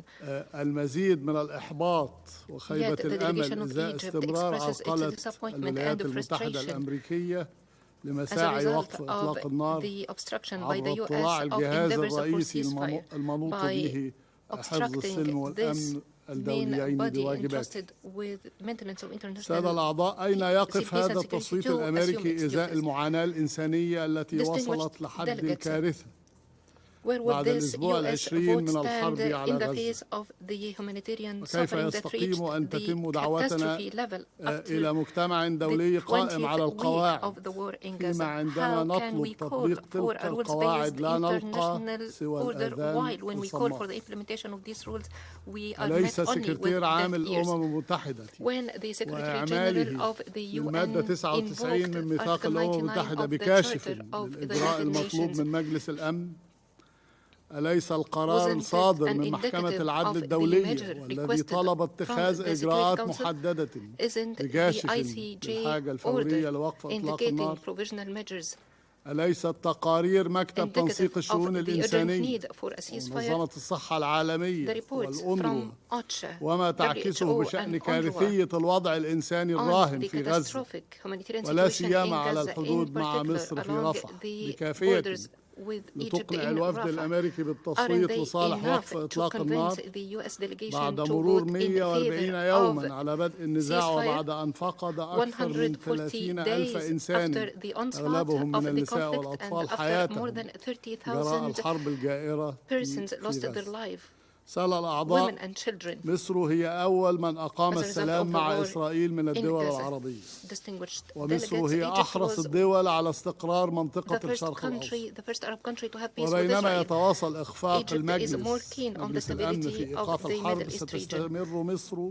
المزيد من الإحباط وخيبة الأمل إزاء استمرار عرقلة الولايات المتحدة الأمريكية لمساعي وقف إطلاق النار عبر اضطلاع الجهاز الرئيسي المنوط به حفظ السلم والأمن الدوليين بواجباته. سادة الأعضاء، أين يقف هذا التصويت الأمريكي إزاء المعاناة الإنسانية التي وصلت لحد الكارثة بعد الأسبوع العشرين من الحرب على غزة؟ وكيف يستقيم أن تتم دعوتنا إلى مجتمع دولي قائم على القواعد فيما عندما نطلب تطبيق تلك القواعد لا نلقى سوى الأذان والصمات؟ أليس سكرتير عام الأمم المتحدة وإعماله للمادة 99 من ميثاق الأمم المتحدة بكاشف للإجراء المطلوب من مجلس الأمن؟ أليس القرار الصادر من محكمة العدل الدولية والذي طلب اتخاذ إجراءات محددة بكاشف للحاجة الفورية لوقف إطلاق النار؟ أليست تقارير مكتب تنسيق الشؤون الإنسانية ومنظمة الصحة العالمية والأونروا وما تعكسه بشأن كارثية الوضع الإنساني الراهن في غزة ولا سيما على الحدود مع مصر في رفح بكافية لتقنع الوفد الأمريكي بالتصويت لصالح وقف إطلاق النار بعد مرور 140 يوما على بدء النزاع وبعد أن فقد أكثر من 30,000 إنسان أغلبهم من النساء والأطفال حياتهم جراء الحرب الجائرة في غزة؟ سادة الأعضاء، مصر هي أول من أقام السلام مع إسرائيل من الدول العربية، ومصر هي أحرص الدول على استقرار منطقة الشرق الأوسط. وبينما يتواصل إخفاق مجلس الأمن في إيقاف الحرب، ستستمر مصر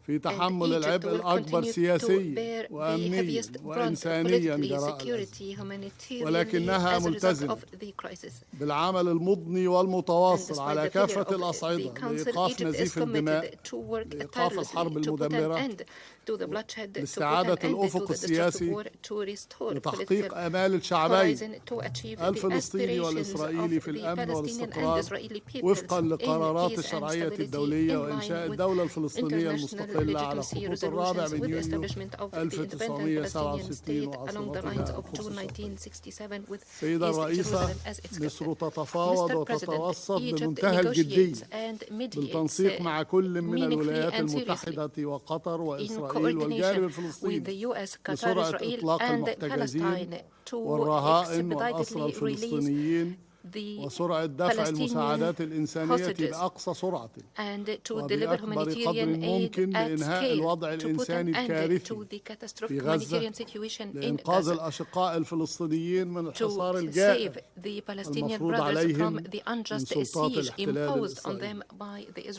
في تحمل العبء الأكبر سياسيا وأمنيا وإنسانيا جراء ولكنها ملتزمة بالعمل المضني والمتواصل على كافة الأصعدة لإيقاف نزيف الدماء، لإيقاف الحرب المدمرة، لاستعادة الأفق السياسي لتحقيق آمال الشعبين الفلسطيني والإسرائيلي في الأمن والاستقرار وفقا لقرارات الشرعية الدولية وإنشاء الدولة الفلسطينية المستقلة على خطوط 4 من يونيو 1967 وعاصمتها سيدة الرئيسة، مصر تتفاوض وتتوسط بمنتهى الجدية بالتنسيق مع كل من الولايات المتحدة وقطر وإسرائيل والجانب الفلسطيني لسرعة إطلاق المحتجزين والرهائن والأسرى الفلسطينيين وسرعة دفع المساعدات الإنسانية بأقصى سرعة وبأكبر قدر ممكن لإنهاء الوضع الإنساني الكارثي في غزة لإنقاذ الأشقاء الفلسطينيين من الحصار الجائر المفروض عليهم من سلطات الاحتلال الإسرائيلي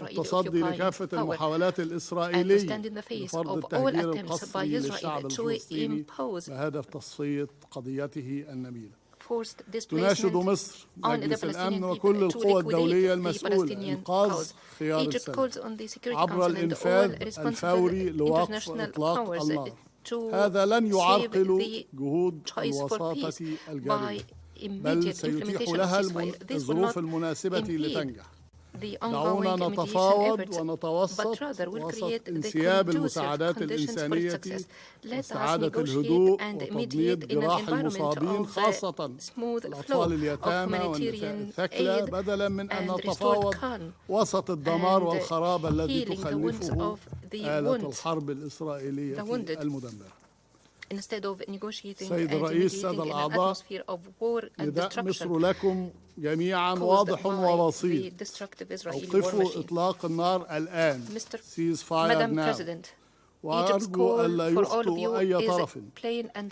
والتصدي لكافة المحاولات الإسرائيلية لفرض التهجير القسري للشعب الفلسطيني بهدف تصفية قضيته النبيلة. تناشد مصر مجلس الأمن وكل القوى الدولية المسؤولة إنقاذ خيار السلام عبر الإنفاذ الفوري لوقف إطلاق النار. هذا لن يعرقل جهود الوساطة الجارية بل سيتيح لها الظروف المناسبة لتنجح. دعونا نتفاوض ونتوسط وسط انسياب المساعدات الإنسانية واستعادة الهدوء وتضميد جراح المصابين خاصة الأطفال اليتامى والنساء الثكلى بدلا من أن نتفاوض وسط الدمار والخراب الذي تخلفه آلة الحرب الإسرائيلية المدمرة. سيد الرئيس، سادة الأعضاء، نداء مصر لكم جميعا واضح وبسيط: أوقفوا إطلاق النار الآن. Ceasefire now. وأرجو ألا يخطئ أي طرف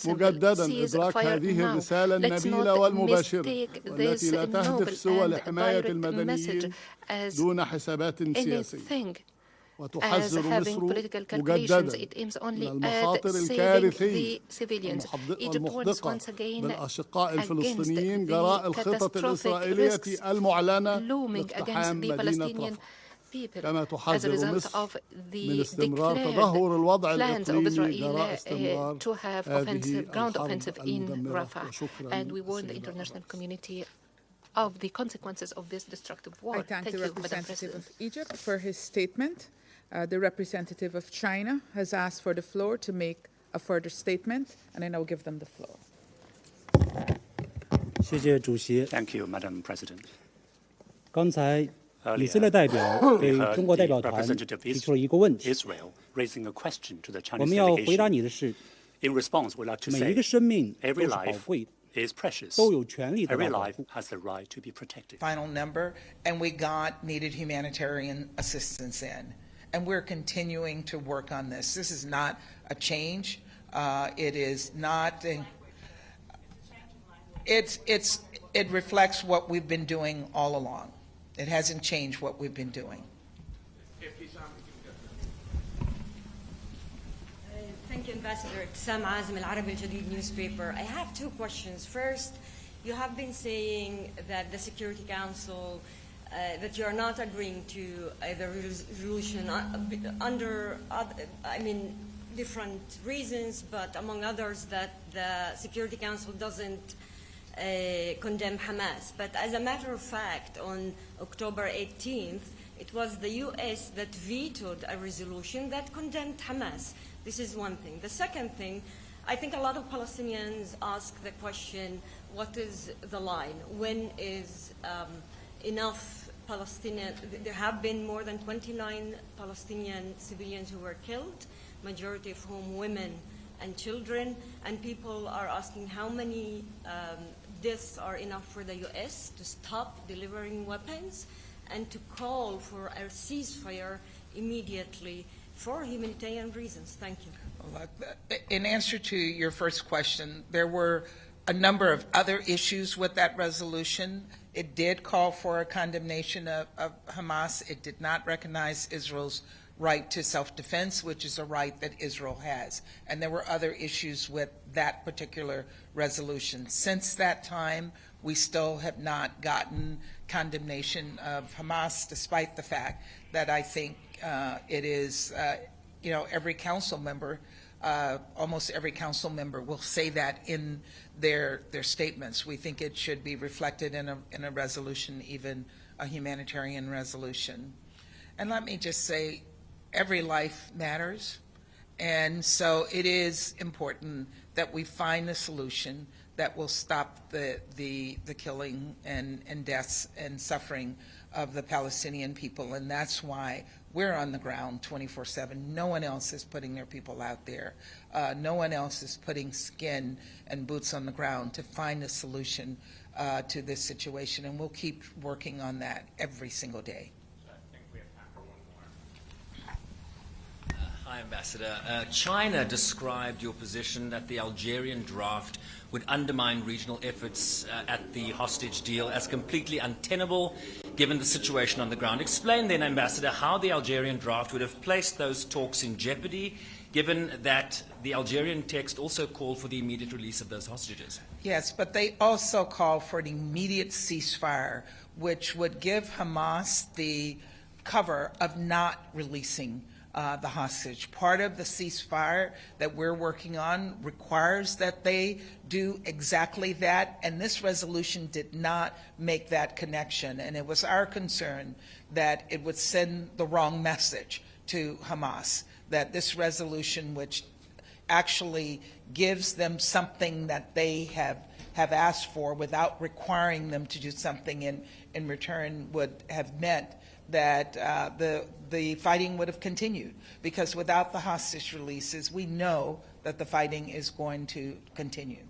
مجددا إدراك هذه الرسالة النبيلة والمباشرة والتي لا تهدف سوى لحماية المدنيين دون حسابات سياسية. وتحذر مصر مجددا من المخاطر الكارثية والمحدقة بالأشقاء الفلسطينيين جراء الخطط الإسرائيلية المعلنة لاقتحام مدينة رفح، كما تحذر مصر من استمرار تدهور الوضع الإقليمي جراء استمرار هذه الحرب المدمرة. وشكرا. Of the consequences of this destructive war. I thank the representative of Egypt for his statement. The representative of China has asked for the floor to make a further statement, and I now give them the floor. Thank you, Madam President. 刚才以色列代表给中国代表团提出了一个问题，我们要回答你的是，每一个生命都是宝贵的。 Every life has the right to be protected. Final number, and we got needed humanitarian assistance in, and we're continuing to work on this. This is not a change. It is not. It reflects what we've been doing all along. It hasn't changed what we've been doing. Thank you, Ambassador. Sam Azim, Al Arabi Al Jadid newspaper. I have two questions. First, you have been saying that the Security Council, that you are not agreeing to the resolution under, different reasons, but among others that the Security Council doesn't condemn Hamas. But as a matter of fact, on October 18th, it was the U.S. that vetoed a resolution that condemned Hamas. This is one thing. The second thing, I think a lot of Palestinians ask the question, what is the line? When is enough Palestinian? There have been more than 29 Palestinian civilians who were killed, majority of whom women and children, and people are asking how many deaths are enough for the U.S. to stop delivering weapons and to call for a ceasefire immediately for humanitarian reasons. Thank you. In answer to your first question, there were a number of other issues with that resolution. It did call for a condemnation of Hamas. It did not recognize Israel's right to self-defense, which is a right that Israel has. And there were other issues with that particular resolution. Since that time, we still have not gotten condemnation of Hamas, despite the fact that I think it is you know, every council member, almost every council member will say that in their statements. We think it should be reflected in a resolution, even a humanitarian resolution. And let me just say, every life matters. And so it is important that we find a solution that will stop the killing and deaths and suffering of the Palestinian people. And that's why we're on the ground 24/7. No one else is putting their people out there. No one else is putting skin and boots on the ground to find a solution to this situation. And we'll keep working on that every single day. Hi, Ambassador. China described your position that the Algerian draft would undermine regional efforts at the hostage deal as completely untenable, given the situation on the ground. Explain then, Ambassador, how the Algerian draft would have placed those talks in jeopardy, given that the Algerian text also called for the immediate release of those hostages. Yes, but they also call for an immediate ceasefire, which would give Hamas the cover of not releasing the hostage. Part of the ceasefire that we're working on requires that they do exactly that, and this resolution did not make that connection. And it was our concern that it would send the wrong message to Hamas, that this resolution, which actually gives them something that they have asked for without requiring them to do something in return, would have meant that the fighting would have continued, because without the hostage releases, we know that the fighting is going to continue.